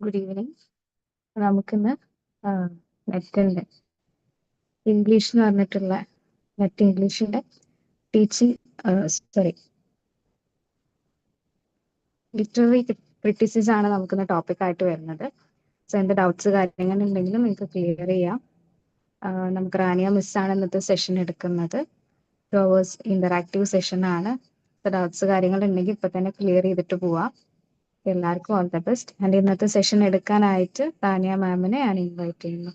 Good evening. നമുക്കിന്ന് നെറ്റിൻ്റെ English എന്ന് പറഞ്ഞിട്ടുള്ള നെറ്റ് ഇംഗ്ലീഷിൻ്റെ ടീച്ചിങ് ലിറ്റററി ക്രിറ്റിസിസം ആണ് നമുക്കിന്ന് ടോപ്പിക്കായിട്ട് വരുന്നത്. സോ എന്ത് ഡൗട്ട്സ് കാര്യങ്ങളുണ്ടെങ്കിലും നിങ്ങൾക്ക് ക്ലിയർ ചെയ്യാം. നമുക്ക് റാനിയ മിസ്സാണ് ഇന്നത്തെ സെഷൻ എടുക്കുന്നത്. 2 hours ഇന്ററാക്റ്റീവ് സെഷൻ ആണ്. ഡൗട്ട്സ് കാര്യങ്ങളുണ്ടെങ്കിൽ ഇപ്പൊ തന്നെ ക്ലിയർ ചെയ്തിട്ട് പോവാം. എല്ലാവർക്കും ഓൾ ദ ബെസ്റ്റ്. ആൻഡ് ഇന്നത്തെ സെഷൻ എടുക്കാനായിട്ട് റാനിയ മാമിനെ ഞാൻ ഇൻവൈറ്റ് ചെയ്യുന്നു.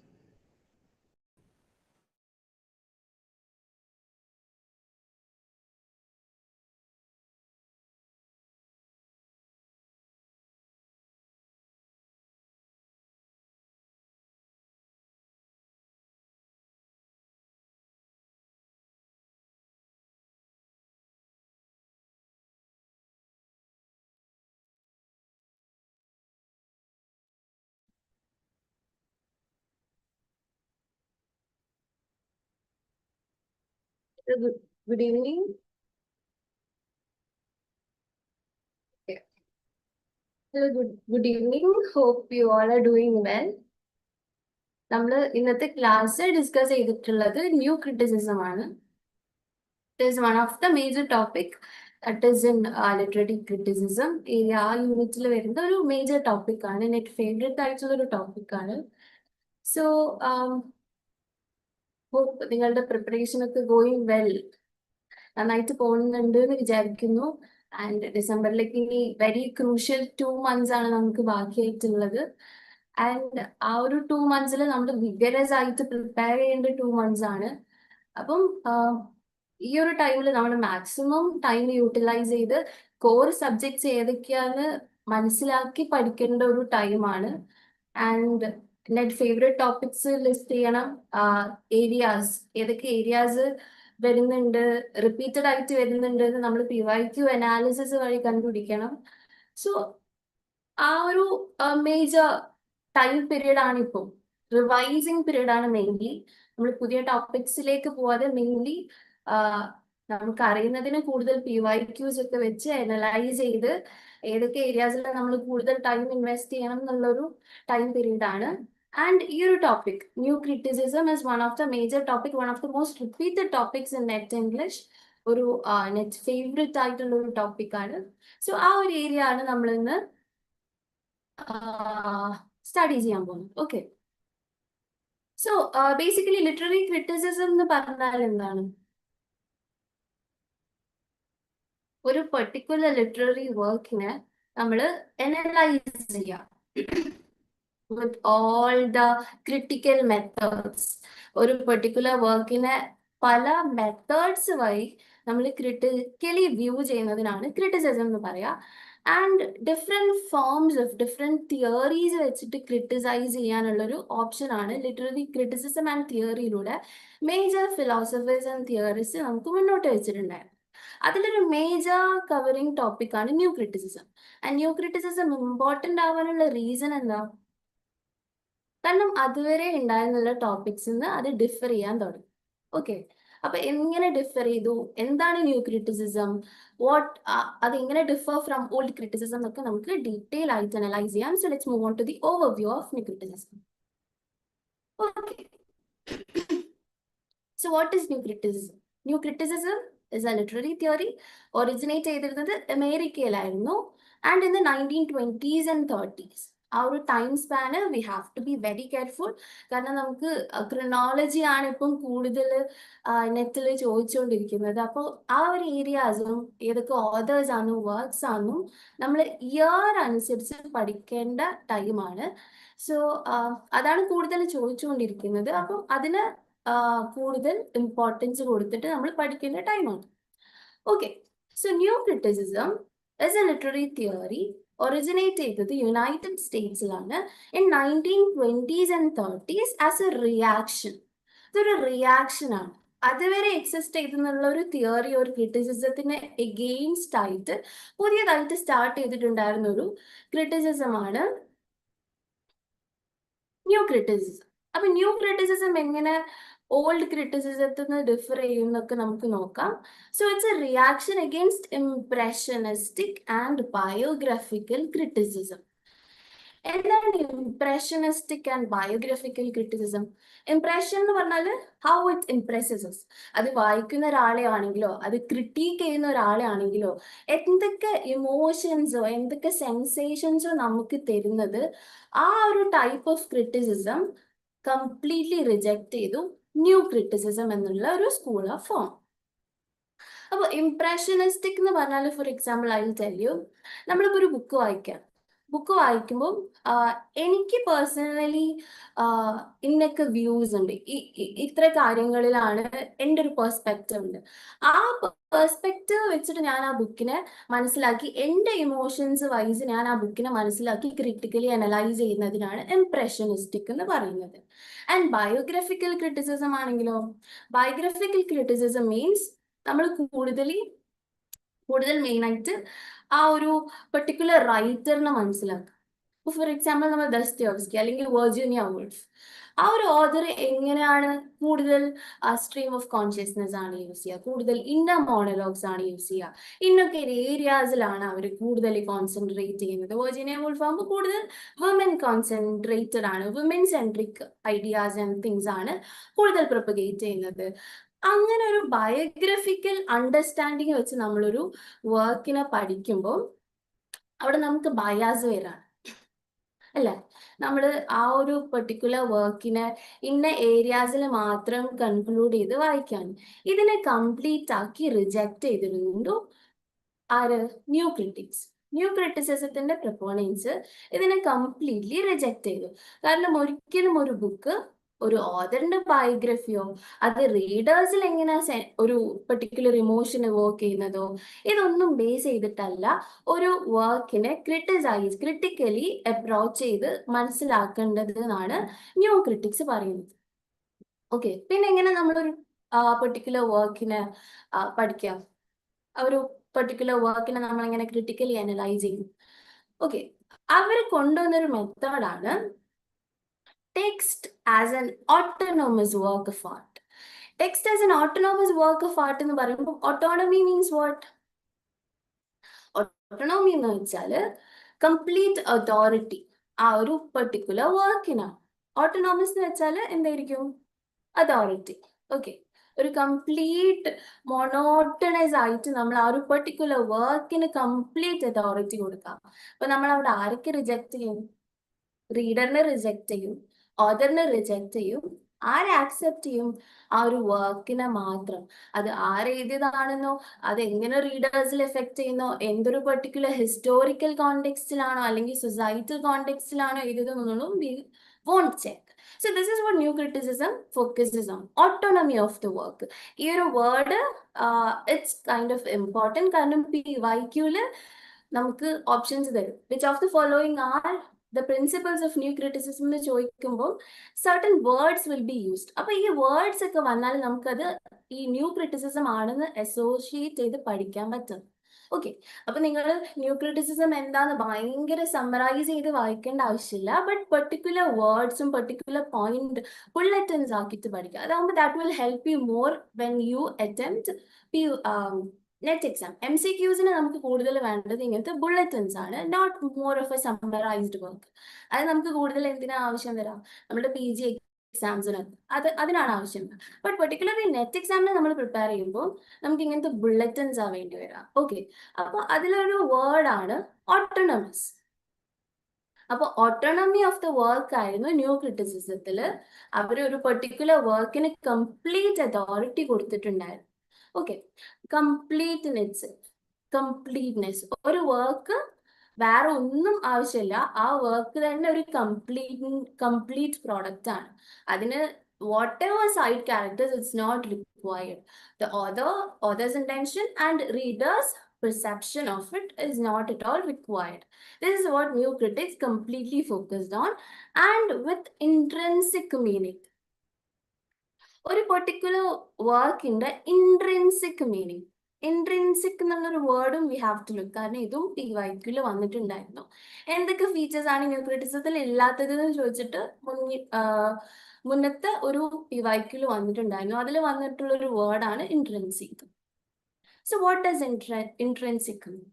Good evening. Okay. Hello, good evening. Hope you all are doing well. നമ്മൾ ഇന്നത്തെ ക്ലാസ് ഡിസ്കസ് ചെയ്തിട്ടുള്ളത് ന്യൂ ക്രിറ്റിസിസം ആണ്. It is one of the major topic that is in literary criticism. ആ യൂണിറ്റിൽ വരുന്ന ഒരു മേജർ ടോപ്പിക് ആണ്. എനിക്ക് ഫേവറേറ്റ് ആയിട്ടുള്ള ഒരു ടോപ്പിക് ആണ്. സോ ഹോപ്പ് നിങ്ങളുടെ പ്രിപ്പറേഷൻ ഒക്കെ ഗോയിങ് വെൽ. നന്നായിട്ട് പോകുന്നുണ്ട് എന്ന് വിചാരിക്കുന്നു. ആൻഡ് ഡിസംബറിലേക്ക് ഇനി വെരി ക്രൂഷ്യൽ 2 months ആണ് നമുക്ക് ബാക്കിയായിട്ടുള്ളത്. ആൻഡ് ആ ഒരു 2 months നമ്മൾ വിഗറസ് ആയിട്ട് പ്രിപ്പയർ ചെയ്യേണ്ട 2 months ആണ്. അപ്പം ഈ ഒരു ടൈമിൽ നമ്മൾ മാക്സിമം ടൈം യൂട്ടിലൈസ് ചെയ്ത് കോർ സബ്ജക്ട്സ് ഏതൊക്കെയാന്ന് മനസ്സിലാക്കി പഠിക്കേണ്ട ഒരു ടൈമാണ്. And net favourite topics list ചെയ്യണം. ഏരിയാസ് ഏതൊക്കെ ഏരിയാസ് വരുന്നുണ്ട്, റിപ്പീറ്റഡ് ആയിട്ട് വരുന്നുണ്ട് എന്ന് നമ്മൾ PYQ അനാലിസിസ് വഴി കണ്ടുപിടിക്കണം. സോ ആ ഒരു മേജർ ടൈം പീരീഡ് ആണ് ഇപ്പോൾ. റിവൈസിങ് പീരീഡ് ആണ് മെയിൻലി. നമ്മൾ പുതിയ ടോപ്പിക്സിലേക്ക് പോവാതെ മെയിൻലി നമുക്ക് അറിയുന്നതിന് കൂടുതൽ PYQs ഒക്കെ വെച്ച് അനലൈസ് ചെയ്ത് ഏതൊക്കെ ഏരിയാസിൽ നമ്മൾ കൂടുതൽ ടൈം ഇൻവെസ്റ്റ് ചെയ്യണം എന്നുള്ളൊരു ടൈം പീരീഡ് ആണ്. And your topic, new criticism is one of the major topic, one of the most repeated topics in net English. ഒരു നെറ്റ് ഫേവറേറ്റ് ആയിട്ടുള്ള ഒരു ടോപ്പിക് ആണ്. സോ ആ ഒരു ഏരിയ ആണ് നമ്മൾ ഇന്ന് സ്റ്റഡി ചെയ്യാൻ പോകുന്നത്. Okay, so basically literary criticism എന്ന് പറഞ്ഞാൽ എന്താണ്? ഒരു പെർട്ടിക്കുലർ ലിറ്റററി വർക്കിനെ നമ്മൾ അനലൈസ് ചെയ്യാം with all the critical methods. ഒരു പെർട്ടിക്കുലർ വർക്കിനെ പല മെത്തേഡ്സ് വഴി നമ്മൾ ക്രിട്ടിക്കലി വ്യൂ ചെയ്യുന്നതിനാണ് ക്രിറ്റിസിസം എന്ന് പറയാ. And different forms of different theories വെച്ചിട്ട് ക്രിട്ടിസൈസ് ചെയ്യാനുള്ളൊരു ഓപ്ഷൻ ആണ് ലിറ്റററി ക്രിറ്റിസിസം ആൻഡ് തിയറിയിലൂടെ മേജർ ഫിലോസഫേഴ്സ് ആൻഡ് തിയറിസ്റ്റ് നമുക്ക് മുന്നോട്ട് വെച്ചിട്ടുണ്ടായിരുന്നു. അതിലൊരു മേജർ കവറിങ് ടോപ്പിക് ആണ് new criticism. And new criticism important ആവാനുള്ള റീസൺ എന്താ? കാരണം അതുവരെ ഉണ്ടായിരുന്നുള്ള ടോപ്പിക്സ് നിന്ന് അത് ഡിഫർ ചെയ്യാൻ തുടങ്ങി. ഓക്കെ, അപ്പൊ എങ്ങനെ ഡിഫർ ചെയ്തു, എന്താണ് ന്യൂ ക്രിറ്റിസിസം, അതെങ്ങനെ ഡിഫർ ഫ്രം ഓൾഡ് ക്രിറ്റിസിസം എന്നൊക്കെ നമുക്ക് ഡീറ്റെയിൽ ആയിട്ട് അനലൈസ് ചെയ്യാം. So let's move on to the overview of new criticism. Okay, so what is new criticism? New criticism is a literary theory. Originate ചെയ്തിരുന്നത് അമേരിക്കയിലായിരുന്നു. And in the 1920s and 30s. ആ ഒരു time span we have to be very careful. കാരണം നമുക്ക് chronology ആണ് ഇപ്പം കൂടുതൽ നെറ്റിൽ ചോദിച്ചുകൊണ്ടിരിക്കുന്നത്. അപ്പോൾ ആ ഒരു ഏരിയാസും ഏതൊക്കെ ഓതേഴ്സ് ആണോ വർക്ക്സ് ആണോ നമ്മൾ ഇയർ അനുസരിച്ച് പഠിക്കേണ്ട ടൈമാണ്. സോ അതാണ് കൂടുതൽ ചോദിച്ചുകൊണ്ടിരിക്കുന്നത്. അപ്പം അതിന് കൂടുതൽ ഇമ്പോർട്ടൻസ് കൊടുത്തിട്ട് നമ്മൾ പഠിക്കേണ്ട ടൈമാണ്. Okay, so new criticism is a literary theory originate ചെയ്തത് യുണൈറ്റഡ് സ്റ്റേറ്റ്സിലാണ് in 1920s and 30s as a reaction. ഇതൊരു റിയാക്ഷൻ ആണ്. അതുവരെ എക്സിസ്റ്റ് ചെയ്തെന്നുള്ള ഒരു തിയറി, ഒരു ക്രിറ്റിസിസത്തിന് എഗെയിൻസ്റ്റ് ആയിട്ട് പുതിയതായിട്ട് സ്റ്റാർട്ട് ചെയ്തിട്ടുണ്ടായിരുന്ന ഒരു ക്രിറ്റിസിസമാണ് ന്യൂ ക്രിറ്റിസിസം. അപ്പൊ ന്യൂ ക്രിറ്റിസിസം എങ്ങനെ ഓൾഡ് ക്രിറ്റിസിസത്തിൽ നിന്ന് ഡിഫർ ചെയ്യുന്നൊക്കെ നമുക്ക് നോക്കാം. So it's a reaction against impressionistic and biographical criticism. എന്താണ് impressionistic and biographical criticism? Impression എന്ന് പറഞ്ഞാൽ ഹൗ ഇറ്റ് ഇംപ്രസസ് us. അത് വായിക്കുന്ന ഒരാളെ ആണെങ്കിലോ അത് ക്രിട്ടീക്ക് ചെയ്യുന്ന ഒരാളെ ആണെങ്കിലോ എന്തൊക്കെ ഇമോഷൻസോ എന്തൊക്കെ സെൻസേഷൻസോ നമുക്ക് തരുന്നത്, ആ ഒരു type of criticism completely reject ചെയ്തു ന്യൂ ക്രിറ്റിസിസം എന്നുള്ള ഒരു സ്കൂൾ ഓഫ് ഫോം. അപ്പോൾ ഇംപ്രഷനിസ്റ്റിക് എന്ന് പറഞ്ഞാൽ, for example I will tell you, നമ്മളിപ്പോൾ ഒരു ബുക്ക് വായിക്കുമ്പോൾ എനിക്ക് പേഴ്സണലി ഇന്നൊക്കെ വ്യൂസ് ഉണ്ട്, ഇത്ര കാര്യങ്ങളിലാണ് എൻ്റെ ഒരു പെർസ്പെക്റ്റീവ് ഉണ്ട്. ആ പെർസ്പെക്റ്റീവ് വെച്ചിട്ട് ഞാൻ ആ ബുക്കിനെ മനസ്സിലാക്കി, എൻ്റെ ഇമോഷൻസ് വൈസ് ഞാൻ ആ ബുക്കിനെ മനസ്സിലാക്കി ക്രിട്ടിക്കലി അനലൈസ് ചെയ്യുന്നതിനാണ് ഇംപ്രഷനിസ്റ്റിക് എന്ന് പറയുന്നത്. ആൻഡ് ബയോഗ്രഫിക്കൽ ക്രിറ്റിസിസം ആണെങ്കിലോ, ബയോഗ്രഫിക്കൽ ക്രിറ്റിസിസം മീൻസ് നമ്മൾ കൂടുതൽ മെയിനായിട്ട് ആ ഒരു പെർട്ടിക്കുലർ റൈറ്ററിനെ മനസ്സിലാക്കുക. ഫോർ എക്സാമ്പിൾ നമ്മൾ ദസ്തയേവ്സ്കി അല്ലെങ്കിൽ വെർജീനിയ വൂൾഫ്, ആ ഒരു ഓഥർ എങ്ങനെയാണ് കൂടുതൽ സ്ട്രീം ഓഫ് കോൺഷ്യസ്നെസ് ആണ് യൂസ് ചെയ്യുക, കൂടുതൽ ഇന്നർ മോണോലോഗ്സ് ആണ് യൂസ് ചെയ്യുക, ഇന്നൊക്കെ ഏരിയാസിലാണ് അവർ കൂടുതൽ കോൺസെൻട്രേറ്റ് ചെയ്യുന്നത്. വെർജീനിയ വൂൾഫ് ആകുമ്പോൾ കൂടുതൽ വുമൻ കോൺസെൻട്രേറ്റഡ് ആണ്, woman centric ideas and things ആണ് കൂടുതൽ പ്രൊപ്പഗേറ്റ് ചെയ്യുന്നത്. അങ്ങനെ ഒരു ബയോഗ്രഫിക്കൽ അണ്ടർസ്റ്റാൻഡിങ് വെച്ച് നമ്മളൊരു വർക്കിനെ പഠിക്കുമ്പോൾ അവിടെ നമുക്ക് ബയാസ് വരാണ് അല്ലേ. നമ്മൾ ആ ഒരു പെർട്ടിക്കുലർ വർക്കിനെ ഇന്ന ഏരിയാസിൽ മാത്രം കൺക്ലൂഡ് ചെയ്ത് വായിക്കാൻ, ഇതിനെ കംപ്ലീറ്റ് ആക്കി റിജക്റ്റ് ചെയ്തിരുന്നു ആര്? ന്യൂ ക്രിറ്റിസിസത്തിന്റെ പ്രൊപ്പോണൻസ് ഇതിനെ കംപ്ലീറ്റ്ലി റിജക്റ്റ് ചെയ്തു. കാരണം ഒരിക്കലും ഒരു ബുക്ക് ഒരു ഓഥറിന്റെ ബയോഗ്രഫിയോ അത് റീഡേഴ്സിൽ എങ്ങനെ ഒരു പെർട്ടിക്കുലർ ഇമോഷന് വർക്ക് ചെയ്യുന്നതോ ഇതൊന്നും ബേസ് ചെയ്തിട്ടല്ല ഒരു വർക്കിനെ ക്രിട്ടിക്കലി അപ്രോച്ച് ചെയ്ത് മനസ്സിലാക്കേണ്ടത് എന്നാണ് ന്യൂ ക്രിറ്റിക്സ് പറയുന്നത്. ഓക്കെ, പിന്നെ എങ്ങനെ നമ്മളൊരു പെർട്ടിക്കുലർ വർക്കിനെ പഠിക്കാം, ഒരു പെർട്ടിക്കുലർ വർക്കിനെ നമ്മൾ എങ്ങനെ ക്രിട്ടിക്കലി അനലൈസ് ചെയ്യും? ഓക്കെ, അവർ കൊണ്ടുവന്നൊരു മെത്തേഡാണ് text as an autonomous work of art. Text as an autonomous work of art എന്ന് പറയുമ്പോൾ ഓട്ടോണമി മീൻസ് വാട്ട്? ഓട്ടോണമി എന്ന് വെച്ചാൽ കംപ്ലീറ്റ് അതോറിറ്റി ആ ഒരു പെർട്ടിക്കുലർ വർക്കിനാണ്. ഓട്ടോണോമസ് എന്ന് വെച്ചാൽ എന്തായിരിക്കും? അതോറിറ്റി. ഓക്കെ, ഒരു കംപ്ലീറ്റ് മോണോട്ടണൈസ് ആയിട്ട് നമ്മൾ ആ ഒരു പെർട്ടിക്കുലർ വർക്കിന് കംപ്ലീറ്റ് അതോറിറ്റി കൊടുക്കാം. അപ്പൊ നമ്മൾ അവിടെ ആരൊക്കെ റിജക്ട് ചെയ്യും? റീഡറിനെ റിജക്ട് ചെയ്യും, ഓഥറിനെ റിജക്ട് ചെയ്യും, ആരെ ആക്സെപ്റ്റ് ചെയ്യും? ആ ഒരു വർക്കിനെ മാത്രം. അത് ആരെഴുതിയതാണെന്നോ അത് എങ്ങനെ റീഡേഴ്സിൽ എഫക്ട് ചെയ്യുന്നോ, എന്തൊരു പെർട്ടിക്കുലർ ഹിസ്റ്റോറിക്കൽ കോണ്ടെക്സ്റ്റിലാണോ അല്ലെങ്കിൽ societal കോണ്ടെക്സ്റ്റിലാണോ എഴുതുന്നതൊന്നും we won't check. So this is what new criticism focuses on, autonomy of the work. ഈ ഒരു word it's kind of important. കാരണം PYQല് നമുക്ക് ഓപ്ഷൻസ് തരും, which of the following are the principles of new criticism എന്ന് ചോദിക്കുമ്പോൾ certain words will be used. അപ്പൊ ഈ words ഒക്കെ വന്നാൽ നമുക്കത് ഈ ന്യൂ ക്രിറ്റിസിസം ആണെന്ന് അസോസിയേറ്റ് ചെയ്ത് പഠിക്കാൻ പറ്റും. ഓക്കെ, അപ്പൊ നിങ്ങൾ ന്യൂ ക്രിറ്റിസിസം എന്താന്ന് ഭയങ്കര സമ്മറൈസ് ചെയ്ത് വായിക്കേണ്ട ആവശ്യമില്ല, ബട്ട് പെർട്ടിക്കുലർ വേർഡ്സും പെർട്ടിക്കുലർ പോയിന്റ് ബുള്ളറ്റിൻസ് ആക്കിയിട്ട് പഠിക്കുക. അതാകുമ്പോൾ that will help you more when you attempt NET exam. MCQസിന് നമുക്ക് കൂടുതൽ വേണ്ടത് ഇങ്ങനത്തെ ബുള്ളറ്റിൻസ് ആണ്, not more of a summarised work. അത് നമുക്ക് കൂടുതൽ എന്തിനാ ആവശ്യം വരാം? നമ്മുടെ PG എക്സാംസിന് അതിനാണ് ആവശ്യം. ബട്ട് പെർട്ടിക്കുലർലി നെറ്റ് എക്സാമിന് നമ്മൾ പ്രിപ്പയർ ചെയ്യുമ്പോൾ നമുക്ക് ഇങ്ങനത്തെ ബുള്ളറ്റിൻസ് ആ വേണ്ടി വരാം. ഓക്കെ, അപ്പോൾ അതിലൊരു വേർഡാണ് ഓട്ടോണമസ്. അപ്പോൾ ഓട്ടോണമി ഓഫ് ദ വർക്ക് ആയിരുന്നു ന്യൂ ക്രിറ്റിസിസത്തിൽ. അവർ ഒരു പെർട്ടിക്കുലർ വർക്കിന് കംപ്ലീറ്റ് അതോറിറ്റി കൊടുത്തിട്ടുണ്ടായിരുന്നു. Okay, completeness. ഒരു വർക്ക് വേറെ ഒന്നും ആവശ്യമില്ല, ആ വർക്ക് തന്നെ ഒരു കംപ്ലീറ്റ് പ്രോഡക്റ്റ് ആണ്. അതിന് whatever side characters it's not required. The author's intention and reader's perception of it is not at all required. This is what new critics completely focused on, and with intrinsic meaning. ഒരു particular വർക്കിന്റെ intrinsic meaning, intrinsic എന്നുള്ളൊരു വേർഡും V have to look. കാരണം ഇതും PYQല് വന്നിട്ടുണ്ടായിരുന്നു. എന്തൊക്കെ features ആണ് new ക്രിറ്റിസിസത്തിൽ ഇല്ലാത്തത് എന്ന് ചോദിച്ചിട്ട് മുന്നത്തെ ഒരു PYQല് വന്നിട്ടുണ്ടായിരുന്നു. അതിൽ വന്നിട്ടുള്ള ഒരു വേർഡാണ് intrinsic. So what does intrinsic mean?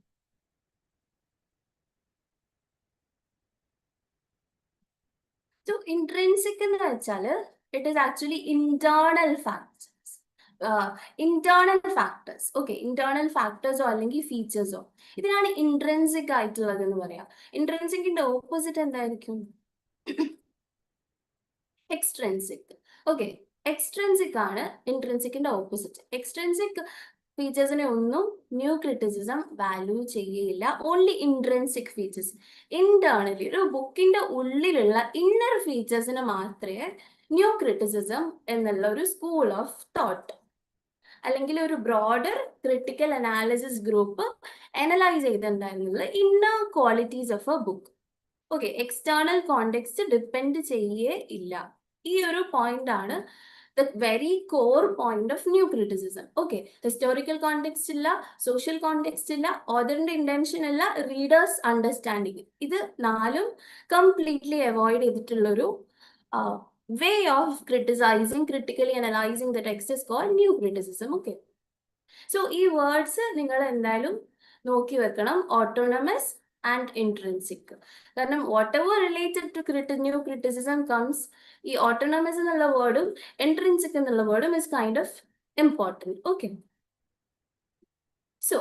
So intrinsic എന്ന് വെച്ചാൽ it is actually internal factors. Internal factors. Okay, internal factors അല്ലെങ്കിൽ ഫീച്ചേഴ്സോ ഇതിനാണ് ഇൻട്രൻസിക് ആയിട്ടുള്ളത് എന്ന് പറയാം. ഇൻട്രൻസിക്കിന്റെ ഓപ്പോസിറ്റ് എന്തായിരിക്കും? എക്സ്ട്രൻസിക്. ഓക്കെ, എക്സ്ട്രൻസിക് ആണ് ഇൻട്രൻസിക്കിന്റെ ഓപ്പോസിറ്റ്. എക്സ്ട്രൻസിക് ഫീച്ചേഴ്സിനെ ഒന്നും ന്യൂ ക്രിറ്റിസിസം വാല്യൂ ചെയ്യില്ല. ഓൺലി ഇൻട്രൻസിക് ഫീച്ചേഴ്സ്, ഇന്റേണലി ഒരു ബുക്കിന്റെ ഉള്ളിലുള്ള ഇന്നർ ഫീച്ചേഴ്സിന് മാത്രമേ ന്യൂ ക്രിറ്റിസിസം എന്നുള്ള ഒരു സ്കൂൾ ഓഫ് തോട്ട് അല്ലെങ്കിൽ ഒരു broader critical analysis group analyse ചെയ്തിട്ടുണ്ടായിരുന്നത് inner qualities of a book. Okay, external context depend ചെയ്യേ ഇല്ല. ഈ ഒരു പോയിന്റ് ആണ് the very core point of new criticism. Okay, historical context ഇല്ല, social context ഇല്ല, ഓതറിന്റെ ഇന്റൻഷൻ ഇല്ല, റീഡേഴ്സ് അണ്ടർസ്റ്റാൻഡിങ്, ഇത് നാലും കംപ്ലീറ്റ്ലി അവോയ്ഡ് ചെയ്തിട്ടുള്ളൊരു way of criticizing, critically analyzing the text is called new criticism. Okay, so ഈ words നിങ്ങൾ എന്തായാലും നോക്കി വെക്കണം, ഓട്ടോണമസ് ആൻഡ് ഇൻട്രിൻസിക്. കാരണം whatever related to new criticism comes, ഈ ഓട്ടോണമസ് എന്നുള്ള വേർഡും ഇൻട്രിൻസിക് എന്നുള്ള വേർഡും is kind of important. Okay, so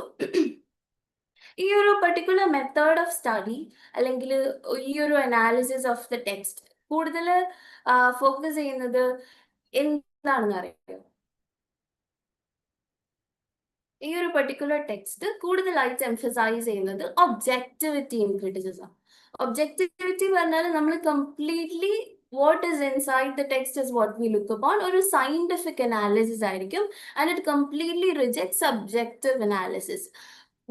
ഈ ഒരു പർട്ടിക്കുലർ മെത്തേഡ് ഓഫ് സ്റ്റഡി അല്ലെങ്കിൽ ഈ ഒരു അനാലിസിസ് ഓഫ് ദ ടെക്സ്റ്റ് കൂടുതൽ ഫോക്കസ് ചെയ്യുന്നത് എന്താണെന്ന് അറിയാം? ഈ ഒരു പർട്ടിക്കുലർ ടെക്സ്റ്റ് കൂടുതലായിട്ട് എംഫസൈസ് ചെയ്യുന്നത് ഒബ്ജക്ടിവിറ്റി ഇൻ ക്രിറ്റിസിസം. ഒബ്ജക്ടിവിറ്റി പറഞ്ഞാൽ നമ്മൾ completely what is inside the text is what we look upon. ഒരു scientific analysis ആയിരിക്കും, and it completely rejects subjective analysis.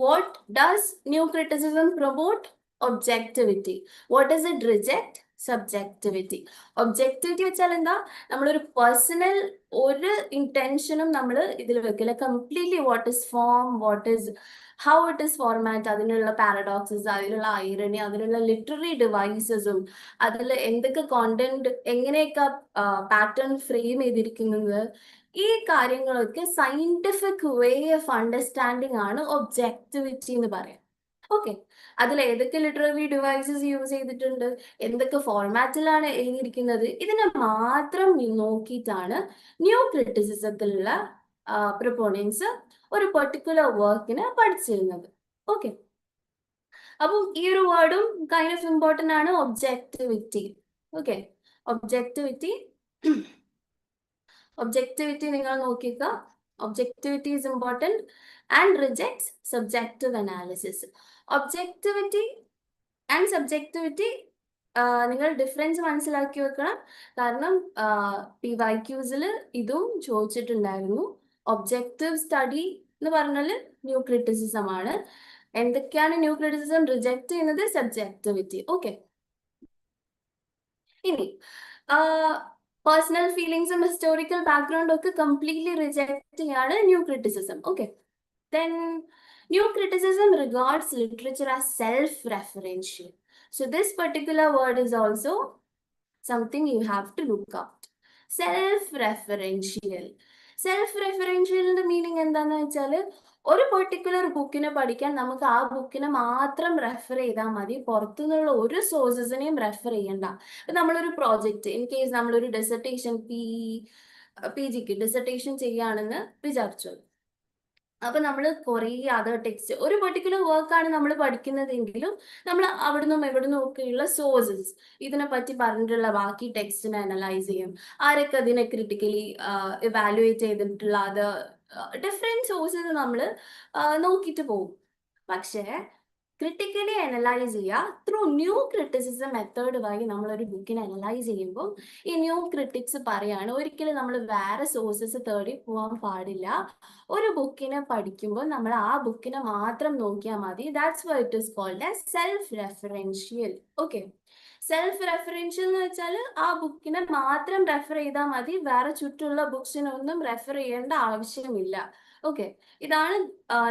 What does new criticism promote? Objectivity. What does it reject? Subjectivity. Objectivity വെച്ചാൽ എന്താ? നമ്മളൊരു personal ഒരു ഇന്റൻഷനും നമ്മൾ ഇതിൽ വെക്കില്ല. Completely what is form, what is how it is format, അതിനുള്ള paradoxes, അതിലുള്ള ഐറണി, അതിലുള്ള ലിറ്റററി ഡിവൈസസും, അതിൽ എന്തൊക്കെ കോണ്ടന്റ്, എങ്ങനെയൊക്കെ പാറ്റേൺ ഫ്രെയിം ചെയ്തിരിക്കുന്നത്, ഈ കാര്യങ്ങളൊക്കെ സയന്റിഫിക് വേ ഓഫ് അണ്ടർസ്റ്റാൻഡിങ് ആണ് ഒബ്ജക്ടിവിറ്റി എന്ന് പറയാം. ഓക്കെ, അതിൽ ഏതൊക്കെ ലിറ്റററി ഡിവൈസസ് യൂസ് ചെയ്തിട്ടുണ്ട്, എന്തൊക്കെ ഫോർമാറ്റിലാണ് എഴുതിയിരിക്കുന്നത്, ഇതിനെ മാത്രം നോക്കിയിട്ടാണ് ന്യൂ ക്രിറ്റിസിസത്തിലുള്ള പ്രൊപ്പോണൻസ് ഒരു പെർട്ടിക്കുലർ വർക്കിനെ പഠിച്ചിരുന്നത്. ഓക്കെ, അപ്പം ഈ ഒരു വേർഡും കൈൻഡ് ഓഫ് ഇമ്പോർട്ടൻ്റ് ആണ്, ഒബ്ജക്ടിവിറ്റി. ഓക്കെ, ഒബ്ജക്ടിവിറ്റി നിങ്ങൾ നോക്കിക്ക. Objectivity is important and rejects subjective analysis. Objectivity and subjectivity നിങ്ങൾ ഡിഫറൻസ് മനസ്സിലാക്കി വെക്കണം. കാരണം PYQs ഇതും ചോദിച്ചിട്ടുണ്ടായിരുന്നു. ഒബ്ജക്റ്റീവ് സ്റ്റഡി എന്ന് പറഞ്ഞാൽ ന്യൂ ക്രിറ്റിസിസം ആണ്. എന്തൊക്കെയാണ് ന്യൂ ക്രിറ്റിസിസം റിജക്ട് ചെയ്യുന്നത്? സബ്ജക്ടിവിറ്റി. ഓക്കെ, ഇനി പേഴ്സണൽ ഫീലിങ്സും ഹിസ്റ്റോറിക്കൽ ബാക്ക്ഗ്രൗണ്ടും ഒക്കെ കംപ്ലീറ്റ്ലി റിജക്ട് ചെയ്യാണ് new criticism. Okay, then new criticism regards literature as self-referential. So this particular word is also something you have to look up. Self-referential. Self-referential meaning എന്താന്ന് വെച്ചാൽ ഒരു particular ബുക്കിനെ പഠിക്കാൻ നമുക്ക് ആ ബുക്കിനെ മാത്രം റെഫർ ചെയ്താൽ മതി, പുറത്തുനിന്നുള്ള ഒരു സോഴ്സസിനെയും റെഫർ ചെയ്യണ്ട. നമ്മളൊരു പ്രോജക്റ്റ്, ഇൻ കേസ് നമ്മളൊരു ഡിസർട്ടേഷൻ PGക്ക് ഡിസർട്ടേഷൻ ചെയ്യുകയാണെന്ന് വിചാരിച്ചു. അപ്പൊ നമ്മൾ കുറേ അതർ ടെക്സ്റ്റ്, ഒരു പെർട്ടിക്കുലർ വർക്കാണ് നമ്മൾ പഠിക്കുന്നതെങ്കിലും നമ്മൾ അവിടുന്നും എവിടുന്നും ഒക്കെയുള്ള സോഴ്സസ് ഇതിനെ പറ്റി പറഞ്ഞിട്ടുള്ള ബാക്കി ടെക്സ്റ്റിനെ അനലൈസ് ചെയ്യും. ആരൊക്കെ അതിനെ ക്രിട്ടിക്കലി ഇവാലുവേറ്റ് ചെയ്തിട്ടുള്ള അത് ഡിഫറെന്റ് സോഴ്സസ് നമ്മൾ നോക്കിയിട്ട് പോകും. പക്ഷേ ക്രിട്ടിക്കലി അനലൈസ് ചെയ്യുക ത്രൂ ന്യൂ ക്രിറ്റിസിസം മെത്തേഡ് വഴി നമ്മളൊരു ബുക്കിനെ അനലൈസ് ചെയ്യുമ്പോൾ ഈ ന്യൂ ക്രിറ്റിക്സ് പറയാണ് ഒരിക്കലും നമ്മൾ വേറെ സോഴ്സസ് തേടി പോകാൻ പാടില്ല. ഒരു ബുക്കിനെ പഠിക്കുമ്പോൾ നമ്മൾ ആ ബുക്കിനെ മാത്രം നോക്കിയാൽ മതി. That's why it is called as self referential. Okay, self referential എന്ന് വെച്ചാൽ ആ ബുക്കിനെ മാത്രം റെഫർ ചെയ്താൽ മതി, വേറെ ചുറ്റുള്ള ബുക്സിനൊന്നും റെഫർ ചെയ്യേണ്ട ആവശ്യമില്ല. Okay, ഇതാണ്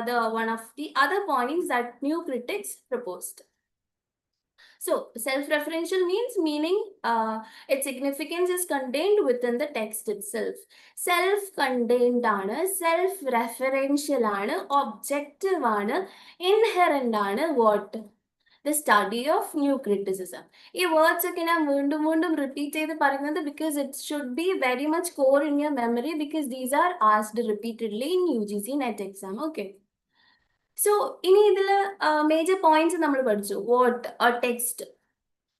the one of the other points that new critics proposed. So self-referential meaning its significance is contained within the text itself. Self-contained ആണ്, self-referential ആണ്, objective ആണ്, inherent ആണ്. What? the study of new criticism. ഈ words ഒക്കെ ഞാൻ വീണ്ടും വീണ്ടും repeat ചെയ്ത് പറയുന്നത് because it should be very much core in your memory because these are asked repeatedly in UGCNET exam. Okay. So ഇനി ഇതിൽ മേജർ പോയിന്റ്സ് നമ്മൾ പഠിച്ചു. വാട്ട്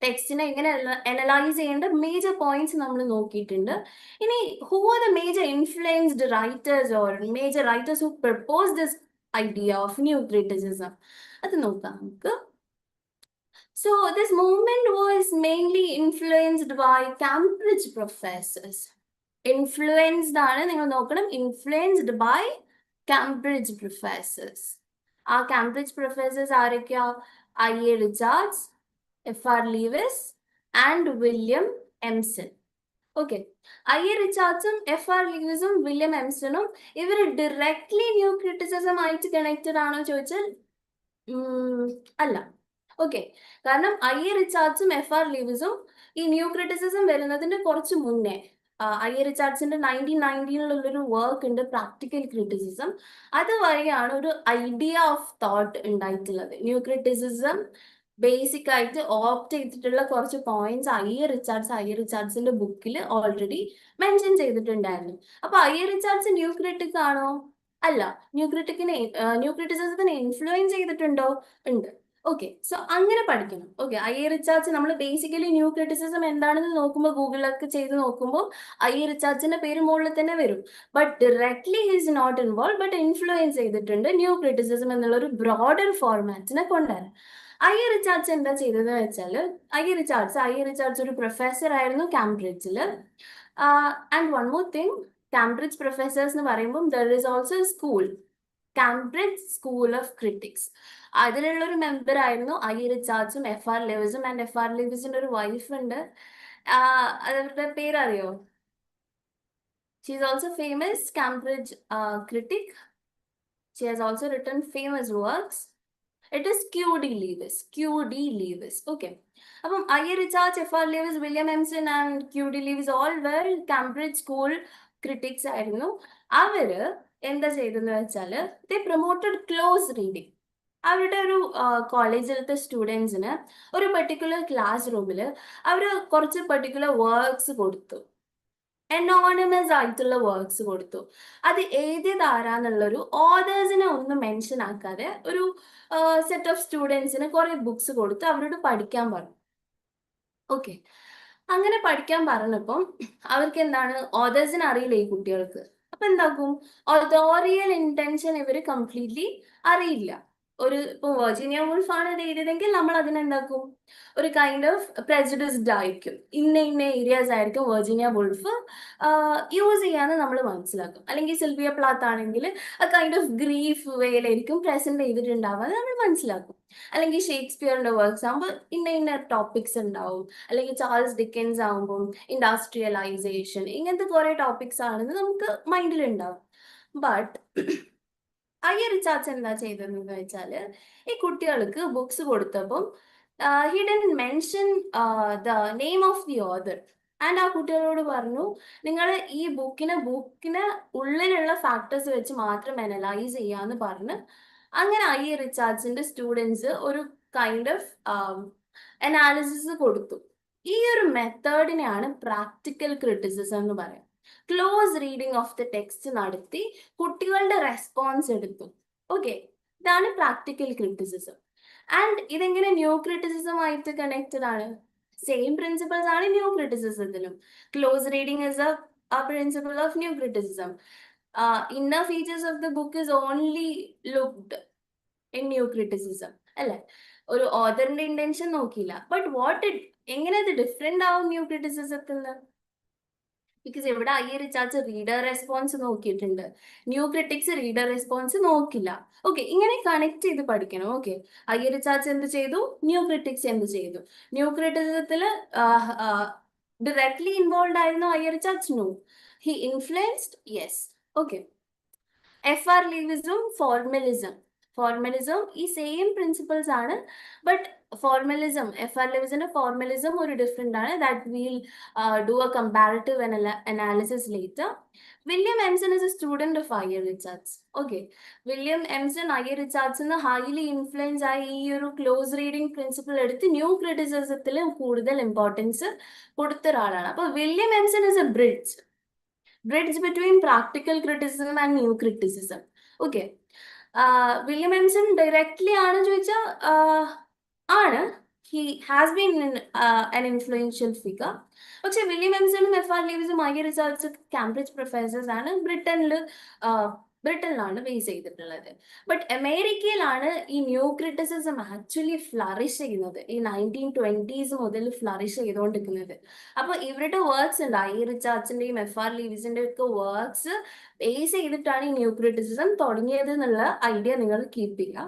ടെക്സ്റ്റിനെ എങ്ങനെ അനലൈസ് ചെയ്യേണ്ട മേജർ പോയിന്റ്സ് നമ്മൾ നോക്കിയിട്ടുണ്ട്. ഇനി who are the major influenced writers or major writers who propose this idea of new criticism അത് നോക്കാം നമുക്ക്. So this movement was mainly influenced by Cambridge professors. Influenced ആണ് നിങ്ങൾ നോക്കണം, influenced by Cambridge professors. ആ Cambridge professors ആരൊക്കെയാ? I.A. Richards, F.R. Lewis and William Empson. Okay. I.A. Richardസും F.R. Lewisഉം വില്യം എംസണും ഇവർ ഡയറക്ട്ലി ന്യൂ ക്രിറ്റിസിസം ആയിട്ട് കണക്റ്റഡ് ആണോ ചോദിച്ചാൽ അല്ല. ഓക്കെ, കാരണം I.A. റിച്ചാർഡ്സും F.R. ലീവിസും ഈ ന്യൂ ക്രിറ്റിസിസം വരുന്നതിന്റെ കുറച്ച് മുന്നേ I.A. റിച്ചാർഡ്സിന്റെ 1990-ലുള്ളൊരു വർക്ക് ഉണ്ട്, പ്രാക്ടിക്കൽ ക്രിറ്റിസിസം. അതുവഴിയാണ് ഒരു ഐഡിയ ഓഫ് തോട്ട് ഉണ്ടായിട്ടുള്ളത്. ന്യൂ ക്രിറ്റിസിസം ബേസിക് ആയിട്ട് ഓപ്റ്റ് ചെയ്തിട്ടുള്ള കുറച്ച് പോയിന്റ്സ് I.A. റിച്ചാർഡ്സിന്റെ ബുക്കിൽ ഓൾറെഡി മെൻഷൻ ചെയ്തിട്ടുണ്ടായിരുന്നു. അപ്പൊ I.A. റിച്ചാർഡ്സ് ന്യൂ ക്രിറ്റിക് ആണോ? അല്ല. ന്യൂ ക്രിറ്റിസിസത്തിനെ ഇൻഫ്ലുവൻസ് ചെയ്തിട്ടുണ്ടോ? ഉണ്ട്. ഓക്കെ, സോ അങ്ങനെ പഠിക്കണം. Okay, I.A. റിച്ചാർഡ്സ് നമ്മൾ ബേസിക്കലി ന്യൂ ക്രിറ്റിസിസം എന്താണെന്ന് നോക്കുമ്പോൾ ഗൂഗിളൊക്കെ ചെയ്ത് നോക്കുമ്പോൾ I.A. റിച്ചാർഡ്സിന്റെ പേര് മുകളിൽ തന്നെ വരും. But directly is not involve, but influence ചെയ്തിട്ടുണ്ട് ന്യൂ ക്രിറ്റിസിസം എന്നുള്ള ഒരു ബ്രോഡർ ഫോർമാറ്റിനെ കൊണ്ടുവരാൻ. I.A. റിച്ചാർഡ്സ് എന്താ ചെയ്തതെന്ന് വെച്ചാൽ I.A. റിച്ചാർഡ്സ് ഒരു പ്രൊഫസർ ആയിരുന്നു കാംബ്രിഡ്ജിൽ. And one more thing, Cambridge professors എന്ന് പറയുമ്പോൾ there is also school, Cambridge school of critics. അതിലുള്ള ഒരു മെമ്പർ ആയിരുന്നു I.A. റിച്ചാർഡ്സും F.R. ലെവിസും. And F.R. ലെവിസിന്റെ ഒരു വൈഫ് ഉണ്ട്, അവരുടെ പേരറിയോ? She is also famous Cambridge critic. She has also written famous works. It is Q.D. Lewis. Okay. അപ്പം I.A. Richards, F.R. Lewis, William Empson and Q.D. Lewis all were Cambridge school critics ആയിരുന്നു. അവര് എന്താ ചെയ്തെന്ന് വെച്ചാല് they promoted close reading. അവരുടെ ഒരു കോളേജിലത്തെ സ്റ്റുഡൻസിന് ഒരു പെർട്ടിക്കുലർ ക്ലാസ് റൂമിൽ അവർ കുറച്ച് പെർട്ടിക്കുലർ വർക്ക്സ് കൊടുത്തു, അനോണിമസ് ആയിട്ടുള്ള വർക്ക്സ് കൊടുത്തു. അത് എഴുതിയതാരാന്നുള്ളൊരു ഓതേഴ്സിനെ ഒന്നും മെൻഷൻ ആക്കാതെ ഒരു സെറ്റ് ഓഫ് സ്റ്റുഡൻസിന് കുറെ ബുക്സ് കൊടുത്ത് അവരോട് പഠിക്കാൻ പറഞ്ഞു. ഓക്കെ, അങ്ങനെ പഠിക്കാൻ പറഞ്ഞപ്പം അവർക്ക് എന്താണ്, ഓതേഴ്സിന് അറിയില്ല ഈ കുട്ടികൾക്ക്. അപ്പൊ എന്താക്കും, ഓതോറിയൽ ഇന്റൻഷൻ ഇവര് കംപ്ലീറ്റ്ലി അറിയില്ല. ഒരു ഇപ്പൊ വെർജീനിയ വുൾഫ് ആണ് ഇത് എഴുതിയതെങ്കിൽ നമ്മൾ അതിനെന്താക്കും, ഒരു കൈൻഡ് ഓഫ് പ്രജുഡിസ്ഡ് ആയിരിക്കും. ഇന്ന ഏരിയാസ് ആയിരിക്കും വെർജീനിയ വുൾഫ് യൂസ് ചെയ്യാന്ന് നമ്മൾ മനസ്സിലാക്കും. അല്ലെങ്കിൽ സിൽവിയ പ്ലാത്ത് ആണെങ്കിൽ ആ കൈൻഡ് ഓഫ് ഗ്രീഫ് വേയിലായിരിക്കും പ്രസന്റ് ചെയ്തിട്ടുണ്ടാവുക നമ്മൾ മനസ്സിലാക്കും. അല്ലെങ്കിൽ ഷേക്സ്പിയറിന്റെ വർക്ക്സ് ആകുമ്പോൾ ഇന്ന ടോപ്പിക്സ് ഉണ്ടാവും. അല്ലെങ്കിൽ ചാൾസ് ഡിക്കൻസ് ആകുമ്പോൾ ഇൻഡസ്ട്രിയലൈസേഷൻ, ഇങ്ങനത്തെ കുറെ ടോപ്പിക്സ് ആണെന്ന് നമുക്ക് മൈൻഡിൽ ഉണ്ടാവും. But I.A. റിച്ചാർഡ്സ് എന്താ ചെയ്തതെന്ന് വെച്ചാൽ ഈ കുട്ടികൾക്ക് ബുക്സ് കൊടുത്തപ്പം he didn't mention the name of the author. And ആ കുട്ടികളോട് പറഞ്ഞു, നിങ്ങൾ ഈ ബുക്കിനെ ഉള്ളിലുള്ള ഫാക്ടേഴ്സ് വെച്ച് മാത്രം അനലൈസ് ചെയ്യാന്ന് പറഞ്ഞ് അങ്ങനെ I.A. റിച്ചാർഡ്സിന്റെ സ്റ്റുഡൻസ് ഒരു കൈൻഡ് ഓഫ് അനാലിസിസ് കൊടുത്തു. ഈ ഒരു മെത്തേഡിനെയാണ് പ്രാക്ടിക്കൽ ക്രിറ്റിസിസം എന്ന് പറയാം. Close reading of the text നടത്തി കുട്ടികളുടെ റെസ്പോൺസ് എടുത്തു. ഓക്കെ, ഇതാണ് പ്രാക്ടിക്കൽ ക്രിറ്റിസിസം. ആൻഡ് ഇതെങ്ങനെ ന്യൂ ക്രിറ്റിസിസം ആയിട്ട് കണക്റ്റഡ് ആണ്? സെയിം പ്രിൻസിപ്പിൾസ് ആണ് ന്യൂ ക്രിറ്റിസിസത്തിലും. Close reading is a principle of new criticism. Inner features of the book is only looked in new criticism. അല്ലെ, ഒരു ഓതറിന്റെ ഇന്റൻഷൻ നോക്കിയില്ല. ബട്ട് എങ്ങനെ അത് ഡിഫറെന്റ് ആവും ന്യൂ ക്രിറ്റിസിസത്തിൽ നിന്ന്? ബിക്കോസ് ഇവിടെ I.A. റിച്ചാർഡ്സ് റീഡർ റെസ്പോൺസ് നോക്കിയിട്ടുണ്ട്, ന്യൂ ക്രിറ്റിക്സ് റീഡർ റെസ്പോൺസ് നോക്കില്ല. ഓക്കെ, ഇങ്ങനെ കണക്ട് ചെയ്ത് പഠിക്കണം. Okay, I.A. റിച്ചാർഡ്സ് എന്ത് ചെയ്തു, ന്യൂ ക്രിറ്റിക്സ് എന്ത് ചെയ്തു? ന്യൂ ക്രിറ്റിസിസത്തിൽ ഡയറക്ട്ലി ഇൻവോൾവ് ആയിരുന്നു I.A. Richards? No. He influenced? Yes. Okay, F.R. ലീവിസും ഫോർമലിസം ഈ സെയിം പ്രിൻസിപ്പിൾസ് ആണ്. ബട്ട് ഫോർമലിസം, FR ലിവിസിന്റെ ഫോർമലിസം ഒരു ഡിഫറെന്റ് ആണ്. That we'll do a comparative analysis later. William Empson is a student of I Richards. Okay, William Empson I റിച്ചാർഡ്സിന് highly influence ആയി ഈ ഒരു ക്ലോസ് റീഡിംഗ് പ്രിൻസിപ്പിൾ എടുത്ത് new ക്രിറ്റിസിസത്തിൽ കൂടുതൽ ഇമ്പോർട്ടൻസ് കൊടുത്ത ഒരാളാണ്. അപ്പൊ William Empson is a bridge between practical criticism and new criticism. Okay. William Empson directly ആണ് ചോദിച്ചാൽ ആണ്. He has been an influential figure. പക്ഷെ വില്യം എംസണും FR ലീവിസും ഐ റിച്ചാർഡ്സും കാംബ്രിഡ്ജ് പ്രൊഫസേഴ്സ് ആണ്. ബ്രിട്ടനിലാണ് ബേസ് ചെയ്തിട്ടുള്ളത്. ബട്ട് അമേരിക്കയിലാണ് ഈ ന്യൂ ക്രിറ്റിസിസം ആക്ച്വലി ഫ്ലറിഷ് ചെയ്യുന്നത്. ഈ 1920s മുതൽ ഫ്ലറിഷ് ചെയ്തുകൊണ്ടിരിക്കുന്നത്. അപ്പൊ ഇവരുടെ വർക്ക്സ് ഉണ്ട്, ഐ റിച്ചാർഡ്സിന്റെയും FR ലീവിസിന്റെ ഒക്കെ വർക്ക്സ് ബേസ് ചെയ്തിട്ടാണ് ഈ ന്യൂ ക്രിറ്റിസിസം തുടങ്ങിയത് എന്നുള്ള ഐഡിയ നിങ്ങൾ കീപ്പ് ചെയ്യുക.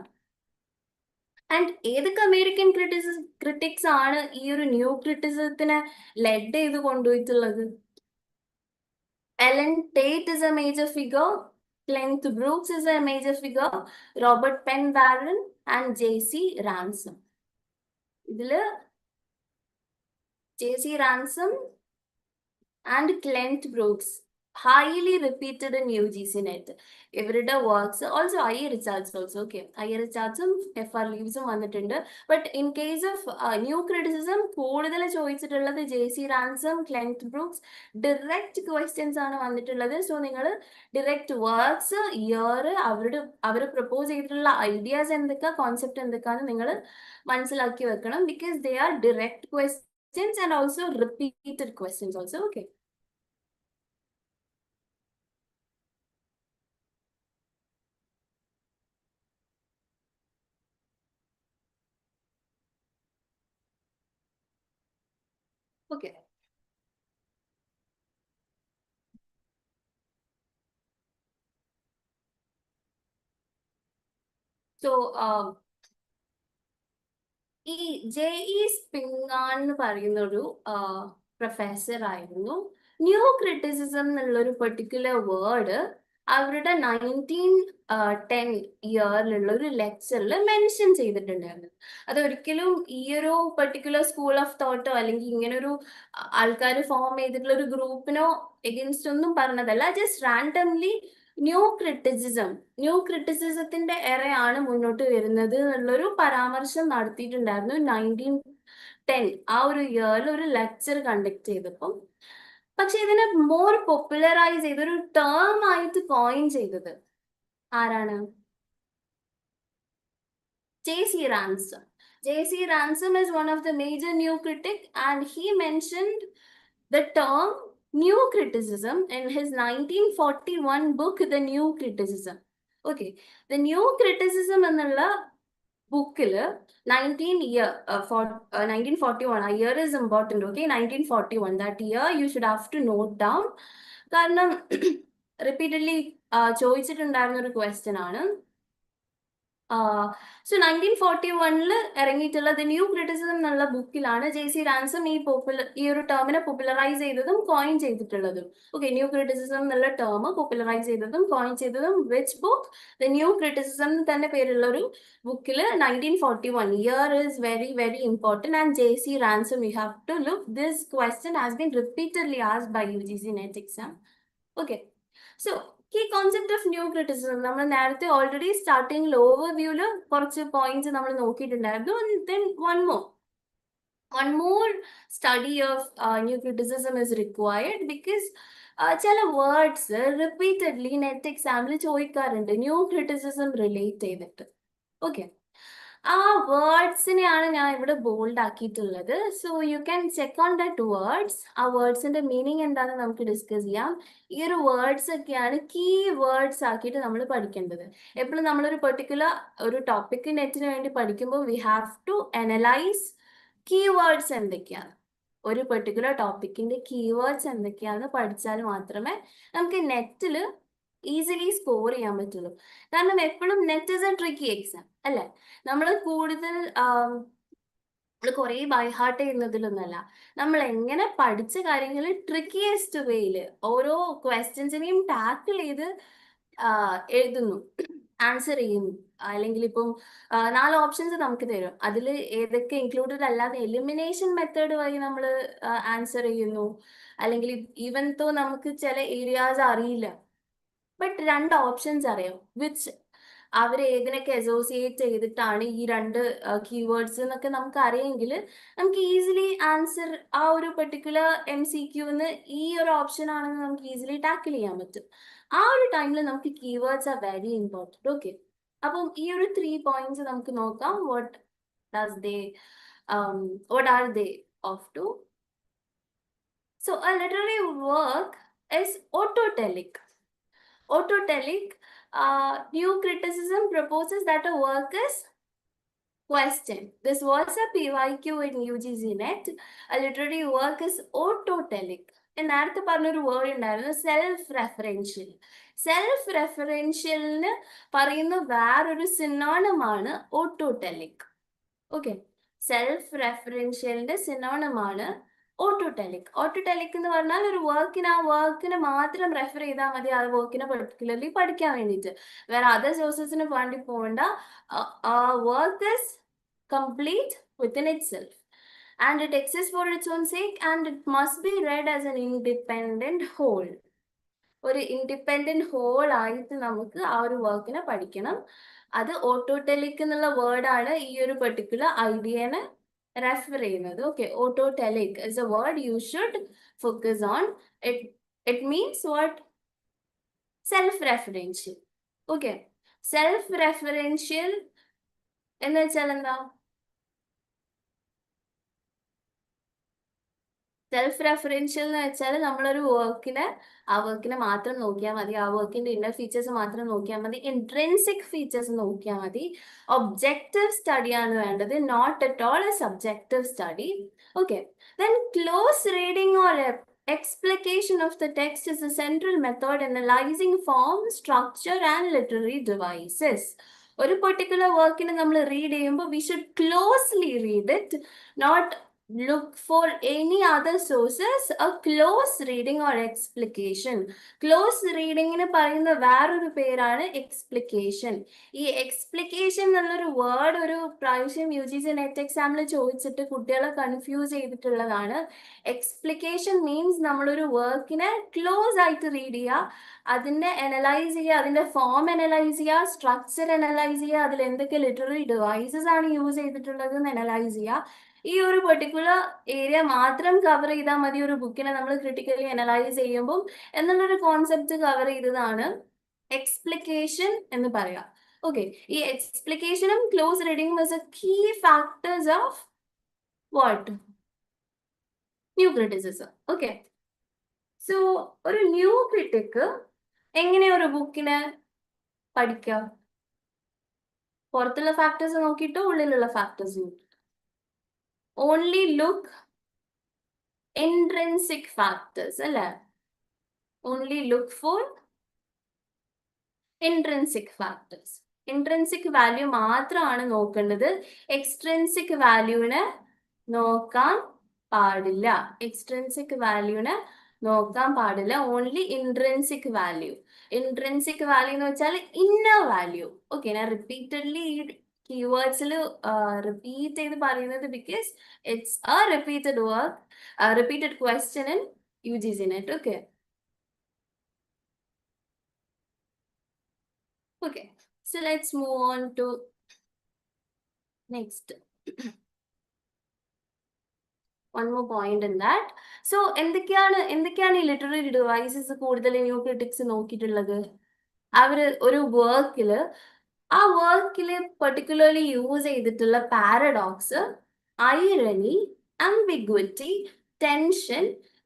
ആൻഡ് ഏതൊക്കെ അമേരിക്കൻ ക്രിറ്റിക്സ് ആണ് ഈ ഒരു ന്യൂ ക്രിറ്റിസിസത്തിനെ ലെഡ് ചെയ്ത് കൊണ്ടുപോയിട്ടുള്ളത്? Ellen Tate is a major figure. Clint Brooks is a major figure. Robert Penn Warren and J.C. Ransom. ഇതില് J.C. Ransom and Clint Brooks highly repeated in UGCNET. ഇവരുടെ works also I Richards also. Okay, I റിച്ചാർഡ്സും FR ലീവ്സും വന്നിട്ടുണ്ട്. But in case of new criticism കൂടുതൽ ചോദിച്ചിട്ടുള്ളത് JC Ransom, Cleanth Brooks. Direct questions ആണ് വന്നിട്ടുള്ളത്. So നിങ്ങൾ ഡിറക്റ്റ് വർക്ക്സ്, ഇയർ, അവർ പ്രപ്പോസ് ചെയ്തിട്ടുള്ള ഐഡിയാസ് എന്തൊക്കെ, കോൺസെപ്റ്റ് എന്തൊക്കെയാണ് നിങ്ങൾ മനസ്സിലാക്കി വെക്കണം. Because they are direct questions and also repeated questions also. Okay, okay. So, ഈ JE സ്പിങ്ങാൻ എന്ന് പറയുന്ന ഒരു പ്രൊഫസർ ആയിരുന്നു. ന്യൂ ക്രിറ്റിസിസം എന്നുള്ള ഒരു പെർട്ടിക്കുലർ വേർഡ് അവരുടെ 1910 ഇയറിലുള്ള ഒരു ലെക്ചറിൽ മെൻഷൻ ചെയ്തിട്ടുണ്ടായിരുന്നു. അതൊരിക്കലും ഈ ഒരു പെർട്ടിക്കുലർ സ്കൂൾ ഓഫ് തോട്ടോ അല്ലെങ്കിൽ ഇങ്ങനെ ഒരു ആൾക്കാർ ഫോം ചെയ്തിട്ടുള്ള ഒരു ഗ്രൂപ്പിനോ എഗൻസ്റ്റ് ഒന്നും പറഞ്ഞതല്ല. ജസ്റ്റ് റാൻഡംലി ന്യൂ ക്രിറ്റിസിസത്തിന്റെ എറയാണ് മുന്നോട്ട് വരുന്നത് എന്നുള്ളൊരു പരാമർശം നടത്തിയിട്ടുണ്ടായിരുന്നു 1910 ആ ഒരു ഇയറിൽ ഒരു ലെക്ചർ കണ്ടക്ട് ചെയ്തപ്പം. പക്ഷെ ഇതിനെ മോർ പോപ്പുലറൈസ് ചെയ്ത് ഒരു ടേം ആയിട്ട് കോയിൻ ചെയ്തത് ആരാണ്? JC Ransom. JC Ransom is one of the major new critic and he mentioned the term new criticism in his 1941 book, The New Criticism. Okay, The New Criticism എന്നുള്ള ബുക്കിൽ 1941, a year is important, okay? 1941, that year you should have to note down. കാരണം repeatedly ചോദിച്ചിട്ടുണ്ടായിരുന്ന ഒരു question ആണ്. So 1941 ഇറങ്ങിയിട്ടുള്ള the new criticism എന്നുള്ള ബുക്കിലാണ് JC ransom ഈ ഒരു ടേമിനെ popularise ചെയ്തതും coin ചെയ്തിട്ടുള്ളതും. Okay, new criticism എന്നുള്ള ടേം പോപ്പുലറൈസ് ചെയ്തതും കോയിൻ ചെയ്തതും which book? The new criticism തന്നെ പേരുള്ള ഒരു ബുക്കിൽ 1941. Year is very very important and JC Ransom, you have to look, this question has been repeatedly asked by UGCNET exam. Okay, so key concept of new criticism നമ്മൾ നേരത്തെ already starting ഓവർവ്യൂല് കുറച്ച് points നമ്മൾ നോക്കിയിട്ടുണ്ടായിരുന്നു. then one more study of new criticism is required because ചില words repeatedly NET എക്സാമിൽ ചോദിക്കാറുണ്ട് new criticism relate ചെയ്തിട്ട്. Okay, ആ വേർഡ്സിനെയാണ് ഞാൻ ഇവിടെ ബോൾഡ് ആക്കിയിട്ടുള്ളത്. So you can check on that words. ആ വേർഡ്സിന്റെ മീനിങ് എന്താണെന്ന് നമുക്ക് ഡിസ്കസ് ചെയ്യാം. ഈ ഒരു വേർഡ്സ് ഒക്കെയാണ് കീ വേർഡ്സ് ആക്കിയിട്ട് നമ്മൾ പഠിക്കേണ്ടത്. എപ്പോഴും നമ്മളൊരു പെർട്ടിക്കുലർ ഒരു ടോപ്പിക് നെറ്റിന് വേണ്ടി പഠിക്കുമ്പോൾ we have to analyse keywords എന്തൊക്കെയാണ്, ഒരു പെർട്ടിക്കുലർ ടോപ്പിക്കിന്റെ കീവേഡ്സ് എന്തൊക്കെയാണെന്ന് പഠിച്ചാൽ മാത്രമേ നമുക്ക് നെറ്റിൽ ഈസിലി സ്കോർ ചെയ്യാൻ പറ്റുള്ളൂ. കാരണം എപ്പോഴും net is A tricky exam അല്ലെ. നമ്മൾ കൂടുതൽ നമ്മൾ കുറേ ബൈഹാർട്ട് ചെയ്യുന്നതിലൊന്നല്ല, നമ്മൾ എങ്ങനെ പഠിച്ച കാര്യങ്ങൾ ട്രിക്കിയസ്റ്റ് വേയിൽ ഓരോ ക്വസ്റ്റ്യൻസിനെയും ടാക്കിൾ ചെയ്ത് എഴുതുന്നു. ആൻസർ ചെയ്യും. അല്ലെങ്കിൽ ഇപ്പം 4 ഓപ്ഷൻസ് നമുക്ക് തരും. അതിൽ ഏതൊക്കെ ഇൻക്ലൂഡഡ് അല്ലാതെ എലിമിനേഷൻ മെത്തേഡ് വഴി നമ്മൾ ആൻസർ ചെയ്യുന്നു. അല്ലെങ്കിൽ ഈവൻ തോ നമുക്ക് ചില ഏരിയാസ് അറിയില്ല, ബട്ട് 2 ഓപ്ഷൻസ് അറിയാം, വിച്ച് അവർ ഏതിനൊക്കെ അസോസിയേറ്റ് ചെയ്തിട്ടാണ് ഈ 2 കീവേഡ്സ് എന്നൊക്കെ നമുക്ക് അറിയെങ്കിൽ നമുക്ക് ഈസിലി ആൻസർ ആ ഒരു പെർട്ടിക്കുലർ MCQന്ന് ഈ ഒരു ഓപ്ഷൻ ആണെന്ന് നമുക്ക് ഈസിലി ടാക്കിൾ ചെയ്യാൻ പറ്റും. ആ ഒരു ടൈമിൽ നമുക്ക് keywords are very important. Okay, അപ്പം ഈ ഒരു 3 പോയിന്റ്സ് നമുക്ക് നോക്കാം. What are they of two? So a literary work is autotelic. Autotelic, new criticism proposes that a work is question. This was a PYQ in UGCNET. A literary work is autotelic. നേരത്തെ പറഞ്ഞൊരു word ഉണ്ടായിരുന്നു, self referential. Self റെഫറൻഷ്യലിന് പറയുന്ന വേറൊരു സിനോണിമാണ് ഓട്ടോടെലിക്. Okay, self റെഫറൻഷ്യലിന്റെ സിനോണിമാണ് ഓട്ടോടെലിക്. ഓട്ടോടെലിക് എന്ന് പറഞ്ഞാൽ ഒരു ആ വർക്കിനെ മാത്രം റെഫർ ചെയ്താൽ മതി, ആ വർക്കിനെ പെർട്ടിക്കുലർലി പഠിക്കാൻ വേണ്ടിയിട്ട്. വേറെ അതർ സോഴ്സസിന് വേണ്ടി പോകേണ്ട. Work is complete within itself and it exist for its own sake and it must be read as an independent whole. ഒരു ഇൻഡിപെൻഡന്റ് ഹോൾ ആയിട്ട് നമുക്ക് ആ ഒരു വർക്കിനെ പഠിക്കണം. അത് ഓട്ടോടെലിക് എന്നുള്ള വേർഡാണ് ഈ ഒരു പെർട്ടിക്കുലർ ഐഡിയനെ റെഫർ ചെയ്യുന്നത്. Okay, autotelic is a word you should focus on. It means what? Self referential. Okay, self referential എന്ന് വെച്ചാൽ എന്താ? സെൽഫ് റെഫറൻഷ്യൽ എന്ന് വെച്ചാൽ നമ്മളൊരു ആ വർക്കിനെ മാത്രം നോക്കിയാൽ മതി, ആ വർക്കിന്റെ ഇന്നർ ഫീച്ചേഴ്സ് മാത്രം നോക്കിയാൽ മതി, ഇൻട്രിൻസിക് ഫീച്ചേഴ്സ് നോക്കിയാൽ മതി. ഒബ്ജക്റ്റീവ് സ്റ്റഡി ആണ് വേണ്ടത്, not at all a subjective study. Okay, then close reading or explication of the text is a central method analyzing form, structure and literary devices. ഒരു particular വർക്കിനെ നമ്മൾ റീഡ് ചെയ്യുമ്പോൾ we should closely read it, not look for any other sources. A close reading or explication. Close reading ന് പറയുന്ന വേറൊരു പേരാണ് എക്സ്പ്ലിക്കേഷൻ. ഈ എക്സ്പ്ലിക്കേഷൻ എന്നുള്ളൊരു വേർഡ് ഒരു പ്രാവശ്യം UGCNET എക്സാമിൽ ചോദിച്ചിട്ട് കുട്ടികളെ കൺഫ്യൂസ് ചെയ്തിട്ടുള്ളതാണ്. എക്സ്പ്ലിക്കേഷൻ മീൻസ് നമ്മളൊരു വർക്കിനെ ക്ലോസ് ആയിട്ട് റീഡ് ചെയ്യുക, അതിനെ അനലൈസ് ചെയ്യുക, അതിന്റെ ഫോം അനലൈസ് ചെയ്യുക, സ്ട്രക്ചർ അനലൈസ് ചെയ്യുക, അതിൽ എന്തൊക്കെ ലിറ്റററി ഡിവൈസസ് ആണ് യൂസ് ചെയ്തിട്ടുള്ളത് എന്ന് അനലൈസ് ചെയ്യുക. ഈ ഒരു പെർട്ടിക്കുലർ ഏരിയ മാത്രം കവർ ചെയ്താൽ മതി ഒരു ബുക്കിനെ നമ്മൾ ക്രിട്ടിക്കലി അനലൈസ് ചെയ്യുമ്പോൾ എന്നുള്ളൊരു കോൺസെപ്റ്റ് കവർ ചെയ്തതാണ് എക്സ്പ്ലിക്കേഷൻ എന്ന് പറയാം. ഓക്കെ, ഈ എക്സ്പ്ലിക്കേഷനും ക്ലോസ് റീഡിംഗും is a key factors of what? New criticism. Okay, so ഒരു ന്യൂ ക്രിട്ടിക്ക് എങ്ങനെ ഒരു ബുക്കിനെ പഠിക്കാം? പുറത്തുള്ള ഫാക്ടേഴ്സ് നോക്കിയിട്ടോ ഉള്ളിലുള്ള ഫാക്ടേഴ്സ് നോക്കിയിട്ടോ? Only look intrinsic factors, അല്ലേ? Only look for intrinsic factors. Intrinsic value മാത്രമാണ് നോക്കേണ്ടത്, എക്സ്ട്രിൻസിക് വാല്യൂവിനെ നോക്കാൻ പാടില്ല. എക്സ്ട്രിൻസിക് വാല്യൂവിനെ നോക്കാൻ പാടില്ല, only intrinsic value. Intrinsic value എന്ന് വെച്ചാൽ ഇന്നർ വാല്യൂ. ഓക്കെ, ഞാൻ റിപ്പീറ്റഡ്ലി ഈ കീവേഡ്സിൽ റിപ്പീറ്റ് ചെയ്ത് പറയുന്നത് because it's A repeated work, repeated question in UGCNET. Okay, okay, so let's move on to next. One more point in that. So എന്തൊക്കെയാണ് ഈ literary devices കൂടുതൽ new critics നോക്കിയിട്ടുള്ളത്? അവര് ഒരു വർക്കില് ആ വർക്കില് പെർട്ടിക്കുലർലി യൂസ് ചെയ്തിട്ടുള്ള പാരഡോക്സ്, ഐറണി, ആംബിഗ്വിറ്റി, ടെൻഷൻ,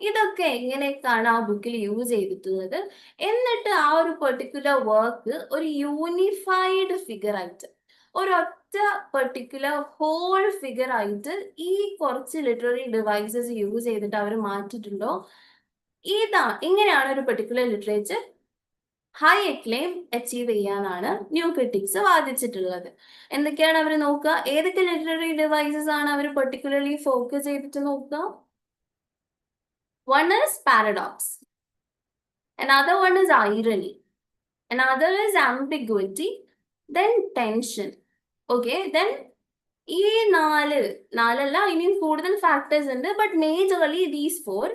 ഇതൊക്കെ എങ്ങനെയൊക്കെയാണ് ആ ബുക്കിൽ യൂസ് ചെയ്തിട്ടുള്ളത്. എന്നിട്ട് ആ ഒരു പെർട്ടിക്കുലർ വർക്ക് ഒരു യൂണിഫൈഡ് ഫിഗർ ആയിട്ട്, ഒരൊറ്റ പെർട്ടിക്കുലർ ഹോൾ ഫിഗർ ആയിട്ട് ഈ കുറച്ച് ലിറ്റററി ഡിവൈസസ് യൂസ് ചെയ്തിട്ട് അവർ മാറ്റിയിട്ടുണ്ടോ? ഇങ്ങനെയാണ് ഒരു particular literature high acclaim achieve ചെയ്യാനാണ് ന്യൂ ക്രിറ്റിക്സ് വാദിച്ചിട്ടുള്ളത്. എന്തൊക്കെയാണ് അവർ നോക്കുക? ഏതൊക്കെ ലിറ്റററി ഡിവൈസസ് ആണ് അവർ പെർട്ടിക്കുലർലി ഫോക്കസ് ചെയ്തിട്ട് നോക്കുക? One is paradox, another one is irony, another is ambiguity, then tension. Okay, then ഈ നാലല്ല ഇനിയും കൂടുതൽ ഫാക്ടേഴ്സ് ഉണ്ട്, ബട്ട് മേജർലി ദീസ് ഫോർ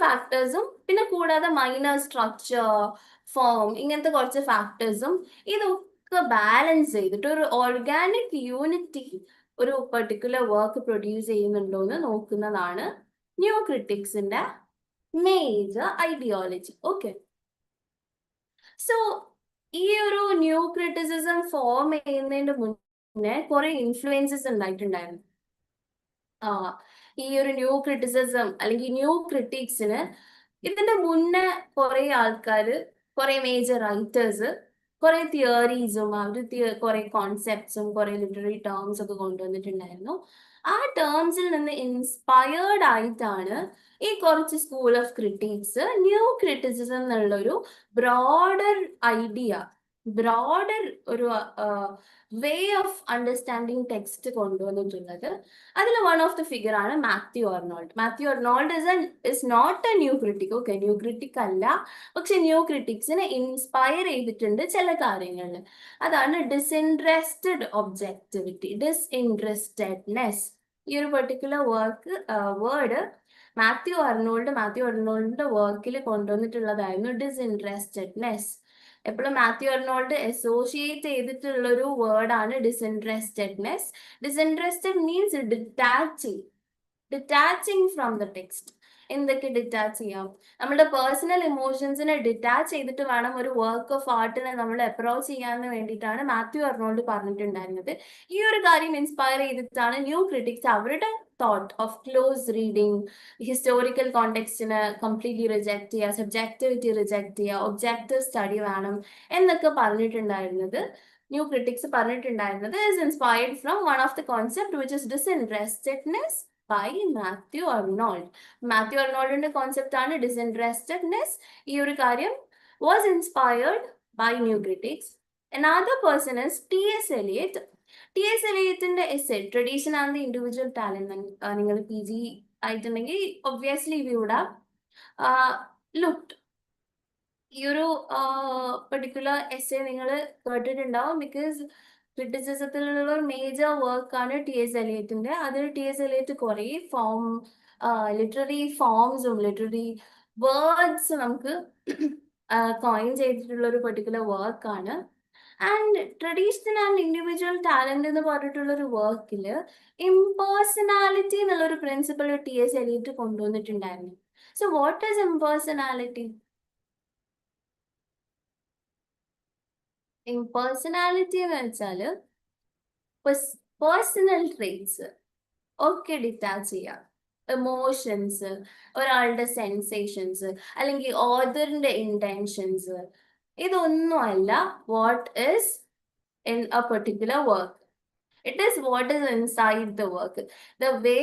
ഫാക്ടേഴ്സും പിന്നെ കൂടാതെ മൈനർ സ്ട്രക്ചർ, ഫോം, ഇങ്ങനത്തെ കുറച്ച് ഫാക്ടേഴ്സും ഇതൊക്കെ ബാലൻസ് ചെയ്തിട്ട് ഒരു ഓർഗാനിക് യൂണിറ്റി ഒരു പെർട്ടിക്കുലർ വർക്ക് പ്രൊഡ്യൂസ് ചെയ്യുന്നുണ്ടോ എന്ന് നോക്കുന്നതാണ് ന്യൂ ക്രിട്ടിക്സിന്റെ മേജർ ഐഡിയോളജി. ഓക്കെ, സോ ഈ ഒരു ന്യൂ ക്രിറ്റിസിസം ഫോം ചെയ്യുന്നതിന്റെ മുന്നേ കുറെ ഇൻഫ്ലുവൻസസ് ഉണ്ടായിട്ടുണ്ടായിരുന്നു. ഈ ഒരു ന്യൂ ക്രിറ്റിസിസം അല്ലെങ്കിൽ ന്യൂ ക്രിട്ടിക്സിന് ഇതിന്റെ മുന്നേ കുറെ ആൾക്കാര്, കുറെ മേജർ റൈറ്റേഴ്സ് കുറെ തിയറീസും കുറെ കോൺസെപ്റ്റ്സും കുറെ ലിറ്റററി ടേംസ് ഒക്കെ കൊണ്ടുവന്നിട്ടുണ്ടായിരുന്നു. ആ ടേംസിൽ നിന്ന് ഇൻസ്പയർഡ് ആയിട്ടാണ് ഈ കുറച്ച് school of critics new criticism എന്നുള്ളൊരു ബ്രോഡർ ഐഡിയ, ബ്രോഡർ ഒരു വേ ഓഫ് അണ്ടർസ്റ്റാൻഡിങ് ടെക്സ്റ്റ് കൊണ്ടുവന്നിട്ടുള്ളത്. അതിൽ വൺ ഓഫ് ദ ഫിഗർ ആണ് Matthew Arnold. Matthew Arnold is not a new critic. Okay, new critic അല്ല, പക്ഷെ ന്യൂ ക്രിട്ടിക്സിനെ ഇൻസ്പയർ ചെയ്തിട്ടുണ്ട് ചില കാര്യങ്ങളിൽ. അതാണ് ഡിസ്ഇൻട്രസ്റ്റഡ് ഒബ്ജക്ടിവിറ്റി, ഡിസ്ഇൻട്രസ്റ്റഡ്നെസ്. ഈ ഒരു പെർട്ടിക്കുലർ വേർഡ് മാത്യു അർണോൾഡിന്റെ വർക്കിൽ കൊണ്ടുവന്നിട്ടുള്ളതായിരുന്നു ഡിസ്ഇൻട്രസ്റ്റഡ്നെസ്. എപ്പോഴും മാത്യു അർണോൾഡ് അസോസിയേറ്റ് ചെയ്തിട്ടുള്ള ഒരു വേർഡാണ് ഡിസ്ഇൻട്രസ്റ്റഡ്നെസ്. Disinterested means detaching from the text. എന്തൊക്കെ ഡിറ്റാച്ച് ചെയ്യാം? നമ്മുടെ പേഴ്സണൽ ഇമോഷൻസിനെ ഡിറ്റാച്ച് ചെയ്തിട്ട് വേണം ഒരു വർക്ക് ഓഫ് ആർട്ടിനെ നമ്മൾ അപ്രോച്ച് ചെയ്യാൻ വേണ്ടിയിട്ടാണ് മാത്യു അർണോൾഡ് പറഞ്ഞിട്ടുണ്ടായിരുന്നത്. ഈ ഒരു കാര്യം ഇൻസ്പയർ ചെയ്തിട്ടാണ് ന്യൂ ക്രിട്ടിക്സ് അവരുടെ thought of close reading, historical കോണ്ടെക്സ്റ്റിനെ കംപ്ലീറ്റ്ലി റിജക്ട് ചെയ്യുക, സബ്ജക്ടിവിറ്റി റിജക്ട് ചെയ്യുക, ഒബ്ജക്റ്റീവ് സ്റ്റഡി വേണം എന്നൊക്കെ പറഞ്ഞിട്ടുണ്ടായിരുന്നത്. ന്യൂ ക്രിട്ടിക്സ് പറഞ്ഞിട്ടുണ്ടായിരുന്നത് is inspired from one of the concept which is disinterestedness by Matthew Arnold. Matthew അർണോൾഡിന്റെ കോൺസെപ്റ്റ് ആണ് ഡിസ്ഇൻട്രസ്റ്റഡ്നെസ്. ഈ ഒരു കാര്യം was inspired by new critics. Another person is T.S. Eliot. T.S. Eliotന്റെ essay Tradition and the Individual Talent. നിങ്ങൾ PG ആയിട്ടുണ്ടെങ്കിൽ obviously we would have looked. ഈ ഒരു particular essay നിങ്ങൾ കേട്ടിട്ടുണ്ടാവും, ബിക്കോസ് ക്രിറ്റിസിസത്തിലുള്ള ഒരു മേജർ വർക്കാണ് ടി.എസ്. എലിയറ്റിന്റെ. അതിൽ ടി.എസ്. എലിയറ്റ് കുറേ ലിറ്റററി ഫോംസും ലിറ്റററി വേർഡ്സ് നമുക്ക് കോയിൻ ചെയ്തിട്ടുള്ള ഒരു പെർട്ടിക്കുലർ വർക്കാണ്. And tradition and individual talent എന്ന് പറഞ്ഞിട്ടുള്ള ഒരു വർക്കിൽ ഇംപേഴ്സണാലിറ്റി എന്നുള്ളൊരു പ്രിൻസിപ്പിൾ ടി.എസ്. എലിയറ്റ് കൊണ്ടുവന്നിട്ടുണ്ടായിരുന്നു. So what is impersonality? Impersonality എന്ന് വെച്ചാല് പേഴ്സണൽ ട്രേറ്റ്സ് ഒക്കെ ഡിറ്റാച്ച് ചെയ്യാം. എമോഷൻസ്, ഒരാളുടെ സെൻസേഷൻസ്, അല്ലെങ്കിൽ ഓതറിന്റെ ഇന്റൻഷൻസ്, ഇതൊന്നുമല്ല what is in a particular work. It is what is inside the work. The way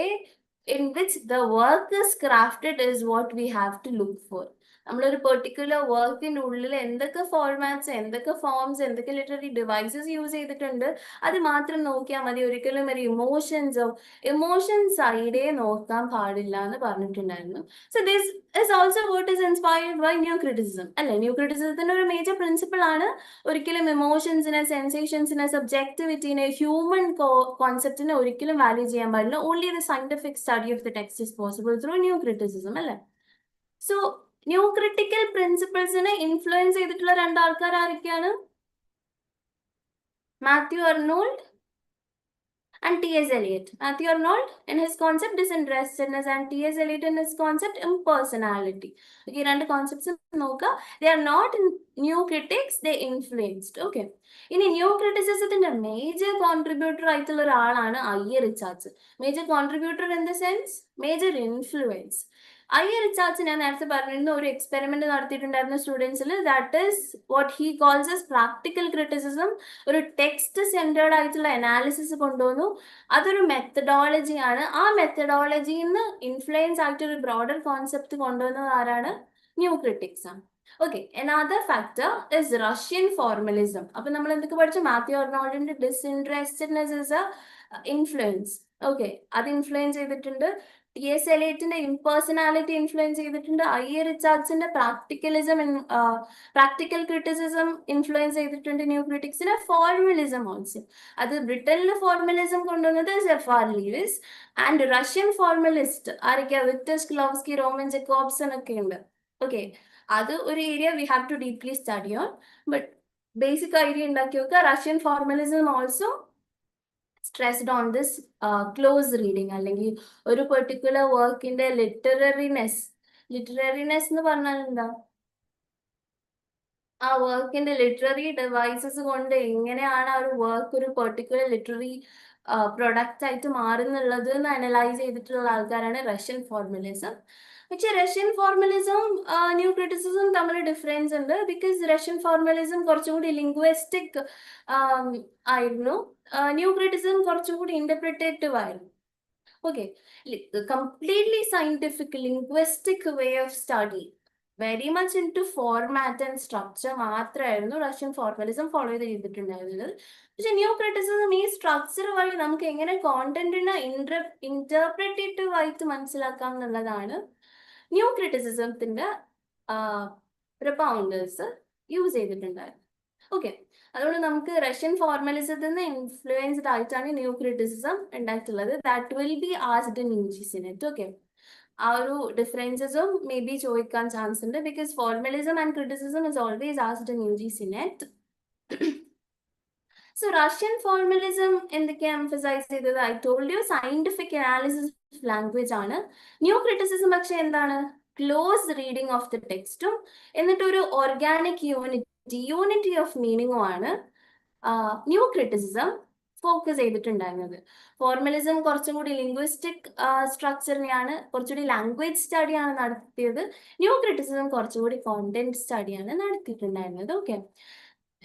in which the work is crafted is what we have to look for. നമ്മളൊരു particular വർക്കിന്റെ ഉള്ളിൽ എന്തൊക്കെ formats, എന്തൊക്കെ forms, എന്തൊക്കെ literary devices use ചെയ്തിട്ടുണ്ട് അത് മാത്രം നോക്കിയാൽ മതി. ഒരിക്കലും ഒരു ഇമോഷൻ സൈഡേ നോക്കാൻ പാടില്ല എന്ന് പറഞ്ഞിട്ടുണ്ടായിരുന്നു. So this is also what is inspired by new criticism അല്ലെ. ന്യൂ ക്രിറ്റിസിസത്തിന്റെ ഒരു മേജർ പ്രിൻസിപ്പിൾ ആണ് ഒരിക്കലും ഇമോഷൻസിനെ, സെൻസേഷൻസിനെ, സബ്ജക്ടിവിറ്റിനെ, ഹ്യൂമൻ കോൺസെപ്റ്റിനെ ഒരിക്കലും വാല്യൂ ചെയ്യാൻ പാടില്ല. Only the scientific study of the text is possible through new criticism അല്ലെ. സോ ന്യൂ ക്രിട്ടിക്കൽ പ്രിൻസിപ്പിൾസിനെ ഇൻഫ്ലുവൻസ് ചെയ്തിട്ടുള്ള രണ്ടാൾക്കാർ ആരൊക്കെയാണ്? Matthew Arnold and T.S. Eliot. Matthew Arnold in his concept disinterestedness and T.S. Eliot in his concept impersonality. Okay, രണ്ട് concepts നോക്കുക. They are not new critics, they influenced. Okay. ഇനി new ക്രിറ്റിസിസത്തിന്റെ major contributor ആയിട്ടുള്ള ഒരാളാണ് I A. Richards. Major contributor in the sense major influence. I A. Richards ഞാൻ നേരത്തെ പറഞ്ഞിരുന്ന ഒരു എക്സ്പെരിമെന്റ് നടത്തിയിട്ടുണ്ടായിരുന്ന സ്റ്റുഡൻസിൽ, that is what he calls as practical criticism. ഒരു ടെക്സ്റ്റ് സെന്റേർഡ് ആയിട്ടുള്ള അനാലിസിസ് കൊണ്ടുവന്നു. അതൊരു മെത്തഡോളജിയാണ്. ആ മെത്തഡോളജിയിൽ നിന്ന് ഇൻഫ്ലുവൻസ് ആയിട്ട് ഒരു ബ്രോഡർ കോൺസെപ്റ്റ് കൊണ്ടുവന്നത് ആരാണ്? ന്യൂ ക്രിട്ടിക്സ് ആണ്. Okay, another factor is Russian formalism. അപ്പൊ നമ്മൾ എന്തൊക്കെ പഠിച്ചു? മാത്യു അർണോൾഡിന്റെ disinterestedness is a influence. Okay, അത് ഇൻഫ്ലുവൻസ് ചെയ്തിട്ടുണ്ട്. ടി.എസ്. എലിയറ്റിന്റെ ഇംപേഴ്സണാലിറ്റി ഇൻഫ്ലുവൻസ് ചെയ്തിട്ടുണ്ട്. I.A. റിച്ചാർഡ്സിന്റെ പ്രാക്ടിക്കൽ ക്രിറ്റിസിസം ഇൻഫ്ലുവൻസ് ചെയ്തിട്ടുണ്ട് ന്യൂ ക്രിറ്റിക്സിനെ. ഫോർമലിസം ഓൾസോ, അത് ബ്രിട്ടനിൽ ഫോർമലിസം കൊണ്ടുവന്നത് F R Leavis. And Russian formalist ആരൊക്കെയാ? വിക്ടർ സ്ക്ലോവ്സ്കി, റോമൻ ജക്കോബ്സൺ ഒക്കെ ഉണ്ട്. ഓക്കെ, അത് ഒരു area we have to deeply study on. But basic idea ഉണ്ടാക്കി വെക്കുക. Russian formalism also stressed on this close reading, അല്ലെങ്കിൽ ഒരു പെർട്ടിക്കുലർ വർക്കിന്റെ ലിറ്റററിനെസ് എന്ന് പറഞ്ഞാൽ എന്താ? ആ വർക്കിന്റെ ലിറ്റററി ഡിവൈസസ് കൊണ്ട് എങ്ങനെയാണ് ആ ഒരു വർക്ക് ഒരു പെർട്ടിക്കുലർ ലിറ്റററി പ്രൊഡക്റ്റ് ആയിട്ട് മാറുന്നുള്ളത് എന്ന് അനലൈസ് ചെയ്തിട്ടുള്ള ആൾക്കാരാണ് റഷ്യൻ ഫോർമലിസം. പക്ഷെ റഷ്യൻ ഫോർമലിസം ന്യൂ ക്രിറ്റിസിസം തമ്മിൽ ഡിഫറൻസ് ഉണ്ട്. ബിക്കോസ് റഷ്യൻ ഫോർമലിസം കുറച്ചുകൂടി ലിംഗ്വിസ്റ്റിക് ആയിരുന്നു, ന്യൂ ക്രിറ്റിസിസം കുറച്ചുകൂടി ഇന്റർപ്രിറ്റേറ്റീവ് ആയിരുന്നു. Okay, completely scientific linguistic way of study, very much into format and structure മാത്രമായിരുന്നു റഷ്യൻ ഫോർമലിസം ഫോളോ ചെയ്തിട്ടുണ്ടായിരുന്നത്. പക്ഷെ ന്യൂ ക്രിറ്റിസിസം ഈ സ്ട്രക്ചർ വഴി നമുക്ക് എങ്ങനെ കോണ്ടന്റിനെ ഇന്റർപ്രിറ്റേറ്റീവ് ആയിട്ട് മനസ്സിലാക്കാം എന്നുള്ളതാണ് ന്യൂ ക്രിറ്റിസിസത്തിന്റെ പ്രൊപൗണ്ടേഴ്സ് യൂസ് ചെയ്തിട്ടുണ്ടായിരുന്നു. ഓക്കെ, അതുകൊണ്ട് നമുക്ക് റഷ്യൻ ഫോർമലിസത്തിൽ നിന്ന് ഇൻഫ്ലുവൻസ്ഡ് ആയിട്ടാണ് ന്യൂ ക്രിറ്റിസിസം ഉണ്ടായിട്ടുള്ളത്. That will B asked in UGCNET. Okay, ആ ഒരു ഡിഫറൻസസും മേ ബി ചോദിക്കാൻ ചാൻസ് ഉണ്ട്. Because formalism and criticism is always asked in UGCNET. So Russian formalism എന്തൊക്കെയാ എംഫസൈസ് ചെയ്തത്? I told you scientific analysis of language ആണ്. New criticism പക്ഷെ എന്താണ്? Close reading of the ടെക്സ്റ്റും എന്നിട്ട് ഒരു ഓർഗാനിക് യൂണിറ്റി ഓഫ് മീനിങ്ങും ആണ് ന്യൂ ക്രിറ്റിസിസം ഫോക്കസ് ചെയ്തിട്ടുണ്ടായിരുന്നത്. ഫോർമലിസം കുറച്ചും കൂടി ലിംഗ്വിസ്റ്റിക് സ്ട്രക്ചറിനെയാണ്, കുറച്ചുകൂടി ലാംഗ്വേജ് സ്റ്റഡിയാണ് നടത്തിയത്. ന്യൂ ക്രിറ്റിസിസം കുറച്ചുകൂടി കോണ്ടന്റ് സ്റ്റഡിയാണ് നടത്തിയിട്ടുണ്ടായിരുന്നത്. ഓക്കെ,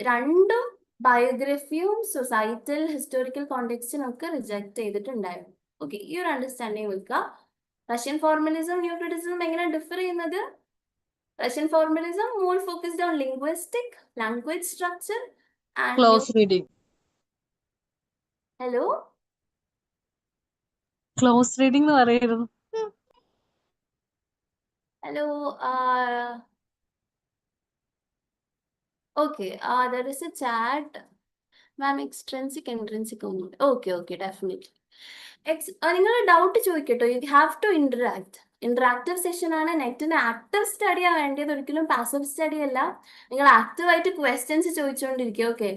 രണ്ടും ബയോഗ്രഫിയും സൊസൈറ്റൽ ഹിസ്റ്റോറിക്കൽ കോണ്ടെക്സ്റ്റിനും ഒക്കെ റിജക്ട് ചെയ്തിട്ടുണ്ടായിരുന്നു. ഓക്കെ, ഈ ഒരു അണ്ടർസ്റ്റാൻഡിങ് വെക്കുക. റഷ്യൻ ഫോർമലിസം ന്യൂ ക്രിറ്റിസിസം എങ്ങനെ ഡിഫർ ചെയ്യുന്നത്? Russian formalism more focused on linguistic, language structure, and Close reading. Hello? Close reading എന്ന് പറയുന്നത്. Hello. Okay. There is a chat. Ma'am, extrinsic, intrinsic. Okay, definitely. നിങ്ങൾ doubt ചോദിക്കട്ടോ. You have to interact. Interactive session ആണ്. നെറ്റിന് active സ്റ്റഡിയാണ് വേണ്ടത്, ഒരിക്കലും passive study അല്ല. നിങ്ങൾ ആക്റ്റീവായിട്ട് ക്വസ്റ്റ്യൻസ് ചോദിച്ചുകൊണ്ടിരിക്കുക. ഓക്കെ,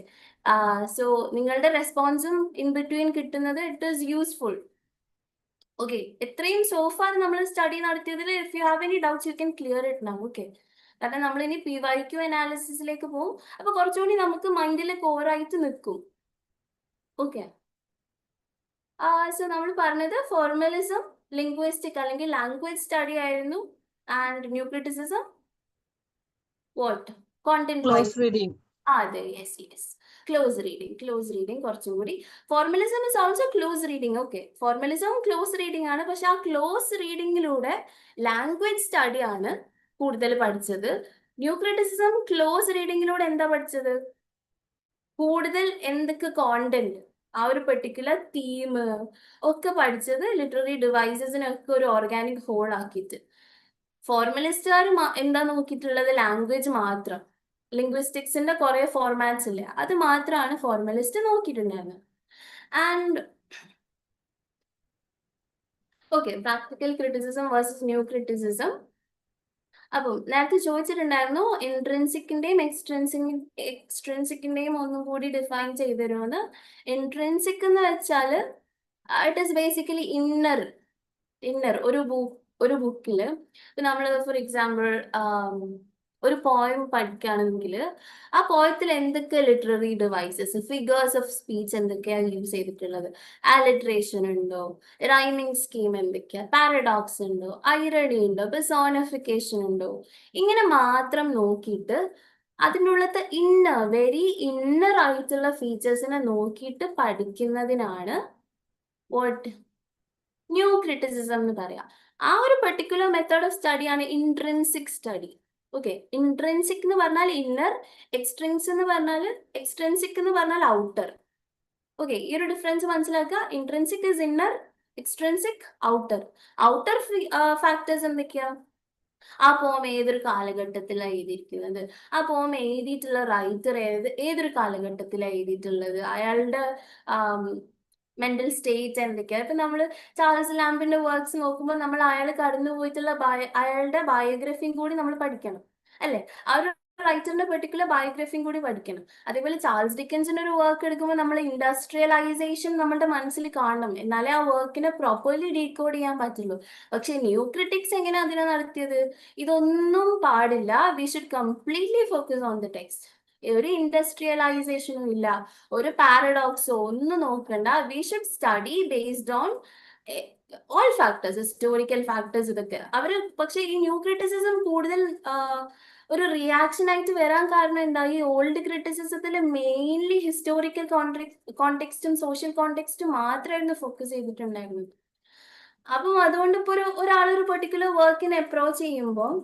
സോ നിങ്ങളുടെ റെസ്പോൺസും ഇൻ ബിറ്റ്വീൻ കിട്ടുന്നത് ഇറ്റ് ഈസ് യൂസ്ഫുൾ. ഓക്കെ, എത്രയും സോഫാർ നമ്മൾ സ്റ്റഡി നടത്തിയതിൽ if you have any doubts you can clear it now. Okay, കാരണം നമ്മൾ ഇനി PYQ അനാലിസിസിലേക്ക് പോകും. അപ്പൊ കുറച്ചുകൂടി നമുക്ക് മൈൻഡിൽ കോറായിട്ട് നിൽക്കും. ഓക്കെ, സോ നമ്മൾ പറഞ്ഞത് ഫോർമലിസം ലിംഗ്വിസ്റ്റിക് അല്ലെങ്കിൽ ലാംഗ്വേജ് സ്റ്റഡി ആയിരുന്നു. And new criticism what? Content Close reading. അതെ, യെസ്, ക്ലോസ് റീഡിങ് കുറച്ചും കൂടി. Formalism is also close reading. Okay, formalism close reading ആണ്. പക്ഷെ ആ ക്ലോസ് റീഡിങ്ങിലൂടെ ലാംഗ്വേജ് സ്റ്റഡി ആണ് കൂടുതൽ പഠിച്ചത്. ന്യൂ ക്രിറ്റിസിസം ക്ലോസ് റീഡിങ്ങിലൂടെ എന്താ പഠിച്ചത്? കൂടുതൽ എന്തൊക്കെ കോണ്ടന്റ്, ആ ഒരു പെർട്ടിക്കുലർ തീം ഒക്കെ പഠിച്ചത് ലിറ്റററി ഡിവൈസസിനൊക്കെ ഒരു ഓർഗാനിക് ഹോൾ ആക്കിയിട്ട്. ഫോർമലിസ്റ്റുകാർ എന്താ നോക്കിയിട്ടുള്ളത്? ലാംഗ്വേജ് മാത്രം. ലിംഗ്വിസ്റ്റിക്സിന്റെ കുറെ ഫോർമാറ്റ്സ് ഇല്ലേ, അത് മാത്രമാണ് ഫോർമലിസ്റ്റ് നോക്കിയിട്ടുണ്ടായിരുന്നത്. And okay, practical criticism versus new criticism. അപ്പം നേരത്തെ ചോദിച്ചിട്ടുണ്ടായിരുന്നു ഇൻട്രിൻസിക്കിന്റെയും എക്സ്ട്രിൻസിക്കിന്റെയും ഒന്നും കൂടി ഡിഫൈൻ ചെയ്തു തരുമെന്ന്. ഇൻട്രിൻസിക് എന്ന് വെച്ചാൽ ഇറ്റ് ഈസ് ബേസിക്കലി ഇന്നർ ഒരു ബുക്കിൽ നമ്മൾ ഫോർ എക്സാമ്പിൾ ഒരു പോയം പഠിക്കുകയാണെങ്കിൽ ആ പോയത്തിൽ എന്തൊക്കെ literary devices, figures of speech എന്തൊക്കെയാണ് യൂസ് ചെയ്തിട്ടുള്ളത്, അലിട്രേഷൻ ഉണ്ടോ, റൈമിംഗ് സ്കീം എന്തൊക്കെയാ, പാരഡോക്സ് ഉണ്ടോ, ഐറണി ഉണ്ടോ, പെർസോണിഫിക്കേഷൻ ഉണ്ടോ, ഇങ്ങനെ മാത്രം നോക്കിയിട്ട് അതിനുള്ളത്തെ വെരി ഇന്നർ ആയിട്ടുള്ള ഫീച്ചേഴ്സിനെ നോക്കിയിട്ട് പഠിക്കുന്നതിനാണ് വാട്ട് ന്യൂ ക്രിറ്റിസിസം എന്ന് പറയാം. ആ ഒരു പെർട്ടിക്കുലർ മെത്തേഡ് ഓഫ് സ്റ്റഡിയാണ് ഇൻട്രിൻസിക് സ്റ്റഡി. ഓക്കെ, ഇൻട്രിൻസിക് എന്ന് പറഞ്ഞാൽ ഇന്നർ, എക്സ്ട്രിൻസിക് എന്ന് പറഞ്ഞാൽ ഔട്ടർ. ഓക്കെ, ഈ ഒരു ഡിഫറൻസ് മനസ്സിലാക്കുക. Intrinsic is inner, extrinsic, outer. Outer factors എന്തൊക്കെയാ? ആ പോം ഏതൊരു കാലഘട്ടത്തിലാണ് എഴുതിയിരിക്കുന്നത്, ആ പോം എഴുതിയിട്ടുള്ള റൈറ്റർ ഏതൊരു കാലഘട്ടത്തിലാണ് എഴുതിയിട്ടുള്ളത്, അയാളുടെ മെന്റൽ സ്റ്റേറ്റ് എന്തൊക്കെയാ. ഇപ്പൊ നമ്മള് ചാൾസ് ലാംബിന്റെ വർക്ക്സ് നോക്കുമ്പോൾ നമ്മൾ അയാൾ കടന്നു പോയിട്ടുള്ള അയാളുടെ ബയോഗ്രഫിയും കൂടി നമ്മൾ പഠിക്കണം, അല്ലെ? ആ ഒരു റൈറ്ററിന്റെ പെർട്ടിക്കുലർ ബയോഗ്രഫിയും കൂടി പഠിക്കണം. അതേപോലെ ചാൾസ് ഡിക്കൻസിന്റെ ഒരു വർക്ക് എടുക്കുമ്പോൾ നമ്മൾ ഇൻഡസ്ട്രിയലൈസേഷൻ നമ്മുടെ മനസ്സിൽ കാണണം, എന്നാലേ ആ വർക്കിനെ പ്രോപ്പർലി ഡീകോഡ് ചെയ്യാൻ പറ്റുള്ളൂ. പക്ഷെ ന്യൂ ക്രിറ്റിക്സ് എങ്ങനെയാ അതിനെ നടത്തിയത്? ഇതൊന്നും പാടില്ല, we should completely focus on the text. ഒരു ഇൻഡസ്ട്രിയലൈസേഷനും ഇല്ല, ഒരു പാരഡോക്സോ ഒന്നും നോക്കണ്ട. We should study based on all factors, historical factors, ഇതൊക്കെ അവര്. പക്ഷെ ഈ ന്യൂ ക്രിറ്റിസിസം കൂടുതൽ ഒരു റിയാക്ഷൻ ആയിട്ട് വരാൻ കാരണം എന്താ? ഈ ഓൾഡ് ക്രിറ്റിസിസത്തിൽ മെയിൻലി ഹിസ്റ്റോറിക്കൽ കോണ്ടെക്സ്റ്റും സോഷ്യൽ കോണ്ടെക്സ്റ്റും മാത്രമായിരുന്നു ഫോക്കസ് ചെയ്തിട്ടുണ്ടായിരുന്നത്. അപ്പം അതുകൊണ്ട് ഇപ്പൊ ഒരാളൊരു പെർട്ടിക്കുലർ വർക്കിനെ അപ്രോച്ച് ചെയ്യുമ്പോൾ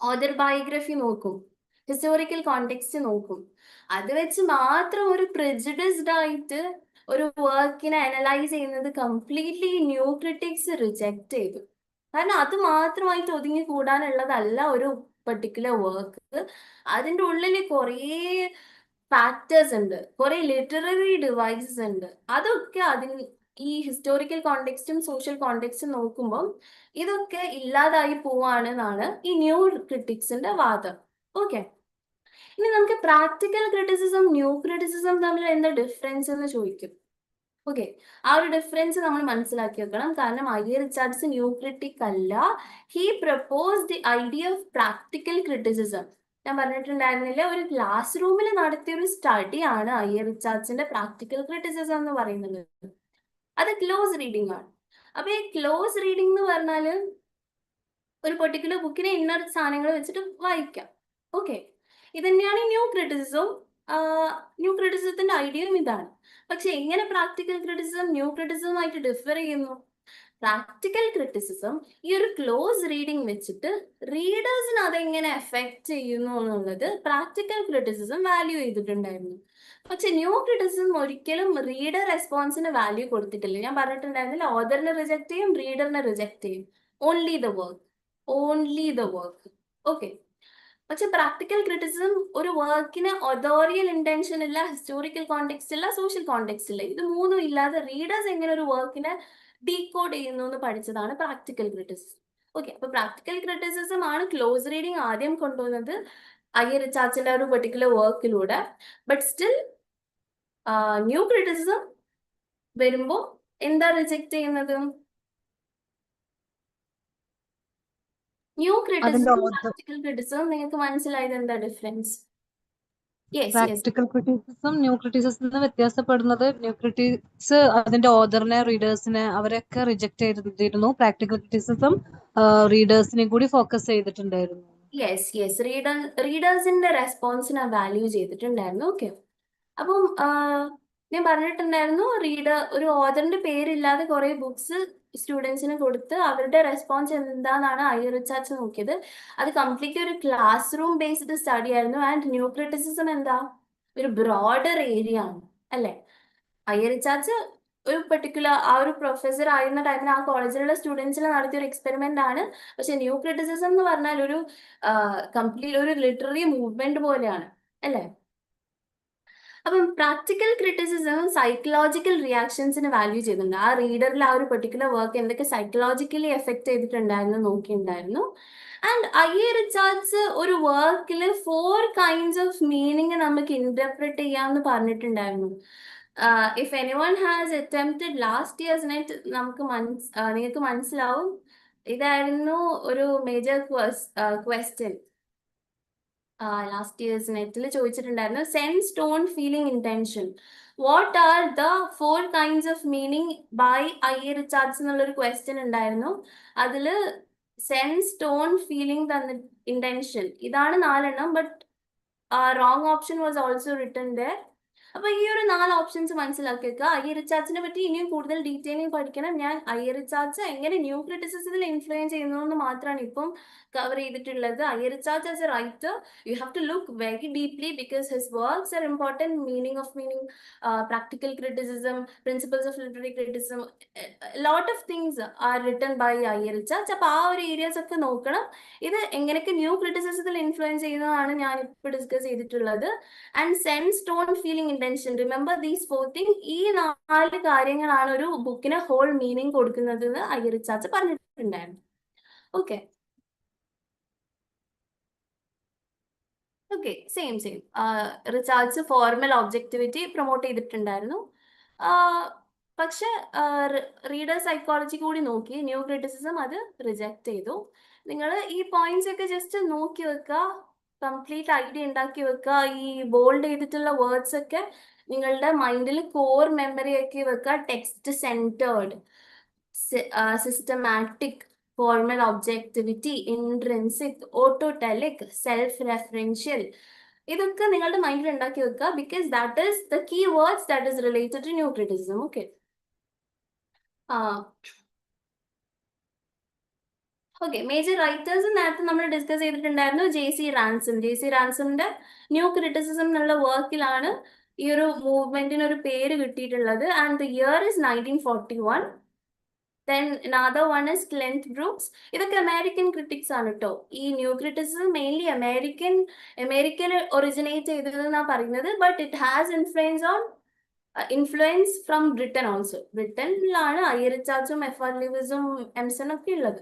ഓതർ ബയോഗ്രഫി നോക്കും, ഹിസ്റ്റോറിക്കൽ കോണ്ടെക്സ്റ്റ് നോക്കും. അത് വെച്ച് മാത്രം ഒരു പ്രെജുഡിസ്ഡ് ആയിട്ട് ഒരു വർക്കിനെ അനലൈസ് ചെയ്യുന്നത് കംപ്ലീറ്റ്ലി ന്യൂ ക്രിറ്റിക്സ് റിജക്ട് ചെയ്തു. കാരണം അത് മാത്രമായിട്ട് ഒതുങ്ങി കൂടാനുള്ളതല്ല ഒരു പെർട്ടിക്കുലർ വർക്ക്. അതിൻ്റെ ഉള്ളിൽ കുറേ ഫാക്ടേഴ്സ് ഉണ്ട്, കുറെ ലിറ്റററി ഡിവൈസസ് ഉണ്ട്. അതൊക്കെ ഈ ഹിസ്റ്റോറിക്കൽ കോണ്ടെക്സ്റ്റും സോഷ്യൽ കോണ്ടെക്സ്റ്റും നോക്കുമ്പോൾ ഇതൊക്കെ ഇല്ലാതായി പോവാണെന്നാണ് ഈ ന്യൂ ക്രിറ്റിക്സിന്റെ വാദം. ഓക്കെ, ഇനി നമുക്ക് പ്രാക്ടിക്കൽ ക്രിറ്റിസിസം ന്യൂ ക്രിറ്റിസിസം തമ്മിൽ എന്താ ഡിഫറൻസ് എന്ന് ചോദിക്കും. ഓക്കെ, ആ ഒരു ഡിഫറൻസ് നമ്മൾ മനസ്സിലാക്കി വെക്കണം. കാരണം ഐ റിച്ചാർഡ്സ് ന്യൂ ക്രിറ്റിക് അല്ല, he propose the idea of practical criticism. ഞാൻ പറഞ്ഞിട്ടുണ്ടായിരുന്നില്ല, ഒരു ക്ലാസ് റൂമിൽ നടത്തിയ ഒരു സ്റ്റഡിയാണ് ഐ റിച്ചാർഡ്സിന്റെ പ്രാക്ടിക്കൽ ക്രിറ്റിസിസം എന്ന് പറയുന്നത്. അത് ക്ലോസ് റീഡിംഗ് ആണ്. അപ്പൊ ഈ ക്ലോസ് റീഡിംഗ് എന്ന് പറഞ്ഞാല് ഒരു പെർട്ടിക്കുലർ ബുക്കിനെ ഇന്ന സാധനങ്ങൾ വെച്ചിട്ട് വായിക്കാം. ഓക്കെ, ഇത് തന്നെയാണ് ന്യൂ ക്രിറ്റിസിസം. ന്യൂ ക്രിറ്റിസിസത്തിന്റെ ഐഡിയയും ഇതാണ്. പക്ഷെ എങ്ങനെ പ്രാക്ടിക്കൽ ക്രിറ്റിസിസം ന്യൂ ക്രിറ്റിസിസമായിട്ട് ഡിഫർ ചെയ്യുന്നു? പ്രാക്ടിക്കൽ ക്രിറ്റിസിസം ഈ ഒരു ക്ലോസ് റീഡിംഗ് വെച്ചിട്ട് റീഡേഴ്സിന് അതെങ്ങനെ എഫക്ട് ചെയ്യുന്നു എന്നുള്ളത് പ്രാക്ടിക്കൽ ക്രിറ്റിസിസം വാല്യൂ ചെയ്തിട്ടുണ്ടായിരുന്നു. പക്ഷെ ന്യൂ ക്രിറ്റിസിസം ഒരിക്കലും റീഡർ റെസ്പോൺസിന് വാല്യൂ കൊടുത്തിട്ടില്ല. ഞാൻ പറഞ്ഞിട്ടുണ്ടായിരുന്നില്ല, ഓതറിനെ റിജക്ട് ചെയ്യും, റീഡറിനെ റിജക്ട് ചെയ്യും. Only the work, only the work. Okay, പക്ഷെ പ്രാക്ടിക്കൽ ക്രിറ്റിസിസം ഒരു വർക്കിന് ഒതോറിയൽ ഇന്റൻഷൻ ഇല്ല, ഹിസ്റ്റോറിക്കൽ കോണ്ടെക്സ്റ്റ് ഇല്ല, സോഷ്യൽ കോണ്ടെക്സ്റ്റ് ഇല്ല. ഇത് മൂന്നും ഇല്ലാതെ റീഡേഴ്സ് എങ്ങനെ ഒരു വർക്കിനെ ഡീകോഡ് ചെയ്യുന്നു എന്ന് പഠിച്ചതാണ് പ്രാക്ടിക്കൽ ക്രിറ്റിസിസം. ഓക്കെ, അപ്പൊ പ്രാക്ടിക്കൽ ക്രിറ്റിസിസം ആണ് ക്ലോസ് റീഡിംഗ് ആദ്യം കൊണ്ടുവന്നത് ഐ റിച്ചാർഡ്സിന്റെ ഒരു പെർട്ടിക്കുലർ വർക്കിലൂടെ. ബട്ട് സ്റ്റിൽ ന്യൂ ക്രിറ്റിസിസം വരുമ്പോ എന്താ റിജക്ട് ചെയ്യുന്നത്? New criticism practical criticism. നിങ്ങൾക്ക് മനസ്സിലായത് എന്താ difference? Practical criticism new criticism വ്യത്യാസപ്പെടുന്നത്, ന്യൂ ക്രിറ്റിക്സ് അതിന്റെ ഓതറിനെ റീഡേഴ്സിനെ അവരൊക്കെ റിജക്ട് ചെയ്തിരുന്നു. പ്രാക്ടിക്കൽ ക്രിറ്റിസിസം റീഡേഴ്സിനെ കൂടി ഫോക്കസ് ചെയ്തിട്ടുണ്ടായിരുന്നു. യെസ്, റീഡേഴ്സിന്റെ റെസ്പോൺസിനെ വാല്യൂ ചെയ്തിട്ടുണ്ടായിരുന്നു. ഓക്കെ, അപ്പം ഞാൻ പറഞ്ഞിട്ടുണ്ടായിരുന്നു, ഒരു ഓതറിന്റെ പേരില്ലാതെ കുറെ ബുക്സ് സ്റ്റുഡൻസിന് കൊടുത്ത് അവരുടെ റെസ്പോൺസ് എന്താണെന്നാണ് ഐ റിച്ചാർഡ്സ് നോക്കിയത്. അത് കംപ്ലീറ്റ് ഒരു ക്ലാസ് റൂം ബേസ്ഡ് സ്റ്റഡി ആയിരുന്നു. ആൻഡ് ന്യൂ ക്രിറ്റിസിസം എന്താ? ഒരു ബ്രോഡർ ഏരിയ ആണ്, അല്ലെ? ഐ റിച്ചാർഡ്സ് ഒരു പെർട്ടിക്കുലർ ആ ഒരു പ്രൊഫസർ ആയിരുന്ന ടൈമിൽ ആ കോളേജിലുള്ള സ്റ്റുഡൻസിന് നടത്തിയ ഒരു എക്സ്പെരിമെന്റ് ആണ്. പക്ഷെ ന്യൂ ക്രിറ്റിസിസം എന്ന് പറഞ്ഞാൽ ഒരു കംപ്ലീറ്റ് ഒരു ലിറ്റററി മൂവ്മെന്റ് പോലെയാണ്, അല്ലെ? അപ്പം പ്രാക്ടിക്കൽ ക്രിറ്റിസിസം സൈക്കോളജിക്കൽ റിയാക്ഷൻസിന് വാല്യൂ ചെയ്തിട്ടുണ്ട്. ആ റീഡറിൽ ആ ഒരു പെർട്ടിക്കുലർ വർക്ക് എന്തൊക്കെ സൈക്കോളജിക്കലി എഫക്ട് ചെയ്തിട്ടുണ്ടായിരുന്നു നോക്കിയിട്ടുണ്ടായിരുന്നു. ആൻഡ് ഐ റിച്ചാർഡ്സ് ഒരു വർക്കിൽ 4 kinds ഓഫ് മീനിങ് നമുക്ക് ഇന്റർപ്രറ്റ് ചെയ്യാമെന്ന് പറഞ്ഞിട്ടുണ്ടായിരുന്നു. If anyone has attempted last years net നിങ്ങൾക്ക് മനസ്സിലാവും, ഇതായിരുന്നു ഒരു മേജർ ക്വസ്റ്റ്യൻ. ലാസ്റ്റ് ഇയേഴ്സ് നെറ്റിൽ ചോദിച്ചിട്ടുണ്ടായിരുന്നു. Sense, tone, feeling, intention. What are the 4 kinds of meaning by I Richards എന്നുള്ളൊരു ക്വസ്റ്റ്യൻ ഉണ്ടായിരുന്നു. അതില് സെൻസ്, ടോൺ, ഫീലിംഗ്, ഇന്റൻഷൻ, ഇതാണ് 4 but wrong option was also written there. അപ്പൊ ഈ ഒരു 4 ഓപ്ഷൻസ് മനസ്സിലാക്കി വെക്കുക. ഐ റിച്ചാർഡ്സിനെ പറ്റി ഇനിയും കൂടുതൽ ഡീറ്റെയിലിംഗ് പഠിക്കണം. ഞാൻ ഐ റിച്ചാർഡ്സ് എങ്ങനെ ന്യൂ ക്രിറ്റിസിസത്തിൽ ഇൻഫ്ലുവൻസ് ചെയ്യുന്നു എന്ന് മാത്രമാണ് ഇപ്പം cover ചെയ്തിട്ടുള്ളത്. Ayyaruchaj as a writer, you have to look very deeply because his works are important. Meaning, practical criticism, principles of literary criticism, a lot of things are written by Ayyaruchaj. അപ്പോൾ ആ ഒരു areas ഒക്കെ നോക്കണം. ഇത് എങ്ങനെയൊക്കെ new ക്രിറ്റിസിസത്തിൽ influence ചെയ്യുന്നതാണ് ഞാൻ ഇപ്പോൾ ഡിസ്കസ് ചെയ്തിട്ടുള്ളത്. And sense, tone, feeling, intention, remember these 4 thing. ഈ 4 കാര്യങ്ങളാണ് ഒരു ബുക്കിന് ഹോൾ മീനിങ് കൊടുക്കുന്നത് എന്ന് Ayyaruchaj പറഞ്ഞിട്ടുണ്ടായിരുന്നു. Okay okay same Richards formal objectivity promote ചെയ്തിട്ടുണ്ടായിരുന്നു. പക്ഷെ റീഡർ സൈക്കോളജി കൂടി നോക്കി ന്യൂ ക്രിറ്റിസിസം അത് റിജക്ട് ചെയ്തു. നിങ്ങൾ ഈ പോയിന്റ്സ് ഒക്കെ ജസ്റ്റ് നോക്കി വെക്കുക, കംപ്ലീറ്റ് ഐഡിയ ഉണ്ടാക്കി വെക്കുക. ഈ ബോൾഡ് ചെയ്തിട്ടുള്ള വേർഡ്സ് ഒക്കെ നിങ്ങളുടെ മൈൻഡിൽ കോർ മെമ്മറി ആക്കി വെക്കുക. Text centred, systematic, formal objectivity, intrinsic, autotelic, self-referential. ഇതൊക്കെ നിങ്ങളുടെ മൈൻഡിൽ ഉണ്ടാക്കി വെക്കുക. Because that is the key words that is related to new criticism. Okay okay major writers നേരത്തെ നമ്മൾ ഡിസ്കസ് ചെയ്തിട്ടുണ്ടായിരുന്നു. ജെ.സി. റാൻസമിന്റെ ന്യൂ ക്രിറ്റിസിസം എന്നുള്ള വർക്കിലാണ് ഈ ഒരു മൂവ്മെന്റിന് ഒരു പേര് കിട്ടിയിട്ടുള്ളത്. And the year is 1941. Then another one is Clint Brooks. ഇതൊക്കെ അമേരിക്കൻ ക്രിറ്റിക്സ് ആണ് കേട്ടോ. ഈ new criticism mainly American originate ചെയ്തതെന്നാണ് പറയുന്നത്. But it has influence from Britain also. ബ്രിട്ടനിലാണ് അയ്യറിച്ചാച്ചും എഫ്.ആർ. ലൂയിസും എംസൺ ഒക്കെ ഉള്ളത്.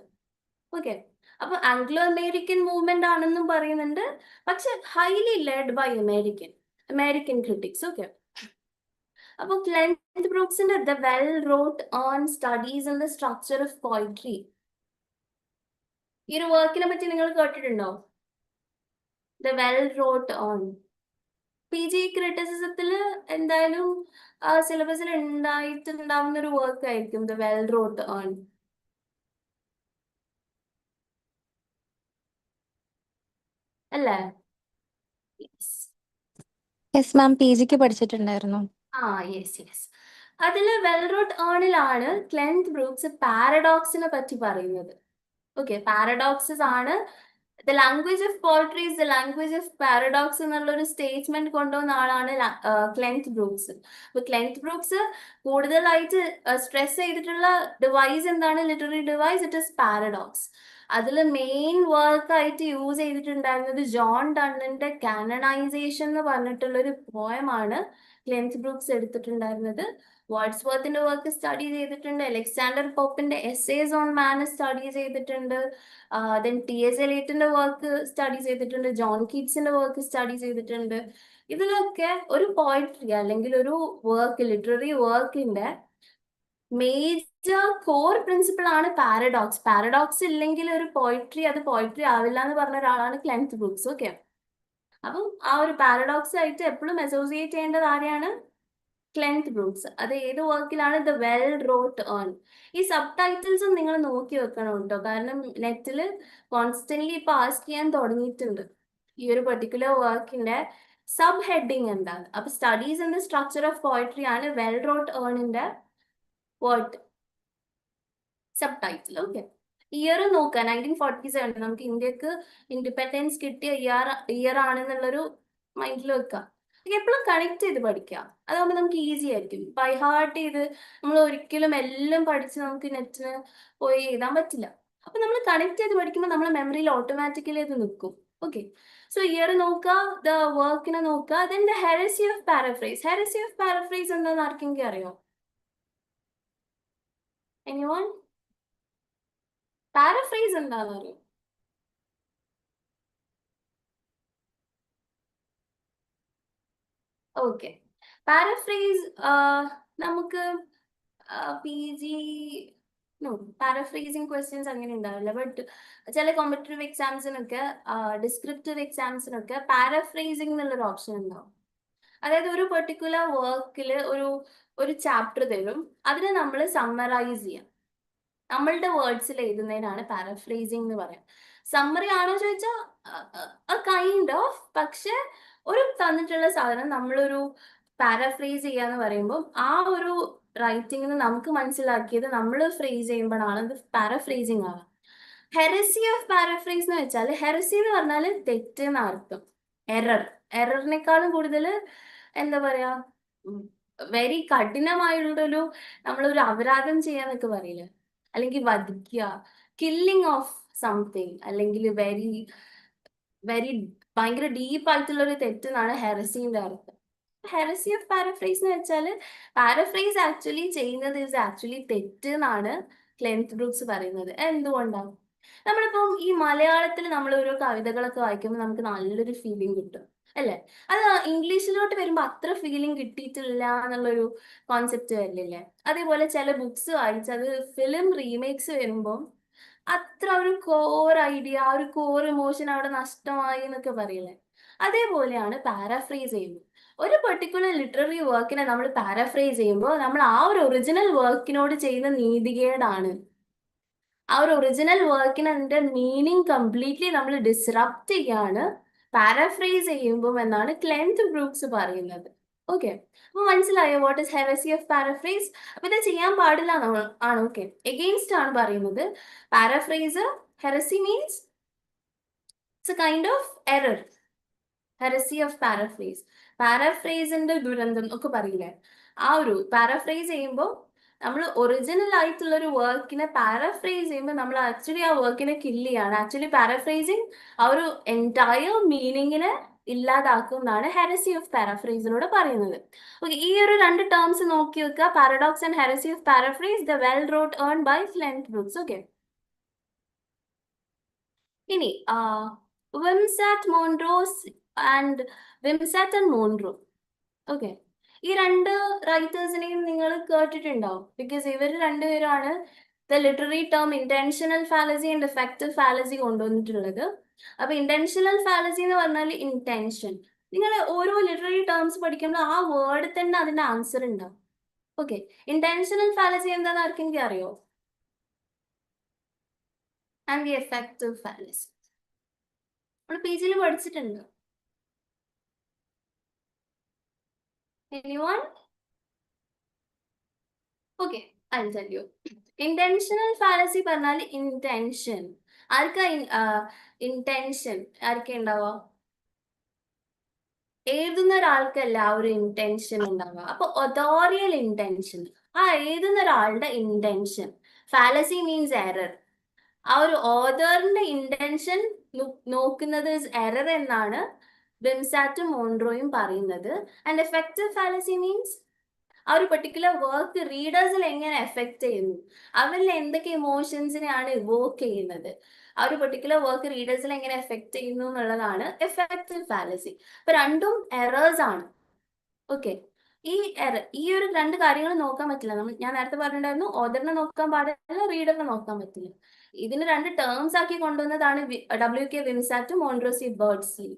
ഓക്കെ അപ്പൊ ആംഗ്ലോ അമേരിക്കൻ മൂവ്മെന്റ് ആണെന്നും പറയുന്നുണ്ട്. പക്ഷെ highly led by American critics. Okay അപ്പോൾ ക്ലെന്റ് ബ്രൂക്സിന്റെ the well wrought urn studies in the structure of poetry, ഈ ഒരു വർക്കിനെ പറ്റി നിങ്ങൾ കേട്ടിട്ടുണ്ടോ? The well wrought urn. PG ക്രിറ്റിസിസത്തിൽ എന്തായാലും സിലബസിൽ ഉണ്ടായിട്ടുണ്ടാവുന്ന ഒരു വർക്ക് ആയിരിക്കും ദ വെൽ റോട്ട് ഓൺ. അല്ലേ? യെസ് മാം, PGക്ക് പഠിച്ചിട്ടുണ്ടായിരുന്നു. യെസ് അതില് വെൽ റോട്ട് ഓണിലാണ് ക്ലെന്റ് ബ്രൂക്സ് പാരഡോക്സിനെ പറ്റി പറയുന്നത്. ഓക്കെ പാരഡോക്സസ് ആണ്. The language of poetry is the language of paradox എന്നുള്ള ഒരു സ്റ്റേറ്റ്മെന്റ് കൊണ്ടുവന്ന ആളാണ് ക്ലെന്റ് ബ്രൂക്സ്. അപ്പൊ ക്ലെന്റ് ബ്രൂക്സ് കൂടുതലായിട്ട് സ്ട്രെസ് ചെയ്തിട്ടുള്ള ഡിവൈസ് എന്താണ്? Literary device, it is paradox. അതിൽ മെയിൻ വർക്ക് ആയിട്ട് യൂസ് ചെയ്തിട്ടുണ്ടായിരുന്നത് ജോൺ ഡണ്ണിന്റെ കാനണൈസേഷൻ എന്ന് പറഞ്ഞിട്ടുള്ള ഒരു പോയമാണ് ക്ലെന്റ് ബ്രൂക്സ് എടുത്തിട്ടുണ്ടായിരുന്നത്. വാട്സ്വർത്തിന്റെ വർക്ക് സ്റ്റഡി ചെയ്തിട്ടുണ്ട്. അലക്സാണ്ടർ പോപ്പിന്റെ എസ്സേസ് ഓൺ മാൻ സ്റ്റഡി ചെയ്തിട്ടുണ്ട്. Then T.S. എലിയറ്റിന്റെ വർക്ക് സ്റ്റഡി ചെയ്തിട്ടുണ്ട്. ജോൺ കീറ്റ്സിന്റെ വർക്ക് സ്റ്റഡി ചെയ്തിട്ടുണ്ട്. ഇതിലൊക്കെ ഒരു പോയിട്രി അല്ലെങ്കിൽ ഒരു വർക്ക്, ലിറ്റററി വർക്കിന്റെ മേജർ കോർ പ്രിൻസിപ്പിൾ ആണ് പാരഡോക്സ്. പാരഡോക്സ് ഇല്ലെങ്കിൽ ഒരു പോയിട്രി അത് പോയിട്രി ആവില്ല എന്ന് പറഞ്ഞ ഒരാളാണ് ക്ലെന്റ് ബ്രൂക്സ്. ഓക്കെ അപ്പം ആ ഒരു പാരഡോക്സ് ആയിട്ട് എപ്പോഴും അസോസിയേറ്റ് ചെയ്യേണ്ടത് ആരെയാണ്? Cleanth Brooks. അത് ഏത് വർക്കിലാണ്? The well wrought urn. ഈ സബ് ടൈറ്റിൽസും നിങ്ങൾ നോക്കി വെക്കണം കേട്ടോ. കാരണം നെറ്റിൽ കോൺസ്റ്റന്റ്ലി ഇപ്പൊ ആസ്ക് ചെയ്യാൻ തുടങ്ങിയിട്ടുണ്ട് ഈ ഒരു പെർട്ടിക്കുലർ വർക്കിന്റെ സബ് ഹെഡിങ് എന്താണ്. അപ്പൊ studies in the structure of poetry ആണ് വെൽ റോട്ട് ഓണിന്റെ word subtitle. Okay year നോക്കുക 1947. നമുക്ക് ഇന്ത്യക്ക് ഇൻഡിപെൻഡൻസ് കിട്ടിയ ഇയർ ആണെന്നുള്ളൊരു മൈൻഡിൽ വെക്കുക. എപ്പോഴും കണക്ട് ചെയ്ത് പഠിക്കുക. അതാകുമ്പോൾ നമുക്ക് ഈസി ആയിരിക്കും. ബൈ ഹാർട്ട് ചെയ്ത് നമ്മൾ ഒരിക്കലും എല്ലാം പഠിച്ച് നമുക്ക് നെറ്റിന് പോയി എഴുതാൻ പറ്റില്ല. അപ്പൊ നമ്മൾ കണക്ട് ചെയ്ത് പഠിക്കുമ്പോൾ നമ്മുടെ മെമ്മറിയിൽ ഓട്ടോമാറ്റിക്കലി അത് നിൽക്കും. ഓക്കെ സോ ഇയർ നോക്കുക, ദ വർക്കിനെ നോക്കുക. Then the heresy of paraphrase. Heresy of paraphrase എന്താണെന്ന് ആർക്കെങ്കിലും അറിയോ? എനിവൺ? പാരഫ്രേസ് എന്താണെന്ന് അറിയോ? ഓക്കെ പാരഫ്രേസ് നമുക്ക് PG പാരഫ്രേസിങ് ക്വസ്റ്റ്യൻസ് അങ്ങനെ ഉണ്ടാവില്ല. ബട്ട് ചില കോമ്പറ്റേറ്റീവ് എക്സാംസിനൊക്കെ ഡിസ്ക്രിപ്റ്റീവ് എക്സാംസിനൊക്കെ പാരഫ്രേസിങ് എന്നുള്ളൊരു ഓപ്ഷൻ ഉണ്ടാവും. അതായത് ഒരു പെർട്ടിക്കുലർ വർക്കിൽ ഒരു ചാപ്റ്റർ തരും, അതിനെ നമ്മൾ സമ്മറൈസ് ചെയ്യാം. നമ്മളുടെ വേർഡ്സിൽ എഴുതുന്നതിനാണ് പാരഫ്രേസിങ് എന്ന് പറയാം. സമ്മറി ആണോ ചോദിച്ചാൽ കൈൻഡ് ഓഫ്. പക്ഷെ ഒരു തന്നിട്ടുള്ള സാധനം നമ്മളൊരു പാരഫ്രേസ് ചെയ്യാന്ന് പറയുമ്പോൾ ആ ഒരു റൈറ്റിങ്ങിന് നമുക്ക് മനസ്സിലാക്കിയത് നമ്മൾ ഫ്രേസ് ചെയ്യുമ്പോഴാണ് ഇത് പാരഫ്രേസിങ് ആവുക. ഹെറസി ഓഫ് പാരഫ്രേസ് എന്ന് വെച്ചാൽ ഹെറസി എന്ന് പറഞ്ഞാൽ തെറ്റ് എന്ന അർത്ഥം. എററിനേക്കാളും കൂടുതൽ എന്താ പറയാ, വെരി കഠിനമായുള്ളൊരു നമ്മളൊരു അപരാധം ചെയ്യാന്നൊക്കെ പറയില്ലേ, അല്ലെങ്കിൽ വധിക്കുക, കില്ലിങ് ഓഫ് സംതിങ്, അല്ലെങ്കിൽ വെരി വെരി ഭയങ്കര ഡീപ്പ് ആയിട്ടുള്ള ഒരു തെറ്റെന്നാണ് ഹെറസിന്റെ അർത്ഥം. ഹെറസി ഓഫ് പാരഫ്രേസ് എന്ന് വെച്ചാൽ പാരഫ്രേസ് ആക്ച്വലി ചെയ്യുന്നത് ഇസ് ആക്ച്വലി തെറ്റ് എന്നാണ് ക്ലെൻത്ത് ബ്രൂക്സ് പറയുന്നത്. എന്തുകൊണ്ടാണ്? നമ്മളിപ്പം ഈ മലയാളത്തിൽ നമ്മൾ ഓരോ കവിതകളൊക്കെ വായിക്കുമ്പോൾ നമുക്ക് നല്ലൊരു ഫീലിംഗ് കിട്ടും അല്ലേ? അത് ഇംഗ്ലീഷിലോട്ട് വരുമ്പോൾ അത്ര ഫീലിംഗ് കിട്ടിയിട്ടില്ല എന്നുള്ളൊരു കോൺസെപ്റ്റ് വരില്ലേ? അതേപോലെ ചില ബുക്സ് വായിച്ച് അത് ഫിലിം റീമേക്സ് വരുമ്പോൾ അത്ര ഒരു കോർ ഐഡിയ, ഒരു കോർ ഇമോഷൻ അവിടെ നഷ്ടമായി എന്നൊക്കെ പറയില്ലേ? അതേപോലെയാണ് പാരാഫ്രേസ് ചെയ്യുമ്പോൾ. ഒരു പെർട്ടിക്കുലർ ലിറ്റററി വർക്കിനെ നമ്മൾ പാരാഫ്രേസ് ചെയ്യുമ്പോൾ നമ്മൾ ആ ഒരു ഒറിജിനൽ വർക്കിനോട് ചെയ്യുന്ന നീതികേടാണ്. ആ ഒരു ഒറിജിനൽ വർക്കിന് അതിന്റെ മീനിങ് കംപ്ലീറ്റ്ലി നമ്മൾ ഡിസ്റപ്റ്റ് ചെയ്യാണ് പാരാഫ്രേസ് ചെയ്യുമ്പോൾ എന്നാണ് ക്ലെൻത്ത് ബ്രൂക്സ് പറയുന്നത്. ഓക്കെ, അപ്പൊ മനസ്സിലായോ what is heresy of paraphrase? അപ്പൊ ഇത് ചെയ്യാൻ പാടില്ല ആണ്. ഓക്കെ, എഗെയിൻസ്റ്റ് ആണ് പറയുന്നത്. Paraphrase, heresy means it's a kind of error. Heresy of paraphrase, പാരാഫ്രേസിന്റെ ദുരന്തം ഒക്കെ പറയില്ലേ, ആ ഒരു പാരാഫ്രേസ് ചെയ്യുമ്പോൾ നമ്മൾ ഒറിജിനൽ ആയിട്ടുള്ള ഒരു വർക്കിനെ പാരാഫ്രേസ് ചെയ്യുമ്പോൾ നമ്മൾ ആക്ച്വലി ആ വർക്കിനെ കില്ല് ചെയ്യാണ്. ആക്ച്വലി പാരാഫ്രേസിങ് ആ ഒരു എൻറ്റയർ മീനിങ്ങിനെ ഇല്ലാതാക്കും എന്നാണ് ഹെറസി ഓഫ് പാരാഫ്രേസിനോട് പറയുന്നത്. ഓക്കെ, ഈ ഒരു രണ്ട് ടേംസ് നോക്കി വെക്കുക, paradox and heresy of paraphrase, the well wrought urn by Cleanth Brooks. Okay, ഇനി Wimsatt Monroe's and Wimsatt and Monroe. Okay, ഈ രണ്ട് റൈറ്റേഴ്സിനെയും നിങ്ങൾ കേട്ടിട്ടുണ്ടാവും, ബിക്കോസ് ഇവർ രണ്ടുപേരാണ് the literary term intentional fallacy and effective fallacy കൊണ്ടുവന്നിട്ടുള്ളത്. അപ്പൊ ഇന്റൻഷണൽ ഫാലസി എന്ന് പറഞ്ഞാൽ ഇന്റൻഷൻ. നിങ്ങൾ ഓരോ ലിറ്റററി ടേംസ് പഠിക്കുമ്പോൾ ആ വേർഡ് തന്നെ അതിന്റെ ആൻസർ ഉണ്ടാവും. ഓക്കെ, ഇന്റൻഷണൽ ഫാലസി എന്താണെന്ന് ആർക്കെങ്കിലും അറിയോ? ആൻഡ് ദി എഫക്റ്റീവ് ഫാലസി നമ്മൾ പി ജിയിൽ പഠിച്ചിട്ടുണ്ട്. Anyone? Okay, I'll tell you. Intentional fallacy പറഞ്ഞാൽ intention. ആർക്കാ intention? ആർക്കാ ഉണ്ടാവുക? എഴുതുന്ന ഒരാൾക്കല്ല ആ ഒരു ഇന്റൻഷൻ ഉണ്ടാവുക. അപ്പൊ ഒതോറിയൽ ഇന്റൻഷൻ, ആ എഴുതുന്ന ഒരാളുടെ ഇന്റൻഷൻ. Fallacy means error. ആ ഒരു ഓതറിന്റെ ഇന്റൻഷൻ നോക്കുന്നത് എറർ എന്നാണ് വിംസാറ്റും മോൺറോയും പറയുന്നത്. ആൻഡ് എഫക്റ്റീവ് ഫാലസി മീൻസ് ആ ഒരു പെർട്ടിക്കുലർ വർക്ക് റീഡേഴ്സിൽ എങ്ങനെ എഫക്ട് ചെയ്യുന്നു, അവരിൽ എന്തൊക്കെ ഇമോഷൻസിനെയാണ് ഇവോക്ക് ചെയ്യുന്നത്, ആ ഒരു പെർട്ടിക്കുലർ വർക്ക് റീഡേഴ്സിൽ എങ്ങനെ എഫക്ട് ചെയ്യുന്നു എന്നുള്ളതാണ് എഫക്റ്റീവ് ഫാലസി. അപ്പൊ രണ്ടും എറേഴ്സ് ആണ്. ഓക്കെ, ഈ ഒരു രണ്ട് കാര്യങ്ങൾ നോക്കാൻ പറ്റില്ല. ഞാൻ നേരത്തെ പറഞ്ഞിട്ടുണ്ടായിരുന്നു, ഓതറിനെ നോക്കാൻ പാടില്ല, റീഡറിനെ നോക്കാൻ പറ്റില്ല. ഇതിന് രണ്ട് ടേംസ് ആക്കി കൊണ്ടുവന്നതാണ് WK വിംസാറ്റും Monroe C Beardsley.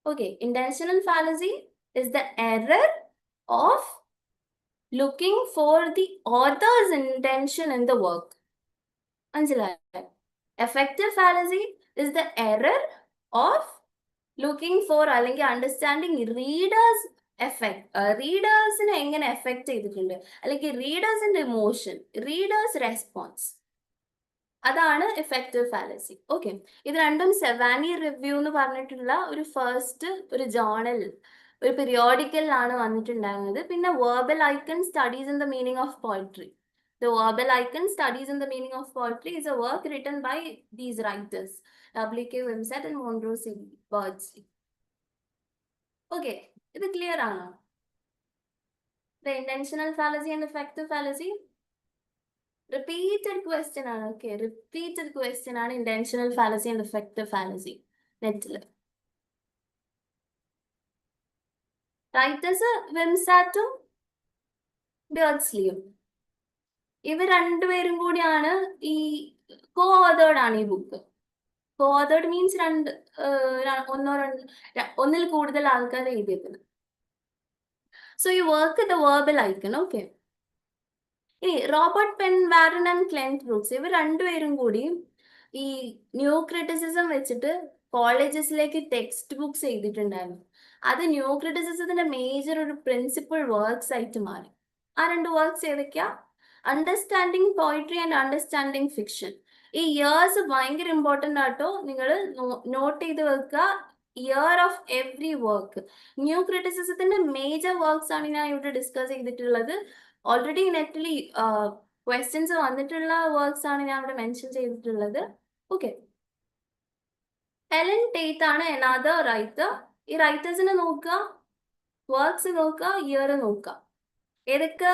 Okay, intentional fallacy is the error of looking for the author's intention in the work. മനസ്സിലായോ? Effective fallacy is the error of looking for അല്ലെങ്കിൽ understanding readers effect. റീഡേഴ്സിനെ എങ്ങനെ എഫക്ട് ചെയ്തിട്ടുണ്ട്, അല്ലെങ്കിൽ റീഡേഴ്സിന്റെ emotion, readers response, അതാണ് effective fallacy. Okay, ഇത് രണ്ടും സെവാനി review എന്ന് പറഞ്ഞിട്ടുള്ള ഒരു ഫസ്റ്റ് ഒരു ജേർണൽ, ഒരു പീരിയോഡിക്കലിലാണ് വന്നിട്ടുണ്ടായിരുന്നത്. പിന്നെ verbal icon studies in the meaning of poetry. The verbal icon studies in the meaning of poetry is a work written by these writers, W.K. Wimsatt and Monroe Beardsley. Okay, ഇത് clear ആണോ? The intentional fallacy and effective fallacy. Repeated question ആണ്. Okay, repeated question ആണ് intentional fallacy and effective fallacy. നെറ്റില് writers വിംസാറ്റും ബേർഡ്സ്ലിയും. ഇവർ രണ്ടുപേരും കൂടിയാണ് ഈ കോ-ഓതേർഡ് ആണ് ഈ ബുക്ക്. കോ-ഓതേർഡ് മീൻസ് ഒന്നിൽ കൂടുതൽ ആൾക്കാർ എഴുതിയത്. So you work the verbal icon. Okay, ഇനി Robert Penn Warren and Cleanth Brooks, ഇവർ രണ്ടുപേരും കൂടി ഈ ന്യൂ ക്രിറ്റിസിസം വെച്ചിട്ട് കോളേജസിലേക്ക് ടെക്സ്റ്റ് ബുക്സ് എഴുതിയിട്ടുണ്ടായിരുന്നു. അത് ന്യൂ ക്രിറ്റിസിസത്തിന്റെ മേജർ ഒരു പ്രിൻസിപ്പൽ വർക്ക്സ് ആയിട്ട് മാറി. ആ രണ്ട് വർക്ക്സ് ഏതൊക്കെയാ? Understanding poetry and understanding fiction. ഈ ഇയേഴ്സ് ഭയങ്കര ഇമ്പോർട്ടൻ്റ് ആട്ടോ. നിങ്ങൾ നോട്ട് ചെയ്ത് വെക്കുക. Year of every work. New ക്രിറ്റിസിസത്തിന്റെ മേജർ വർക്ക്സ് ആണ് ഞാൻ ഇവിടെ ഡിസ്കസ് ചെയ്തിട്ടുള്ളത്. ഓൾറെഡി നെറ്റിൽ ക്വസ്റ്റ്യൻസ് വന്നിട്ടുള്ള വർക്ക്സ് ആണ് ഞാൻ ഇവിടെ മെൻഷൻ ചെയ്തിട്ടുള്ളത്. ഓക്കെ, എലൻ ടേറ്റ് ആണ് another റൈറ്റർ. ഈ റൈറ്റേഴ്സിനെ നോക്കുക, വർക്ക്സ് നോക്കുക, ഇയർ നോക്കുക, ഏതൊക്കെ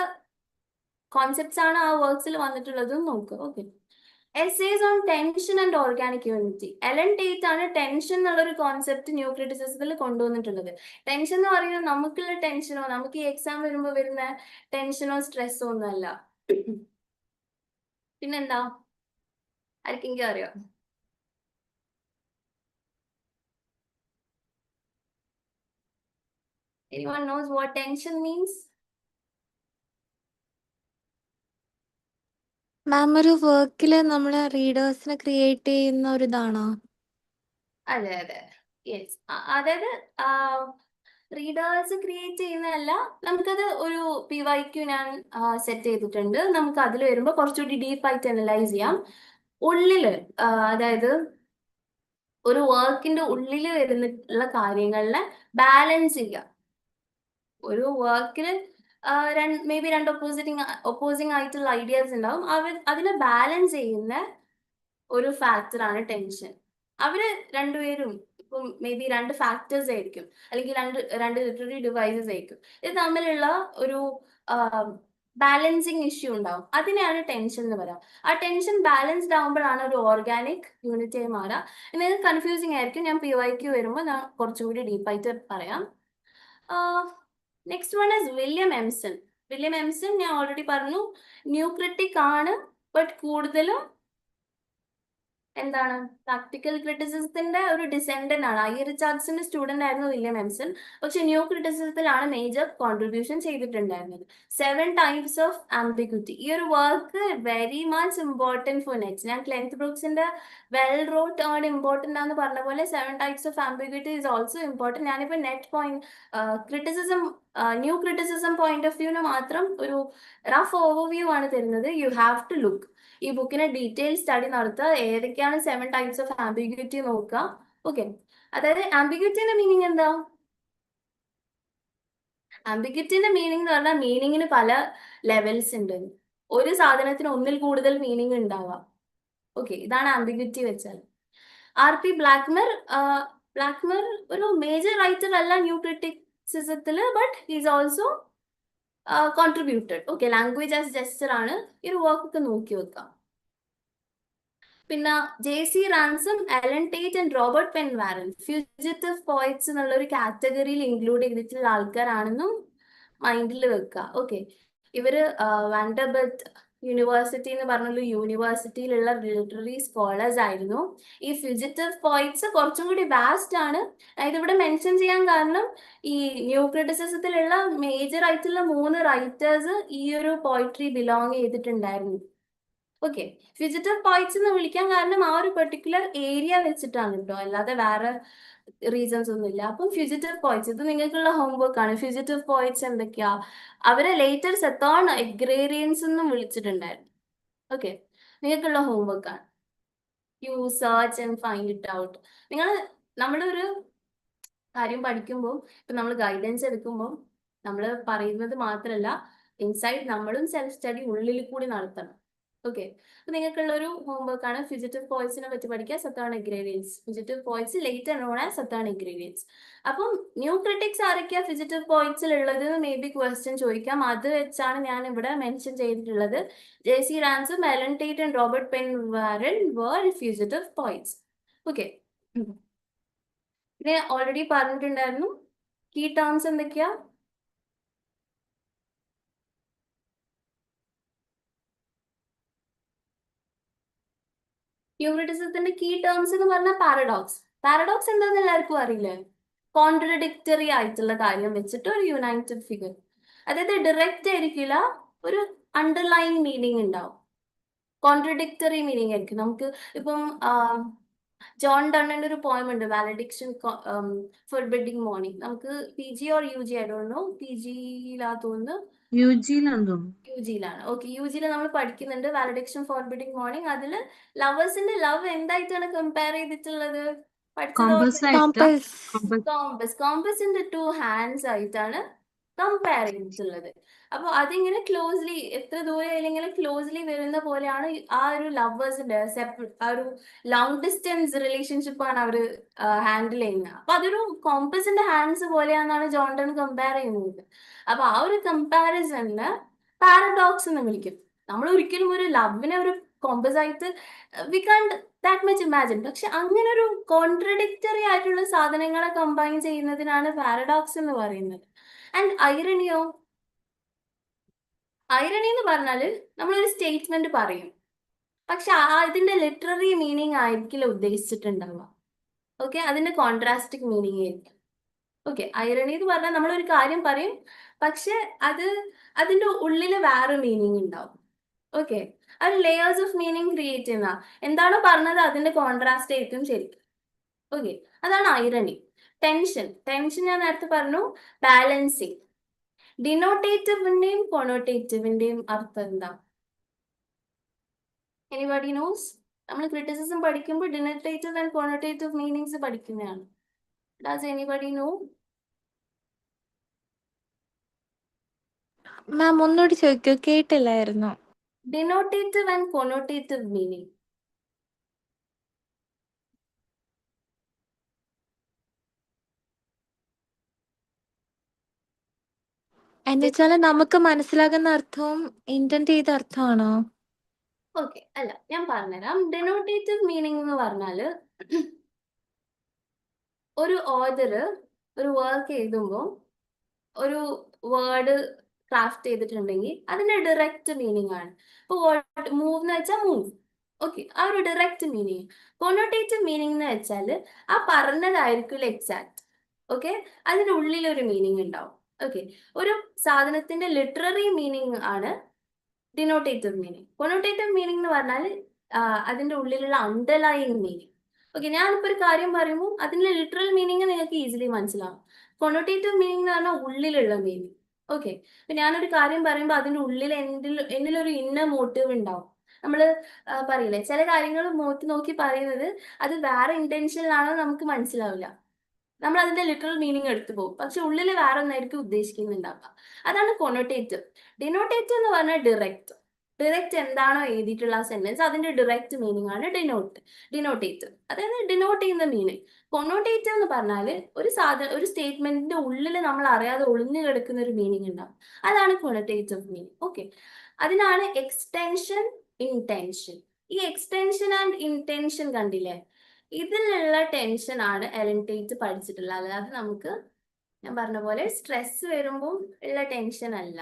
കോൺസെപ്റ്റ്സ് ആണ് ആ വർക്ക്സിൽ വന്നിട്ടുള്ളത് നോക്കുക. Okay, essays on tension and organic unity. Ellen Tate ആണ് ടെൻഷൻ എന്നുള്ളൊരു കോൺസെപ്റ്റ് ന്യൂ ക്രിറ്റിസിസത്തിൽ കൊണ്ടുവന്നിട്ടുള്ളത്. ടെൻഷൻ എന്ന് പറയുന്നത് നമുക്കുള്ള ടെൻഷനോ നമുക്ക് ഈ എക്സാം വരുമ്പോൾ വരുന്ന ടെൻഷനോ സ്ട്രെസ്സോ ഒന്നുമല്ല. പിന്നെന്താ, ആർക്കെങ്കിലും അറിയോ? Anyone knows what tension means? മാം, ഒരു വർക്കിൽ നമ്മൾ റീഡേഴ്സിനെ ക്രിയേറ്റ് ചെയ്യുന്ന ഒരു ഇതാണോ? അതെ അതെ, യെസ്. അതായത് റീഡേഴ്സ് ക്രിയേറ്റ് ചെയ്യുന്നതല്ല, നമുക്കത് ഒരു PYQ ഞാൻ സെറ്റ് ചെയ്തിട്ടുണ്ട്. നമുക്ക് അതിൽ വരുമ്പോൾ കുറച്ചുകൂടി ഡീപ്പായിട്ട് അനലൈസ് ചെയ്യാം. ഉള്ളില് അതായത് ഒരു വർക്കിന്റെ ഉള്ളിൽ വരുന്നിട്ടുള്ള കാര്യങ്ങളിനെ ബാലൻസ് ചെയ്യുക. ഒരു വർക്കിന് മേ ബി രണ്ട് ഒപ്പോസിങ് ആയിട്ടുള്ള ഐഡിയാസ് ഉണ്ടാവും. അതിനെ ബാലൻസ് ചെയ്യുന്ന ഒരു ഫാക്ടറാണ് ടെൻഷൻ. അവര് രണ്ടുപേരും ഇപ്പം മേ ബി രണ്ട് ഫാക്ടേഴ്സ് ആയിരിക്കും, അല്ലെങ്കിൽ രണ്ട് ലിറ്റററി ഡിവൈസസ് ആയിരിക്കും. ഇത് തമ്മിലുള്ള ഒരു ബാലൻസിങ് ഇഷ്യൂ ഉണ്ടാവും. അതിനെയാണ് ടെൻഷൻ എന്ന് പറയാം. ആ ടെൻഷൻ ബാലൻസ്ഡ് ആകുമ്പോഴാണ് ഒരു ഓർഗാനിക് യൂണിറ്റ് ആയി മാറുക. നിങ്ങൾക്ക് കൺഫ്യൂസിങ് ആയിരിക്കും. ഞാൻ PYQ വരുമ്പോൾ ഞാൻ കുറച്ചുകൂടി ഡീപ്പായിട്ട് പറയാം. Next one is William Empson. William Empson ഞാൻ ഓൾറെഡി പറഞ്ഞു, ന്യൂ ക്രിട്ടിക് ആണ്, ബട്ട് കൂടുതലും എന്താണ്, പ്രാക്ടിക്കൽ ക്രിറ്റിസിസത്തിന്റെ ഒരു ഡിസെൻഡന്റ് ആണ്. റിച്ചാർഡ്സിന്റെ സ്റ്റുഡന്റ് ആയിരുന്നു വില്യം എംസൺ. പക്ഷെ ന്യൂ ക്രിറ്റിസിസത്തിലാണ് മേജർ കോൺട്രിബ്യൂഷൻ ചെയ്തിട്ടുണ്ടായിരുന്നത്. 7 types ഓഫ് ആംബിഗ്വിറ്റി. ഈ ഒരു work very much important for NET. ഞാൻ ക്ലെൻത്ത് ബ്രൂക്സിന്റെ വെൽ റോട്ട് ആണ് ഇമ്പോർട്ടൻ്റ് ആണെന്ന് പറഞ്ഞ പോലെ 7 types of ambiguity is also important. ഞാനിപ്പോൾ NET point criticism new criticism point of വ്യൂവിന് മാത്രം ഒരു റഫ് ഓവർവ്യൂ ആണ് തരുന്നത്. You have to look. ഈ ബുക്കിനെ ഡീറ്റെയിൽ സ്റ്റഡി നടത്തുക, ഏതൊക്കെയാണ് 7 types ഓഫ് ആംബിഗ്വിറ്റി നോക്കുക. ഓക്കെ, അതായത് ആംബിഗ്വിറ്റിന്റെ മീനിങ് എന്താ? ആംബിഗ്വിറ്റിന്റെ മീനിങ് എന്ന് പറഞ്ഞാൽ മീനിങ്ങിന് പല ലെവൽസ് ഉണ്ട്. ഒരു സാധനത്തിന് ഒന്നിൽ കൂടുതൽ മീനിങ് ഉണ്ടാവാം. ഓക്കെ, ഇതാണ് ആംബിഗ്വിറ്റി വെച്ചാൽ. RP ബ്ലാക്ക്മെർ ഒരു മേജർ റൈറ്റർ അല്ല ന്യൂ ക്രിറ്റിസിസത്തില്, but is also contributed. Okay, language as gesture ആണ്. ഈ ഒരു വർക്ക് ഒക്കെ നോക്കി വെക്കാം. പിന്നെ JC Ransom, Allen Tate and Robert Penn Warren fugitive poets എന്നുള്ള ഒരു കാറ്റഗറിയിൽ ഇൻക്ലൂഡ് ചെയ്തിട്ടുള്ള ആൾക്കാരാണെന്നും മൈൻഡിൽ വെക്കുക. ഓക്കെ, ഇവര് വാൻഡർബിൾട്ട് യൂണിവേഴ്സിറ്റി എന്ന് പറഞ്ഞൊരു യൂണിവേഴ്സിറ്റിയിലുള്ള ലിറ്റററി സ്കോളേഴ്സ് ആയിരുന്നു. ഈ ഫ്യൂജിറ്റീവ് പോയറ്റ്സ് കുറച്ചും കൂടി വാസ്റ്റ് ആണ്. ഇതിവിടെ മെൻഷൻ ചെയ്യാൻ കാരണം ഈ ന്യൂ ക്രിറ്റിസിസത്തിലുള്ള മേജർ ആയിട്ടുള്ള 3 റൈറ്റേഴ്സ് ഈ ഒരു പോയിട്രി ബിലോങ് ചെയ്തിട്ടുണ്ടായിരുന്നു. ഓക്കെ, ഫ്യൂജിറ്റീവ് പോയിറ്റ്സ് എന്ന് വിളിക്കാൻ കാരണം ആ ഒരു പെർട്ടിക്കുലർ ഏരിയ വെച്ചിട്ടാണ് കേട്ടോ, അല്ലാതെ വേറെ റീസൺസ് ഒന്നുമില്ല. അപ്പം ഫ്യൂജിറ്റീവ് പോയിറ്റ്സ്, ഇത് നിങ്ങൾക്കുള്ള ഹോംവർക്ക് ആണ്. ഫ്യൂജിറ്റീവ് പോയിറ്റ്സ് എന്തൊക്കെയാ? അവരെ ലേറ്റർ സെത്തോൺ എഗ്രേറിയൻസ് എന്നും വിളിച്ചിട്ടുണ്ടായിരുന്നു. ഓക്കെ, നിങ്ങൾക്കുള്ള ഹോംവർക്ക് ആണ്. You search and find it out. നമ്മുടെ ഒരു കാര്യം പഠിക്കുമ്പോൾ, ഇപ്പൊ നമ്മൾ ഗൈഡൻസ് എടുക്കുമ്പോൾ നമ്മൾ പറയുന്നത് മാത്രമല്ല, ഇൻസൈഡ് നമ്മളും സെൽഫ് സ്റ്റഡി ഉള്ളിൽ കൂടി നടത്തണം. ഓക്കെ, അപ്പൊ നിങ്ങൾക്കുള്ള ഒരു ഹോംവർക്ക് ആണ് ഫ്യൂജിറ്റീവ് പോയിറ്റ്സിനെ പറ്റി പഠിക്കുക, Southern Agrarians. Fugitive poets later known as Southern Agrarians. അപ്പം ന്യൂ ക്രിറ്റിക്സ് ആരൊക്കെയാ ഫ്യൂജിറ്റീവ് പോയിറ്റ്സിൽ ഉള്ളത് മേ ബി ക്വസ്റ്റ്യൻ ചോദിക്കാം. അത് വെച്ചാണ് ഞാൻ ഇവിടെ മെൻഷൻ ചെയ്തിട്ടുള്ളത്. JC Ransom, Allen Tate and Robert Penn Warren were fugitive poets. Okay, പിന്നെ ഓൾറെഡി പറഞ്ഞിട്ടുണ്ടായിരുന്നു കീ ടേംസ് എന്തൊക്കെയാ? ന്യൂ ക്രിറ്റിസിസത്തിന്റെ കീ ടേംസ് എന്ന് പറഞ്ഞാൽ പാരഡോക്സ്. പാരഡോക്സ് എന്താണെന്ന് എല്ലാവർക്കും അറിയില്ലേ? കോൺട്രഡിക്ടറി ആയിട്ടുള്ള കാര്യം വെച്ചിട്ട് ഒരു യുണൈറ്റഡ് ഫിഗർ. അതായത് ഡയറക്റ്റ് ആയിരിക്കില്ല, ഒരു അണ്ടർലൈൻ മീനിങ് ഉണ്ടാവും. കോൺട്രഡിക്ടറി മീനിങ് ആയിരിക്കും. നമുക്ക് ഇപ്പം ജോൺ ഡണ്ണന്റെ ഒരു പോയം ഉണ്ട്, വാലഡിക്ഷൻ ഫോർ ബെഡിങ് മോർണിംഗ്. നമുക്ക് PG or UG I don't no, PG തോന്നുന്നു യുജിയിലാണെന്ന് തോന്നുന്നു. യുജിയിലാണ്. ഓക്കെ, യുജിയിൽ നമ്മൾ പഠിക്കുന്നുണ്ട് വാലഡിക്ഷൻ ഫോർബിഡിങ് മോർണിംഗ്. അതിൽ ലവേഴ്സിന്റെ ലവ് എന്തായിട്ടാണ് കമ്പയർ ചെയ്തിട്ടുള്ളത്? പഠിച്ചതോ? കോമ്പസിന്റെ 2 hands ആയിട്ടാണ് കമ്പയർ ചെയ്തിട്ടുള്ളത്. അപ്പൊ അതിങ്ങനെ ക്ലോസ്ലി, എത്ര ദൂരം ഇങ്ങനെ ക്ലോസ്ലി വരുന്ന പോലെയാണ് ആ ഒരു ലവേഴ്സിന്റെ ആ ഒരു ലോങ് ഡിസ്റ്റൻസ് റിലേഷൻഷിപ്പ് ആണ് അവര് ഹാൻഡിൽ ചെയ്യുന്നത്. അപ്പൊ അതൊരു കോമ്പസിന്റെ ഹാൻഡ്സ് പോലെയാണെന്നാണ് ജോൺഡൺ കമ്പയർ ചെയ്യുന്നത്. അപ്പൊ ആ ഒരു കമ്പാരിസണിന് പാരഡോക്സ് എന്ന് വിളിക്കും. നമ്മൾ ഒരിക്കലും ഒരു ലവിനെ ഒരു കോമ്പസ് ആയിട്ട് വി കാണ്ട് ദാറ്റ് മച്ച് ഇമാജിൻ. പക്ഷെ അങ്ങനെ ഒരു കോൺട്രഡിക്ടറി ആയിട്ടുള്ള സാധനങ്ങളെ കമ്പൈൻ ചെയ്യുന്നതിനാണ് പാരഡോക്സ് എന്ന് പറയുന്നത്. ആൻഡ് ഐറണിയോ? ഐറണി എന്ന് പറഞ്ഞാൽ നമ്മളൊരു സ്റ്റേറ്റ്മെന്റ് പറയും, പക്ഷെ ഇതിന്റെ ലിറ്റററി മീനിങ് ആയിരിക്കില്ല ഉദ്ദേശിച്ചിട്ടുണ്ടാവുക. ഓക്കെ, അതിന്റെ കോൺട്രാസ്റ്റിക് മീനിങ് ആയിരിക്കും. ഓക്കെ, ഐറണി എന്ന് പറഞ്ഞാൽ നമ്മളൊരു കാര്യം പറയും, പക്ഷെ അതിന്റെ ഉള്ളിൽ വേറെ മീനിങ് ഉണ്ടാവും. ഓക്കെ, അത് ലേയേഴ്സ് ഓഫ് മീനിങ് ക്രിയേറ്റ് ചെയ്യുന്ന, എന്താണോ പറഞ്ഞത് അതിന്റെ കോൺട്രാസ്റ്റ് ആയിരിക്കും ശരിക്കും. ഓക്കെ, അതാണ് ഐറണി. ടെൻഷൻ ഞാൻ നേരത്തെ പറഞ്ഞു, ബാലൻസിങ്. ഡിനോട്ടേറ്റീവിന്റെയും കൊണോട്ടേറ്റീവിന്റെയും അർത്ഥം എന്താ? Anybody knows? നമ്മൾ ക്രിറ്റിസിസം പഠിക്കുമ്പോൾ ഡിനോട്ടേറ്റീവ് ആൻഡ് കൊണോട്ടേറ്റീവ് മീനിങ്സ് പഠിക്കുന്നതാണ്. Does anybody know? മാം ഒന്നുകൂടി ചോദിക്കൂ, കേട്ടില്ലായിരുന്നു. Denotative and connotative meaning. എന്നുവെച്ചാല് നമുക്ക് മനസ്സിലാകുന്ന അർത്ഥവും ഇന്റന്റ് ചെയ്ത അർത്ഥമാണോ? ഓക്കെ, അല്ല, ഞാൻ പറഞ്ഞുതരാം. ഡിനോട്ടേറ്റീവ് മീനിങ് എന്ന് പറഞ്ഞാല് ഒരു ഓർഡർ ഒരു വർക്ക് എഴുതുമ്പോൾ ഒരു വേർഡ് ക്രാഫ്റ്റ് ചെയ്തിട്ടുണ്ടെങ്കിൽ അതിന്റെ ഡയറക്റ്റ് മീനിങ് ആണ്. ഇപ്പൊ മൂവ് എന്ന് വെച്ചാൽ മൂവ്. ഓക്കെ, ആ ഒരു ഡയറക്റ്റ് മീനിങ്. കൊണോട്ടേറ്റീവ് മീനിങ് എന്ന് വെച്ചാൽ ആ പറഞ്ഞതായിരിക്കില്ല എക്സാക്ട്. ഓക്കെ, അതിന്റെ ഉള്ളിൽ ഒരു മീനിങ് ഉണ്ടാവും. ഓക്കെ, ഒരു സാധനത്തിന്റെ ലിറ്റററി മീനിങ് ആണ് ഡിനോട്ടേറ്റീവ് മീനിങ്. കൊണോട്ടേറ്റീവ് മീനിങ് എന്ന് പറഞ്ഞാൽ അതിന്റെ ഉള്ളിലുള്ള അണ്ടർലൈങ് മീനിങ്. ഓക്കെ, ഞാനിപ്പോ ഒരു കാര്യം പറയുമ്പോൾ അതിന്റെ ലിറ്ററൽ മീനിങ് നിങ്ങൾക്ക് ഈസിലി മനസ്സിലാവും. കൊണോട്ടേറ്റീവ് മീനിങ് എന്ന് പറഞ്ഞാൽ ഉള്ളിലുള്ള മീനിങ്. ഓക്കെ, ഇപ്പൊ ഞാനൊരു കാര്യം പറയുമ്പോൾ അതിന്റെ ഉള്ളിൽ എന്നിലൊരു ഇന്നർ മോട്ടീവ് ഉണ്ടാവും. നമ്മള് പറയില്ലേ, ചില കാര്യങ്ങൾ മുഖത്ത് നോക്കി പറയുന്നത് അത് വേറെ ഇന്റൻഷനിലാണോ നമുക്ക് മനസ്സിലാവില്ല. നമ്മൾ അതിന്റെ ലിറ്ററൽ മീനിങ് എടുത്തു പോകും, പക്ഷെ ഉള്ളിൽ വേറെ ഒന്നായിരിക്കും ഉദ്ദേശിക്കുന്നുണ്ടാവുക. അതാണ് കൊണോട്ടേറ്റീവ്. ഡിനോട്ടേറ്റീവ് എന്ന് പറഞ്ഞാൽ ഡിറക്റ്റ് എന്താണോ എഴുതിയിട്ടുള്ള ആ സെന്റൻസ് അതിന്റെ ഡിറക്റ്റ് മീനിങ് ആണ് ഡിനോട്ടേറ്റീവ്. അതായത് ഡിനോട്ട് ചെയ്യുന്ന മീനിങ്. കൊണോട്ടേറ്റീവ് എന്ന് പറഞ്ഞാൽ ഒരു സ്റ്റേറ്റ്മെന്റിന്റെ ഉള്ളിൽ നമ്മൾ അറിയാതെ ഒളിഞ്ഞു കിടക്കുന്ന ഒരു മീനിങ് ഉണ്ടാവും. അതാണ് കൊണോട്ടേറ്റീവ് മീനിങ്. ഓക്കെ, അതിനാണ് എക്സ്റ്റൻഷൻ, ഇന്റൻഷൻ. ഈ എക്സ്റ്റൻഷൻ ആൻഡ് ഇന്റൻഷൻ കണ്ടില്ലേ, ഇതിലുള്ള ടെൻഷൻ ആണ് എലൻറ്റേറ്റ് പഠിച്ചിട്ടുള്ളത്. അല്ലാതെ നമുക്ക് ഞാൻ പറഞ്ഞ പോലെ സ്ട്രെസ് വരുമ്പോൾ ഉള്ള ടെൻഷൻ അല്ല.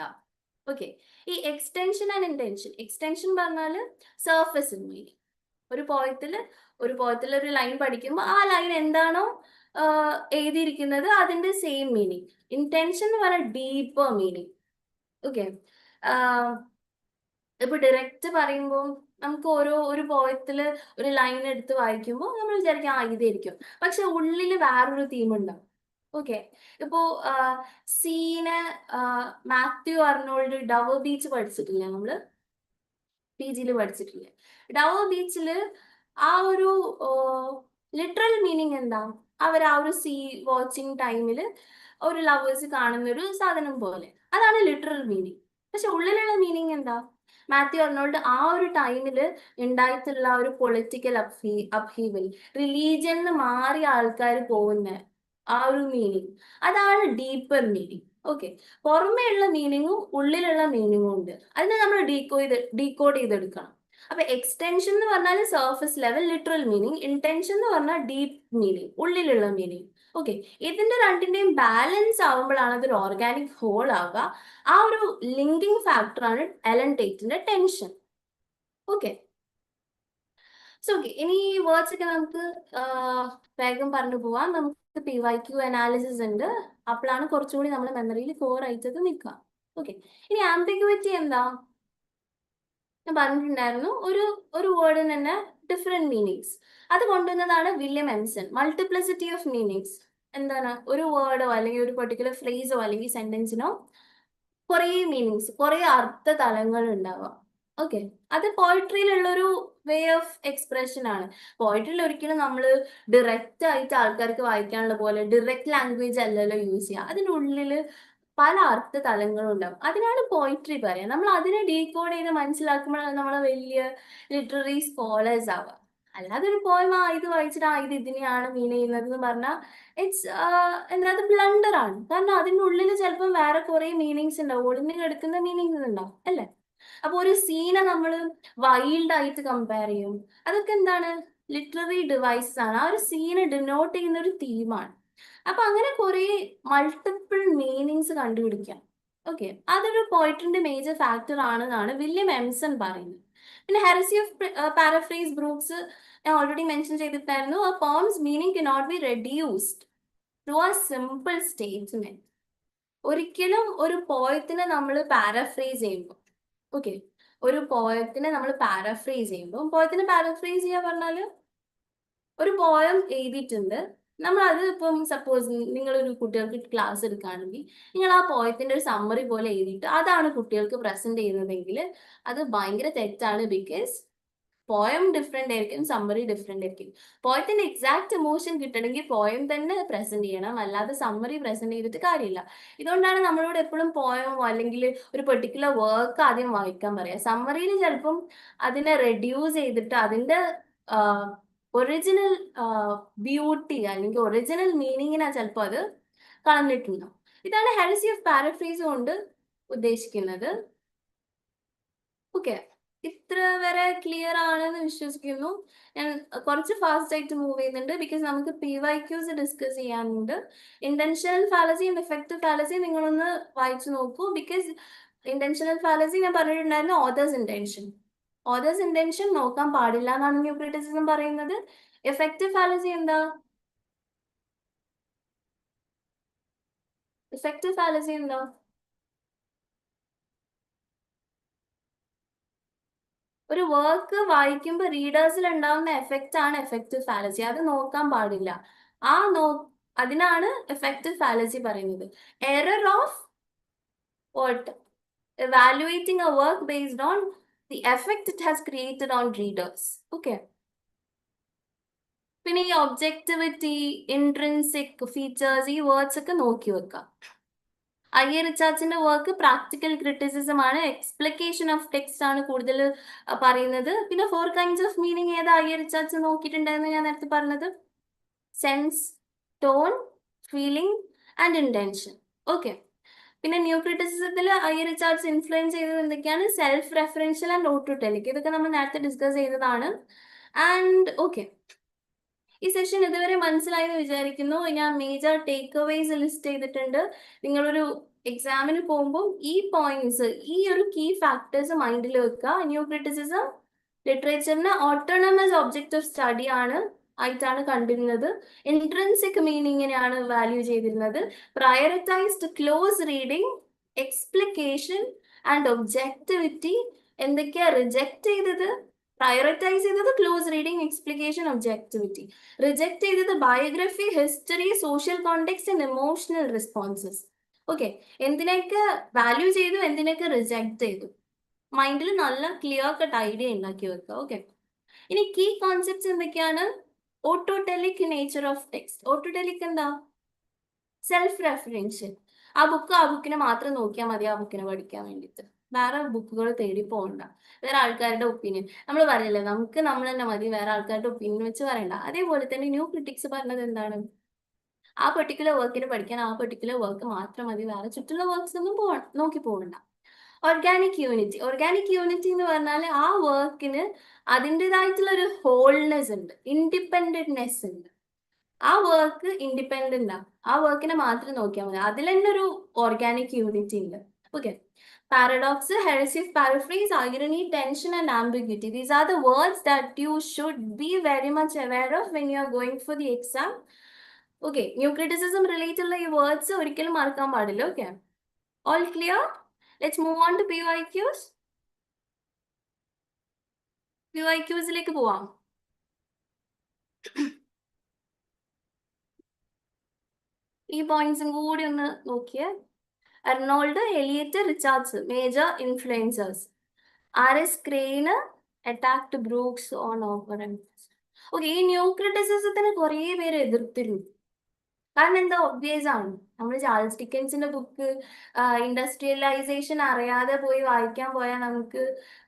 ഓക്കെ, ഈ എക്സ്റ്റൻഷൻ ആൻഡ് ഇന്റൻഷൻ. എക്സ്റ്റൻഷൻ പറഞ്ഞാല് സർഫസ് മീനിങ്. ഒരു പോയത്തില് ഒരു ലൈൻ പഠിക്കുമ്പോൾ ആ ലൈൻ എന്താണോ എഴുതിയിരിക്കുന്നത് അതിന്റെ സെയിം മീനിങ്. ഇന്റൻഷൻ എന്ന് പറഞ്ഞാൽ ഡീപ്പർ മീനിങ്. ഓക്കെ, ഇപ്പൊ ഡയറക്റ്റ് പറയുമ്പോൾ നമുക്ക് ഒരു പോയത്തില് ഒരു ലൈൻ എടുത്ത് വായിക്കുമ്പോൾ നമ്മൾ വിചാരിക്കും ഇതായിരിക്കും, പക്ഷെ ഉള്ളിൽ വേറൊരു തീം ഉണ്ടാവും. ഓക്കെ, ഇപ്പോ സീന് മാത്യു അർണോൾഡ് ഡവർ ബീച്ച് പഠിച്ചിട്ടില്ലേ? നമ്മള് PG പഠിച്ചിട്ടില്ലേ? ഡവർ ബീച്ചില് ആ ഒരു ലിറ്ററൽ മീനിങ് എന്താ? അവർ ആ ഒരു സീ വാച്ചിങ് ടൈമിൽ ഒരു ലവേഴ്സ് കാണുന്ന ഒരു സാധനം പോലെ, അതാണ് ലിറ്ററൽ മീനിങ്. പക്ഷെ ഉള്ളിലുള്ള മീനിങ് എന്താ? മാത്യു അർണോൾഡ് ആ ഒരു ടൈമിൽ ഉണ്ടായിട്ടുള്ള ഒരു പൊളിറ്റിക്കൽ അപ്ഹീവൽ, റിലീജിയനിൽ മാറിയ ആൾക്കാർ പോകുന്ന ആ ഒരു മീനിങ്, അതാണ് ഡീപ്പർ മീനിങ്. ഓക്കെ, പുറമേയുള്ള മീനിങ്ങും ഉള്ളിലുള്ള മീനിങ്ങും ഉണ്ട്. അതിനെ നമ്മൾ ഡീകോഡ് ചെയ്തെടുക്കണം. അപ്പൊ എക്സ്റ്റൻഷൻ എന്ന് പറഞ്ഞാൽ surface level literal meaning, intention എന്ന് പറഞ്ഞാൽ ഡീപ്പ് മീനിങ്, ഉള്ളിലുള്ള മീനിങ്. ഓക്കെ, ഇതിന്റെ രണ്ടിന്റെയും ബാലൻസ് ആവുമ്പോഴാണ് അതൊരു ഓർഗാനിക് ഹോൾ ആവുക. ആ ഒരു ലിങ്കിങ് ഫാക്ടറാണ് എലൻ ടേറ്റിന്റെ ടെൻഷൻ. ഓക്കെ, സോ ഓക്കെ, ഇനി ഈ വേർഡ്സ് ഒക്കെ നമുക്ക് വേഗം പറഞ്ഞു പോവാം. നമുക്ക് PYQ അനാലിസിസ് ഉണ്ട്, അപ്പോഴാണ് കുറച്ചുകൂടി നമ്മുടെ മെമ്മറിയിൽ കോർ ആയിട്ടത് നിൽക്കുക. ഓക്കെ, ഇനി ആംബിഗ്വിറ്റി എന്താ? ഞാൻ പറഞ്ഞിട്ടുണ്ടായിരുന്നു, ഒരു വേർഡിന് തന്നെ ഡിഫറെന്റ് മീനിങ്സ്. അത് കൊണ്ടുവന്നതാണ് വില്യം എംസൺ. മൾട്ടിപ്ലിസിറ്റി ഓഫ് മീനിങ്സ് എന്താണ്? ഒരു വേർഡോ അല്ലെങ്കിൽ ഒരു പെർട്ടിക്കുലർ ഫ്രേസോ അല്ലെങ്കിൽ സെന്റൻസിനോ കുറേ മീനിങ്സ്, കുറേ അർത്ഥ തലങ്ങൾ ഉണ്ടാവാം. ഓക്കെ, അത് പോയിട്രിയിലുള്ളൊരു വേ ഓഫ് എക്സ്പ്രഷൻ ആണ്. പോയിട്രിയിൽ ഒരിക്കലും നമ്മൾ ഡയറക്റ്റ് ആയിട്ട് ആൾക്കാർക്ക് വായിക്കാനുള്ള പോലെ ഡയറക്റ്റ് ലാംഗ്വേജ് അല്ലല്ലോ യൂസ് ചെയ്യുക. അതിനുള്ളിൽ പല അർത്ഥ തലങ്ങളും ഉണ്ടാവും. അതിനാണ് പോയിട്രി പറയുക. നമ്മൾ അതിനെ ഡീകോഡ് ചെയ്ത് മനസ്സിലാക്കുമ്പോഴാണ് നമ്മൾ വലിയ ലിറ്റററി സ്കോളേഴ്സ് ആവുക. അല്ലാതെ ഒരു പോയം ഇത് വായിച്ചിട്ട് ഇത് ഇതിനെയാണ് മീൻ ചെയ്യുന്നത് എന്ന് പറഞ്ഞാൽ ഇറ്റ്സ് എന്താ, അത് ബ്ലണ്ടർ ആണ്. കാരണം അതിനുള്ളിൽ ചിലപ്പോൾ വേറെ കുറെ മീനിങ്സ് ഉണ്ടാവും, ഒളിഞ്ഞു കിടക്കുന്ന മീനിങ്സ് ഉണ്ടാവും അല്ലേ. അപ്പൊ ഒരു സീനെ നമ്മൾ വൈൽഡ് ആയിട്ട് കമ്പയർ ചെയ്യും. അതൊക്കെ എന്താണ്, ലിറ്റററി ഡിവൈസസ് ആണ്. ആ ഒരു സീനെ ഡിനോട്ട് ചെയ്യുന്ന ഒരു തീമാണ്. അപ്പൊ അങ്ങനെ കുറെ മൾട്ടിപ്പിൾ മീനിങ്സ് കണ്ടുപിടിക്കാം. ഓക്കെ, അതൊരു പോയിട്രിന്റെ മേജർ ഫാക്ടർ ആണെന്നാണ് വില്യം എംസൺ പറയുന്നത്. പിന്നെ ഹെറസി ഓഫ് പാരഫ്രേസ് ബ്രൂക്സ് ഞാൻ ഓൾറെഡി മെൻഷൻ ചെയ്തിട്ടായിരുന്നു. A poem's meaning cannot be reduced to a simple statement. ഒരിക്കലും ഒരു പോയത്തിനെ നമ്മൾ പാരഫ്രേസ് ചെയ്യുമ്പോൾ, ഓക്കെ, ഒരു പോയത്തിനെ നമ്മൾ പാരഫ്രേസ് ചെയ്യുമ്പോൾ, പോയത്തിനെ പാരഫ്രേസ് ചെയ്യാൻ പറഞ്ഞാൽ ഒരു പോയം എഴുതിയിട്ടുണ്ട്, നമ്മൾ അത് ഇപ്പം സപ്പോസ് നിങ്ങളൊരു കുട്ടികൾക്ക് ക്ലാസ് എടുക്കുകയാണെങ്കിൽ നിങ്ങൾ ആ പോയത്തിന്റെ ഒരു സമ്മറി പോലെ എഴുതിയിട്ട് അതാണ് കുട്ടികൾക്ക് പ്രസന്റ് ചെയ്യുന്നതെങ്കിൽ അത് ഭയങ്കര തെറ്റാണ്. ബിക്കോസ് പോയം ഡിഫറെന്റ് ആയിരിക്കും, സമ്മറി ഡിഫറെന്റ് ആയിരിക്കും. പോയത്തിന്റെ എക്സാക്ട് എമോഷൻ കിട്ടണമെങ്കിൽ പോയം തന്നെ പ്രസന്റ് ചെയ്യണം, അല്ലാതെ സമ്മറി പ്രസന്റ് ചെയ്തിട്ട് കാര്യമില്ല. ഇതുകൊണ്ടാണ് നമ്മളോട് എപ്പോഴും പോയമോ അല്ലെങ്കിൽ ഒരു പെർട്ടിക്കുലർ വർക്ക് ആദ്യം വായിക്കാൻ പറയാം. സമ്മറിയിൽ ചിലപ്പം അതിനെ റെഡ്യൂസ് ചെയ്തിട്ട് അതിന്റെ ഒറിജിനൽ ബ്യൂട്ടി അല്ലെങ്കിൽ ഒറിജിനൽ മീനിങ്ങിനാ ചിലപ്പോൾ അത് കളഞ്ഞിട്ടുണ്ടാവും. ഇതാണ് ഹെറസി ഓഫ് പാരഫ്രേസ് കൊണ്ട് ഉദ്ദേശിക്കുന്നത്. ഓക്കെ, ഇത്ര വരെ ക്ലിയർ ആണെന്ന് വിശ്വസിക്കുന്നു. ഞാൻ കുറച്ച് ഫാസ്റ്റ് ആയിട്ട് മൂവ് ചെയ്യുന്നുണ്ട് ബിക്കോസ് നമുക്ക് PYQs ഡിസ്കസ് ചെയ്യാനുണ്ട്. Intentional fallacy and effective fallacy നിങ്ങളൊന്ന് വായിച്ചു നോക്കൂ. ബിക്കോസ് ഇന്റൻഷണൽ ഫാലസി ഞാൻ പറഞ്ഞിട്ടുണ്ടായിരുന്നു ഓതേഴ്സ് ഇന്റൻഷൻ. ഓതേഴ്സ് ഇന്റൻഷൻ നോക്കാൻ പാടില്ല എന്നാണ് ന്യൂ ക്രിറ്റിസിസം പറയുന്നത്. എഫക്റ്റീവ് ഫാലസി എന്താ? എഫക്റ്റീവ് ഫാലസി എന്താ? ഒരു വർക്ക് വായിക്കുമ്പോൾ റീഡേഴ്സിൽ ഉണ്ടാവുന്ന എഫക്റ്റ് ആണ് എഫക്റ്റീവ് ഫാലസി. അത് നോക്കാൻ പാടില്ല. അതിനാണ് എഫക്റ്റീവ് ഫാലസി പറയുന്നത്. Error of what? Evaluating a work based on the effect it has created on readers. Okay. പിന്നെ ഈ ഒബ്ജക്ടിവിറ്റി, ഇൻട്രിൻസിക് ഫീച്ചേഴ്സ്, ഈ വേർഡ്സ് ഒക്കെ നോക്കി വെക്കാം. I.A. റിച്ചാർഡ്സിന്റെ വർക്ക് പ്രാക്ടിക്കൽ ക്രിറ്റിസിസം ആണ്. എക്സ്പ്ലിക്കേഷൻ ഓഫ് ടെക്സ്റ്റ് ആണ് കൂടുതൽ പറയുന്നത്. പിന്നെ 4 kinds of meaning ഏതാ I.A. റിച്ചാർഡ്സ് നോക്കിയിട്ടുണ്ടായിരുന്നു ഞാൻ നേരത്തെ പറഞ്ഞത്? Sense, tone, feeling and intention. Okay, പിന്നെ ന്യൂ ക്രിറ്റിസിസത്തിൽ I.A. റിച്ചാർഡ്സ് ഇൻഫ്ലുവൻസ് ചെയ്തത് എന്തൊക്കെയാണ്? Self referential and autotelic. ഇതൊക്കെ നമ്മൾ നേരത്തെ ഡിസ്കസ് ചെയ്തതാണ്. ആൻഡ് ഓക്കെ, ഈ സെഷൻ ഇതുവരെ മനസ്സിലായെന്ന് വിചാരിക്കുന്നു. ഞാൻ മേജർ ടേക്ക് അവേസ് ലിസ്റ്റ് ചെയ്തിട്ടുണ്ട്. നിങ്ങളൊരു എക്സാമിന് പോകുമ്പോൾ ഈ പോയിന്റ്സ്, ഈ ഒരു കീ ഫാക്ടേഴ്സ് മൈൻഡിൽ വെക്കുക. ന്യൂ ക്രിറ്റിസിസം ലിറ്ററേച്ചറിന് ഓട്ടോണമസ് ഒബ്ജക്റ്റ് ഓഫ് സ്റ്റഡി ആയിട്ടാണ് കണ്ടിരുന്നത്. ഇൻട്രിൻസിക് മീനിങ്ങിനെയാണ് വാല്യൂ ചെയ്തിരുന്നത്. Prioritized close reading, explication and objectivity. എന്തൊക്കെയാ റിജക്ട് ചെയ്തത്? പ്രയോറിറ്റൈസ് ചെയ്തത് close reading, explication, objectivity. Reject ചെയ്തത് biography, history, social context and emotional responses. Okay, എന്തിനൊക്കെ വാല്യൂ ചെയ്തു, എന്തിനൊക്കെ റിജക്ട് ചെയ്തു, മൈൻഡിൽ നല്ല ക്ലിയർ കട്ട് ഐഡിയ ഉണ്ടാക്കി വെക്കുക. ഓക്കെ, ഇനി കീ കോൺസെപ്റ്റ്സ് എന്തൊക്കെയാണ്? ഓട്ടോടെലിക് നേച്ചർ ഓഫ് ടെക്സ്റ്റ്. ഓട്ടോടെലിക് എന്താ? Self referential. ആ ബുക്കിനെ മാത്രം നോക്കിയാൽ മതി ആ ബുക്കിനെ പഠിക്കാൻ വേണ്ടിയിട്ട്. വേറെ ബുക്കുകൾ തേടി പോകണ്ട. വേറെ ആൾക്കാരുടെ ഒപ്പീനിയൻ നമ്മൾ പറയില്ലേ, നമുക്ക് നമ്മൾ തന്നെ മതി, വേറെ ആൾക്കാരുടെ ഒപ്പീനിയൻ വെച്ച് പറയണ്ട. അതേപോലെ തന്നെ ന്യൂ ക്രിറ്റിക്സ് പറഞ്ഞത് എന്താണ്? ആ പെർട്ടിക്കുലർ വർക്കിന് പഠിക്കാൻ ആ പെർട്ടിക്കുലർ വർക്ക് മാത്രം മതി, വേറെ ചുറ്റുള്ള വർക്ക്സ് ഒന്നും നോക്കി പോകണ്ട. Organic unity. ഓർഗാനിക് യൂണിറ്റി എന്ന് പറഞ്ഞാൽ ആ വർക്കിന് അതിൻ്റെതായിട്ടുള്ള ഒരു ഹോൾനെസ് ഉണ്ട്, ഇൻഡിപെൻഡന്റ്നെസ് ഉണ്ട്. ആ വർക്ക് ഇൻഡിപെൻഡന്റ് ആണ്. ആ വർക്കിനെ മാത്രം നോക്കിയാൽ മതി. അതിൽ തന്നെ ഒരു ഓർഗാനിക് യൂണിറ്റി ഉണ്ട്. Okay, paradox, heresy of paraphrase, irony, tension and ambiguity. These are the words that you should be very much aware of when you are going for the exam. Okay, new criticism related like words ഒരിക്കലും മറക്കാൻ പാടില്ല. Okay, all clear? Let's move on to PYQs. PYQs-ലേക്ക് പോവാം. ഈ പോയിന്റ്സും കൂടി ഒന്ന് നോക്കിയേ. Arnold, Eliot, Richards major influencers. RS. ക്രെയിന് attacked Brooks on over. Okay, ഈ ന്യൂ ക്രിറ്റിസിസത്തിന് കുറേ പേര് എതിർത്തിരുന്നു. കാരണം എന്താ, ഒബ്വിയസ് ആണ്. നമ്മൾ ചാൾസ് ഡിക്കൻസിന്റെ ബുക്ക് ഇൻഡസ്ട്രിയലൈസേഷൻ അറിയാതെ പോയി വായിക്കാൻ പോയാൽ നമുക്ക്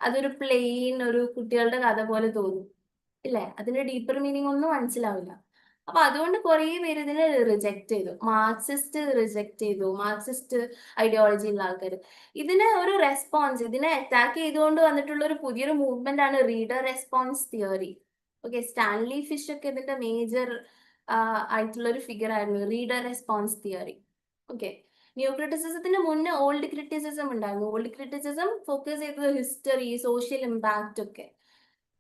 അതൊരു പ്ലെയിൻ ഒരു കുട്ടികളുടെ കഥ പോലെ തോന്നും, ഇല്ലേ? അതിന്റെ ഡീപ്പർ മീനിങ് ഒന്നും മനസ്സിലാവില്ല. അപ്പൊ അതുകൊണ്ട് കുറേ പേര് ഇതിനെ റിജക്ട് ചെയ്തു. മാർക്സിസ്റ്റ് റിജക്ട് ചെയ്തു, മാർക്സിസ്റ്റ് ഐഡിയോളജി ഉള്ള ആൾക്കാർ. ഇതിന് ഒരു റെസ്പോൺസ്, ഇതിനെ അറ്റാക്ക് ചെയ്തുകൊണ്ട് വന്നിട്ടുള്ള ഒരു പുതിയൊരു മൂവ്മെന്റ് ആണ് reader response theory. Okay, Stanley Fish ഒക്കെ ഇതിന്റെ മേജർ ആയിട്ടുള്ള ഒരു ഫിഗർ ആയിരുന്നു, reader response theory. Okay, new ക്രിറ്റിസിസത്തിന് മുന്നേ ഓൾഡ് ക്രിറ്റിസിസം ഉണ്ടായിരുന്നു. ഓൾഡ് ക്രിറ്റിസിസം ഫോക്കസ് ചെയ്തത് ഹിസ്റ്ററി, സോഷ്യൽ ഇമ്പാക്റ്റ് ഒക്കെ.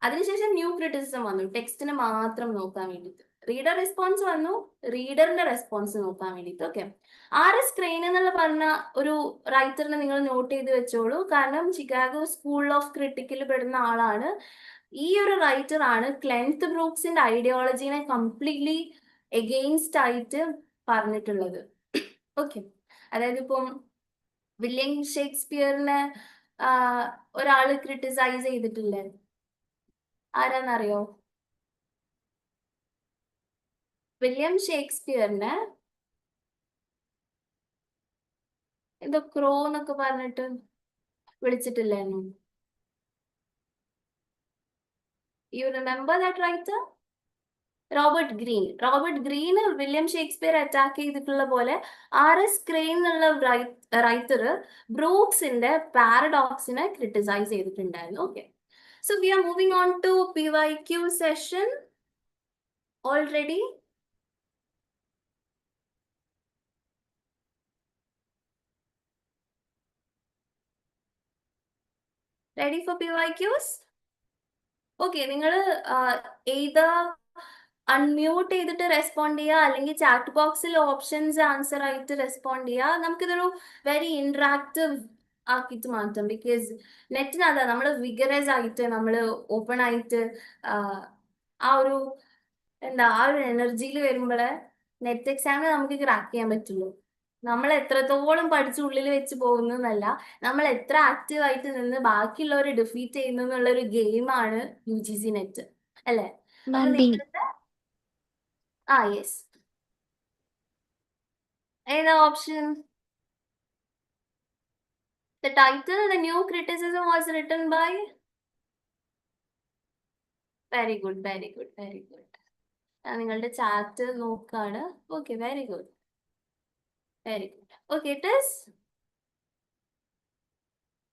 അതിനുശേഷം ന്യൂ ക്രിറ്റിസിസം വന്നു, ടെക്സ്റ്റിനെ മാത്രം നോക്കാൻ വേണ്ടിയിട്ട്. റീഡർ റെസ്പോൺസ് വന്നു, റീഡറിന്റെ റെസ്പോൺസ് നോക്കാൻ വേണ്ടിയിട്ട്. ഓക്കെ, ആർ.എസ്. ക്രെയിൻ എന്നുള്ള പറഞ്ഞ ഒരു റൈറ്ററിനെ നിങ്ങൾ നോട്ട് ചെയ്ത് വെച്ചോളൂ. കാരണം ചിക്കാഗോ സ്കൂൾ ഓഫ് ക്രിട്ടിക്കിൽ പെടുന്ന ആളാണ്. ഈ ഒരു റൈറ്റർ ആണ് ക്ലെൻത്ത് ബ്രൂക്സിന്റെ ഐഡിയോളജീനെ കംപ്ലീറ്റ്ലി എഗെയിൻസ്റ്റ് ആയിട്ട് പറഞ്ഞിട്ടുള്ളത്. ഓക്കെ, അതായത് ഇപ്പം വില്യം ഷേക്സ്പിയറിനെ ഒരാള് ക്രിട്ടിസൈസ് ചെയ്തിട്ടില്ലേ? ആരാന്നറിയോ? വില്യം ഷേക്സ്പിയറിനെ എന്തോ ക്രോ എന്നൊക്കെ പറഞ്ഞിട്ട് വിളിച്ചിട്ടില്ലായിരുന്നു. You remember that writer? Robert Greene. Robert ഗ്രീന് വില്യം ഷേക്സ്പിയർ അറ്റാക്ക് ചെയ്തിട്ടുള്ള പോലെ ആർ.എസ്. ക്രെയിൻ എന്നുള്ള റൈറ്റർ ബ്രൂക്സിന്റെ പാരഡോക്സിനെ ക്രിട്ടിസൈസ് ചെയ്തിട്ടുണ്ടായിരുന്നു. Okay, so we are moving on to PYQ session. All ready? Ready for PYQs? Okay, നിങ്ങൾ either അൺമ്യൂട്ട് ചെയ്തിട്ട് respond ചെയ്യുക, അല്ലെങ്കിൽ ചാറ്റ് ബോക്സിൽ ഓപ്ഷൻസ് ആൻസർ ആയിട്ട് റെസ്പോണ്ട് ചെയ്യുക. നമുക്കിതൊരു വെരി ഇന്ററാക്റ്റീവ് ആക്കിയിട്ട് മാറ്റാം. ബിക്കോസ് നെറ്റിനതാ നമ്മൾ വിഗറസ് ആയിട്ട് നമ്മൾ ഓപ്പൺ ആയിട്ട് ആ ഒരു ആ ഒരു എനർജിയിൽ വരുമ്പോഴേ നെറ്റ് എക്സാമിന് നമുക്ക് ക്രാക്ക് ചെയ്യാൻ പറ്റുള്ളൂ. നമ്മൾ എത്രത്തോളം പഠിച്ചുള്ളിൽ വെച്ച് പോകുന്നതല്ല, നമ്മൾ എത്ര ആക്റ്റീവ് ആയിട്ട് നിന്ന് ബാക്കിയുള്ളവരെ ഡിഫീറ്റ് ചെയ്യുന്നു എന്നുള്ളൊരു ഗെയിമാണ് UGCNET, അല്ലേ? അപ്പൊ നിങ്ങളുടെ യെസ്, ഏതാ option? The title, The New Criticism, was written by? Very good, very good, very good. ഞാൻ നിങ്ങളുടെ ചാറ്റ് നോക്കാണ്. Okay, very good, very good. Okay, it is.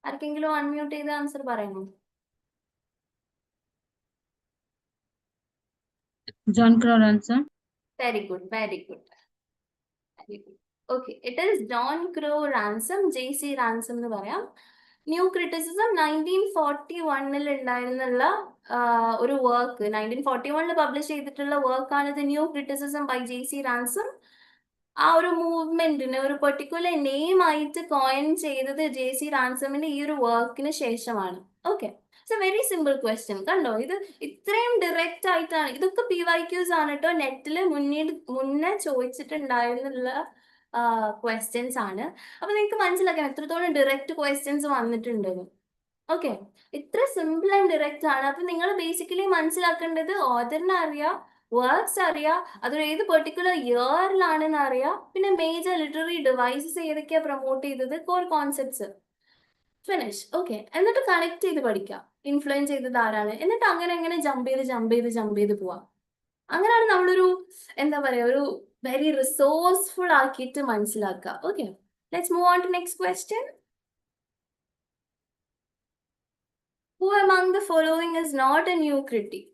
ആർക്കെങ്കിലും അൺമ്യൂട്ട് ചെയ്ത ആൻസർ പറയണോ? John Crow Ransom. Very good, very good, very good. Okay, it is John Crow Ransom, JC Ransom എന്ന് പറയാം. New criticism 1941 ഉണ്ടായിരുന്നുള്ള ഒരു work, 1941 publish ചെയ്തിട്ടുള്ള വർക്കാണ് ഇത്, new criticism by JC Ransom. ആ ഒരു മൂവ്മെന്റിന് ഒരു പെർട്ടിക്കുലർ നെയിം ആയിട്ട് കോയിൻ ചെയ്തത് JC Ransomന്റെ ഈ ഒരു വർക്കിന് ശേഷമാണ്. Okay, it's a very simple question. കണ്ടോ, ഇത് ഇത്രയും ഡയറക്റ്റ് ആയിട്ടാണ്. ഇതൊക്കെ PYQs ആണ് കേട്ടോ, നെറ്റിൽ മുന്നേ ചോദിച്ചിട്ടുണ്ടായിരുന്നുള്ള ക്വസ്റ്റ്യൻസ് ആണ്. അപ്പൊ നിങ്ങൾക്ക് മനസ്സിലാക്കാം എത്രത്തോളം ഡയറക്റ്റ് ക്വസ്റ്റ്യൻസ് വന്നിട്ടുണ്ടെന്ന്. ഓക്കെ, ഇത്ര സിമ്പിൾ ആൻഡ് ഡയറക്റ്റ് ആണ്. അപ്പൊ നിങ്ങൾ ബേസിക്കലി മനസ്സിലാക്കേണ്ടത് ഓഥറിനെ അറിയാം, വർക്ക്സ് അറിയാം, അതൊരു ഏത് പെർട്ടിക്കുലർ ഇയറിലാണെന്ന് അറിയാം, പിന്നെ മേജർ ലിറ്റററി ഡിവൈസസ് ഏതൊക്കെയാ പ്രൊമോട്ട് ചെയ്തത്, കോർ കോൺസെപ്റ്റ്സ്. ഫിനിഷ്. ഓക്കെ, എന്നിട്ട് കണക്ട് ചെയ്ത് പഠിക്കാം, ഇൻഫ്ലുവൻസ് ചെയ്തത് ആരാണ്, എന്നിട്ട് അങ്ങനെ ജമ്പ് ചെയ്ത് പോവാം. അങ്ങനെയാണ് നമ്മളൊരു എന്താ പറയാ, ഒരു വെരി റിസോഴ്സ്ഫുൾ ആക്കിയിട്ട് മനസ്സിലാക്കുക. Okay, let's move on to next question. Who among the following is not a new critic?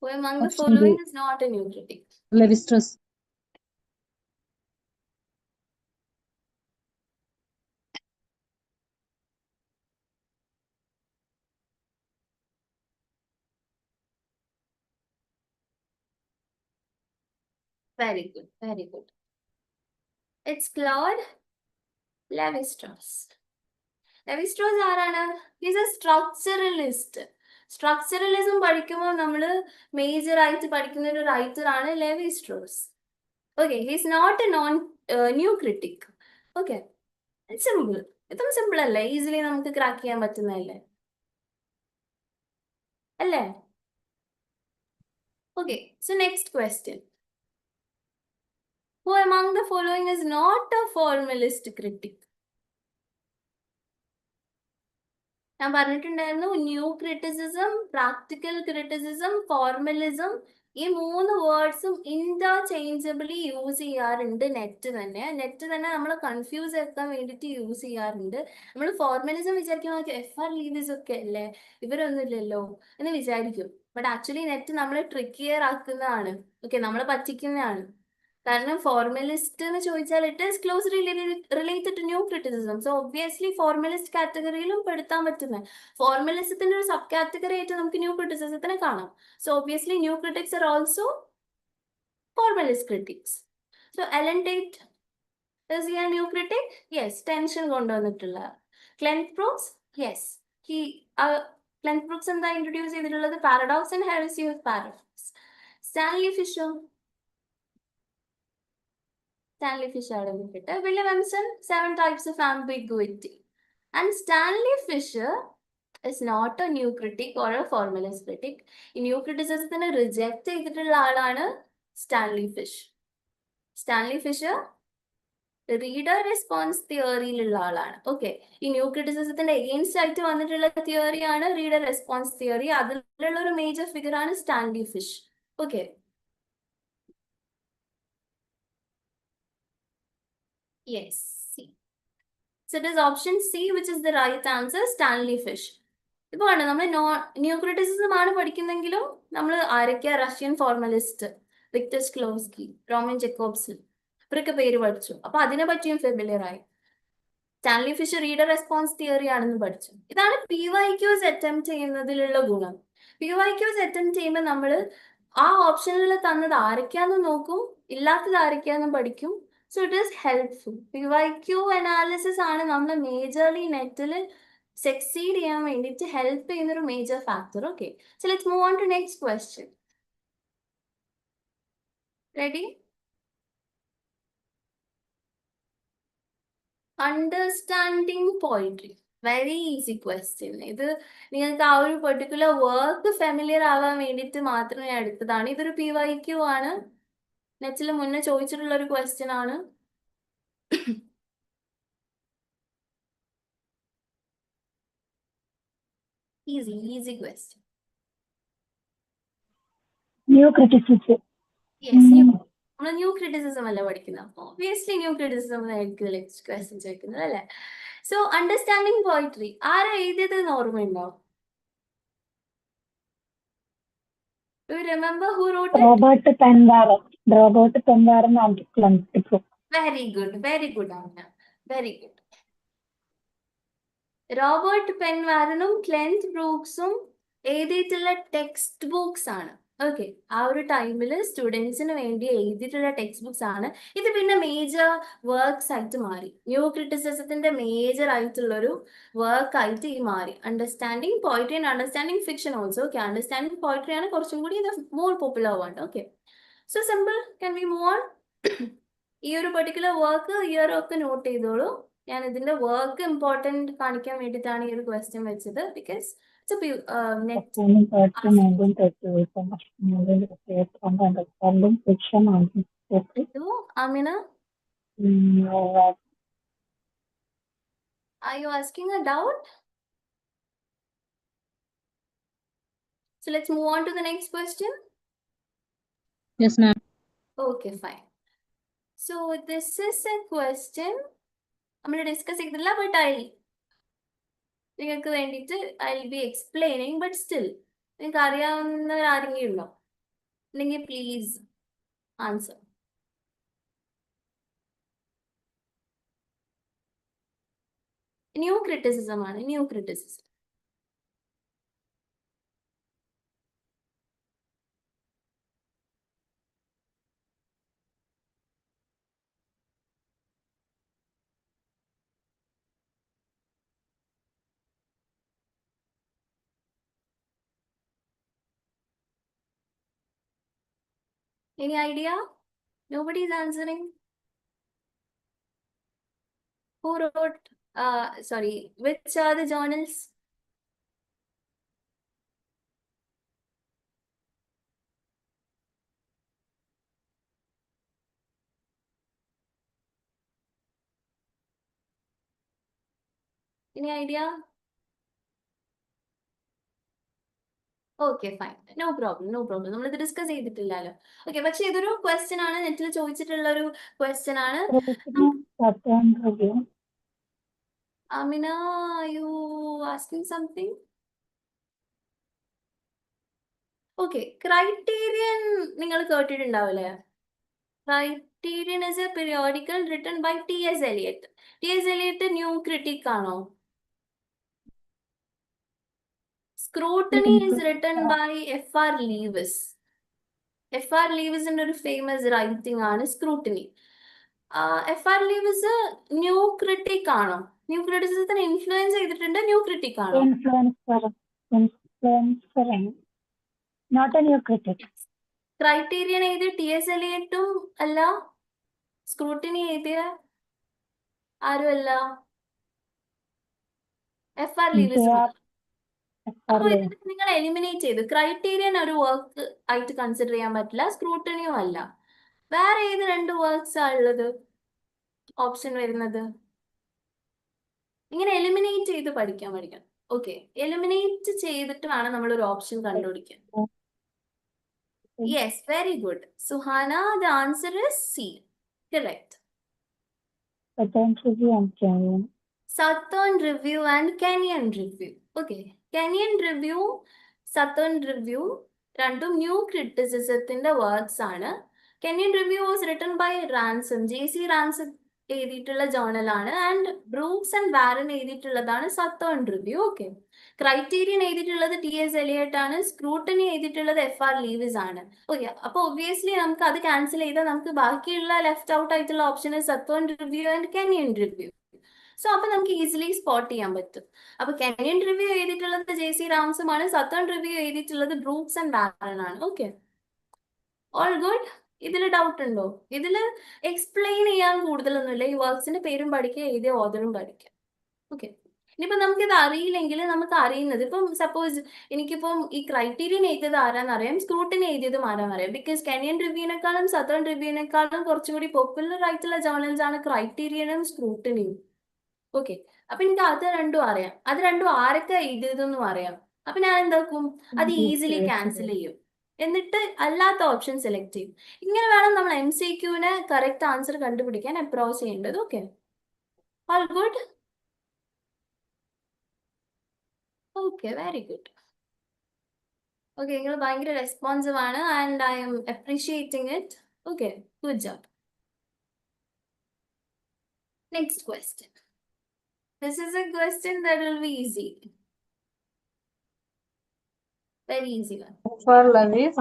Who among the following is not a new critic? Levi-Strauss. Very good, very good. It's Claude Levi-Strauss. Levi-Strauss ആരാണ്? He's a structuralist. Structuralism പഠിക്കുമ്പോൾ നമ്മൾ major ആയിട്ട് പഠിക്കുന്ന ഒരു writer ആണ് Levi-Strauss. Okay, he's not a new critic. Okay, it's simple. ഇതും simple അല്ലേ, easily നമുക്ക് ക്രാക്ക് ചെയ്യാൻ പറ്റുന്നതല്ലേ അല്ലേ? Okay, so next question. Who among the following is not a formalist critic? ഞാൻ പറഞ്ഞിട്ടുണ്ടായിരുന്നു new criticism, practical criticism, formalism, ഈ 3 വേർഡ്സും interchangeably use ചെയ്യാറുണ്ട് net തന്നെ നമ്മൾ കൺഫ്യൂസ് ആക്കാൻ വേണ്ടിയിട്ട് യൂസ് ചെയ്യാറുണ്ട്. നമ്മൾ ഫോർമലിസം വിചാരിക്കുമ്പോൾ FR ലീവീസ് ഒക്കെ അല്ലേ, ഇവരൊന്നും ഇല്ലല്ലോ എന്ന് വിചാരിക്കും. ബട്ട് ആക്ച്വലി നെറ്റ് നമ്മളെ ട്രിക്കിയർ ആക്കുന്നതാണ്. ഓക്കെ, നമ്മളെ പറ്റിക്കുന്നതാണ്. കാരണം ഫോർമലിസ്റ്റ് എന്ന് ചോദിച്ചാൽ it is closely related to new criticism. So obviously formalist കാറ്റഗറിയിലും പെടുത്താൻ പറ്റുന്നത്. ഫോർമലിസത്തിന്റെ ഒരു സബ് കാറ്റഗറി ആയിട്ട് നമുക്ക് ന്യൂ ക്രിറ്റിസിസത്തിനെ കാണാം. So obviously new critics are also formalist critics. So Allen Tate is he a new critic? Yes, tension കൊണ്ടുവന്നിട്ടുള്ള. Cleanth Brooks, yes, Cleanth Brooks എന്താ ഇൻട്രൊഡ്യൂസ് ചെയ്തിട്ടുള്ളത്? Paradox and heresy of paradox. Stanley Fisher ആണ് വിട്ടിട്ട്. William Empson, 7 types of ambiguity. And Stanley Fisher is not a new critic or a formalist critic. ഈ new ക്രിറ്റിസിസത്തിനെ reject ചെയ്തിട്ടുള്ള ആളാണ് Stanley Fish. Stanley Fisher reader response തിയറിയിലുള്ള ആളാണ്. Okay, ഈ new ക്രിറ്റിസിസത്തിന്റെ against ആയിട്ട് വന്നിട്ടുള്ള തിയറിയാണ് റീഡർ റെസ്പോൺസ് തിയറി. അതിലുള്ള ഒരു മേജർ ഫിഗർ ആണ് Stanley fish. Okay, yes, C. So it is option C which is the right answer, Stanley Fish. ഇപ്പോൾ ആണ് നമ്മൾ ന്യൂ ക്രിറ്റിസിസം ആണ് പഠിക്കുന്നെങ്കിലും നമ്മൾ ആരൊക്കെയാ Russian formalist, Victor Shklovsky, Roman Jakobson, ഇവരൊക്കെ പേര് പഠിച്ചു. അപ്പൊ അതിനെ പറ്റിയും ഫെമിലിയർ ആയി. Stanley Fisher reader response theory ആണെന്ന് പഠിച്ചു. ഇതാണ് PYQs അറ്റംപ്റ്റ് ചെയ്യുന്നതിലുള്ള ഗുണം. PYQs അറ്റംപ്റ്റ് ചെയ്യുമ്പോൾ നമ്മൾ ആ ഓപ്ഷനിൽ തന്നത് ആരൊക്കെയാന്ന് നോക്കും, ഇല്ലാത്തത് ആരൊക്കെയാന്ന് പഠിക്കും. So it is helpful. PYQ analysis ആണ് നമ്മൾ മേജർലി നെറ്റിൽ സക്സീഡ് ചെയ്യാൻ വേണ്ടിയിട്ട് ഹെൽപ്പ് ചെയ്യുന്ന ഒരു major factor. Okay, so let's move on to next question. Ready? Understanding poetry. Very easy question. ഇത് നിങ്ങൾക്ക് ആ ഒരു പെർട്ടിക്കുലർ വർക്ക് ഫെമിലിയർ ആവാൻ വേണ്ടിയിട്ട് മാത്രമേ എടുത്തതാണ്. ഇതൊരു PYQ ആണ്, നെറ്റിൽ മുന്നേ ചോദിച്ചിട്ടുള്ള ഒരു ക്വസ്റ്റ്യൻ ആണ്. Easy question. New criticism. Yes, നമ്മൾ ന്യൂ ക്രിറ്റിസിസം അല്ല പഠിക്കുന്നത്. ഒബ്വിയസ്ലി ന്യൂ ക്രിറ്റിസിസം ആയിരിക്കും ക്വസ്റ്റ്യൻ ചോദിക്കുന്നത് അല്ലേ? സോ അണ്ടർസ്റ്റാൻഡിങ് പോയിട്രി ആരാ എഴുതിയത് എന്ന് ഓർമ്മയുണ്ടോ? Do you remember who wrote it? Robert Penn Warren and Cleanth Brooks. Very good, Anna. Very good. Robert പെൻവാരനും ക്ലെൻത്ത് ബ്രൂക്സും എഴുതിയിട്ടുള്ള ടെക്സ്റ്റ് ബുക്സ് ആണ്. ഓക്കെ, ആ ഒരു ടൈമിൽ സ്റ്റുഡൻസിന് വേണ്ടി എഴുതിയിട്ടുള്ള ടെക്സ്റ്റ് ബുക്സ് ആണ്. ഇത് പിന്നെ മേജർ വർക്ക്സ് ആയിട്ട് മാറി. ന്യൂ ക്രിറ്റിസിസത്തിന്റെ മേജർ ആയിട്ടുള്ളൊരു വർക്ക് ആയിട്ട് ഈ മാറി. Understanding poetry and understanding fiction also. Okay, understanding poetry ആണ് കുറച്ചും കൂടി ഇത് മോർ പോപ്പുലർ ആണ്. Okay, so simple. Can we move on? ഈ ഒരു പെർട്ടിക്കുലർ വർക്ക് ഇയർ ഒക്കെ നോട്ട് ചെയ്തോളൂ. ഞാൻ ഇതിന്റെ വർക്ക് ഇമ്പോർട്ടൻറ്റ് കാണിക്കാൻ വേണ്ടിയിട്ടാണ് ഈ ഒരു ക്വസ്റ്റ്യൻ വെച്ചത്. Because Amina, are you asking a doubt? So let's move on to the next question. Yes, ma'am. Okay, fine. So this is a question I'm going to discuss it, but നിങ്ങൾക്ക് വേണ്ടിയിട്ട് I will be explaining. But still നിങ്ങൾക്ക് അറിയാവുന്നവർ ആരെങ്കിലും ഉണ്ടോ? അല്ലെങ്കിൽ please answer. New criticism ആണ്. New criticism any idea? Nobody is answering. Who wrote? Sorry, which are the journals? Any idea? Okay, fine. No problem, no problem. നമ്മളിത് discuss ചെയ്തിട്ടില്ലല്ലോ. Okay, പക്ഷെ ഇതൊരു ക്വസ്റ്റ്യൻ ആണ്, നെറ്റിൽ ചോദിച്ചിട്ടുള്ള ഒരു ക്വസ്റ്റ്യൻ ആണ്. Amina, are you asking something? Okay, criterion നിങ്ങൾ കേട്ടിട്ടുണ്ടാവില്ലേ? Criterion is a periodical written by T.S. Eliot. T.S. Eliot new critic ആണോ? Scrutiny is written by F.R. Lewis. F.R. Lewisന്റെ ഒരു ഫേമസ് റൈറ്റിംഗ് ആണ് scrutiny. F.R. Lewis new critic ആണോ? New ക്രിറ്റിസിസത്തിന് influence ചെയ്തിട്ടുണ്ട്, new critic ആണോ? Not a new critic. Criterion എഴുതിയ T.S. Eliot അല്ല, സ്ക്രൂട്ടിനി എഴുതിയ ആരും അല്ല, F.R. Lewis. അപ്പൊ ഇതിന് നിങ്ങൾ എലിമിനേറ്റ് ചെയ്തു. ക്രൈറ്റീരിയൻ ഒരു വർക്ക് ആയിട്ട് കൺസിഡർ ചെയ്യാൻ പറ്റില്ല, സ്ക്രൂട്ടിനിയും അല്ല. വേറെ ഏത് രണ്ട് വർക്ക്സ് ആ ഉള്ളത് ഓപ്ഷൻ വരുന്നത്? ഇങ്ങനെ എലിമിനേറ്റ് ചെയ്ത് പഠിക്കണം. ഓക്കെ, എലിമിനേറ്റ് ചെയ്തിട്ട് വേണം നമ്മൾ ഒരു ഓപ്ഷൻ കണ്ടുപിടിക്കാൻ. Yes, very good. Suhana, the answer is C. Correct. Southern Review and Kenyon Review. Okay, Kenyon Review, Southern Review, രണ്ടും ന്യൂ ക്രിറ്റിസിസത്തിന്റെ വർക്ക്സ് ആണ്. Kenyon Review was written by Ransom, J.C. Ransom എഴുതിയിട്ടുള്ള journal ആണ്. And Brooks and Warren എഴുതിയിട്ടുള്ളതാണ് Southern Review. Okay, Criterion എഴുതിയിട്ടുള്ളത് T.S. Eliot ആണ്. Scrutiny എഴുതിയിട്ടുള്ളത് F.R. Lewis ആണ്. Okay, അപ്പൊ ഒബ്വിയസ്ലി നമുക്ക് അത് ക്യാൻസൽ ചെയ്താൽ നമുക്ക് ബാക്കിയുള്ള ലെഫ്റ്റ് ഔട്ട് ആയിട്ടുള്ള option southern review and Kenyan review. So അപ്പൊ നമുക്ക് ഈസിലി സ്പോട്ട് ചെയ്യാൻ പറ്റും. അപ്പൊ കെനിയൻ റിവ്യൂ എഴുതിയിട്ടുള്ളത് J.C. Ransom ആണ്, സത്തേൺ റിവ്യൂ എഴുതിയിട്ടുള്ളത് ബ്രൂക്സ് ആൻഡ് വാരൻ ആണ്. Okay, all good. ഇതിൽ ഡൗട്ട് ഉണ്ടോ? ഇതിൽ എക്സ്പ്ലെയിൻ ചെയ്യാൻ കൂടുതലൊന്നുമില്ല. ഈ വർക്ക്സിന്റെ പേരും പഠിക്കുക, എഴുതിയ ഓർഡറും പഠിക്കുക. ഓക്കെ, ഇനിയിപ്പോ നമുക്കിത് അറിയില്ലെങ്കിൽ നമുക്ക് അറിയുന്നത്, ഇപ്പം സപ്പോസ് എനിക്കിപ്പം ഈ ക്രൈറ്റീരിയൻ എഴുതിയത് ആരാന്നറിയാം, സ്ക്രൂട്ടിനി എഴുതിയതും ആരാന്നറിയാം. ബിക്കോസ് കെനിയൻ റിവ്യൂവിനേക്കാളും സത്തേൺ റിവ്യൂവിനേക്കാളും കുറച്ചുകൂടി പോപ്പുലർ ആയിട്ടുള്ള ജേർണൽസ് ആണ് ക്രൈറ്റീരിയനും സ്ക്രൂട്ടിനിയും. ഓക്കെ, അപ്പൊ എനിക്ക് അത് രണ്ടും അറിയാം, അത് രണ്ടും ആരൊക്കെ എഴുതിയതെന്നും അറിയാം. അപ്പൊ ഞാൻ എന്താക്കും, അത് ഈസിലി ക്യാൻസൽ ചെയ്യും, എന്നിട്ട് അല്ലാത്ത ഓപ്ഷൻ സെലക്ട് ചെയ്യും. ഇങ്ങനെ വേണം നമ്മൾ MCQന് കറക്റ്റ് ആൻസർ കണ്ടുപിടിക്കാൻ അപ്രോച്ച് ചെയ്യേണ്ടത്. Okay, all good. Okay, very good. Okay, നിങ്ങൾ ഭയങ്കര റെസ്പോൺസീവ് ആണ് and I M appreciating it. Okay, good job. Next question. This is a question that will be easy. Very easy one. F.R. Lewis.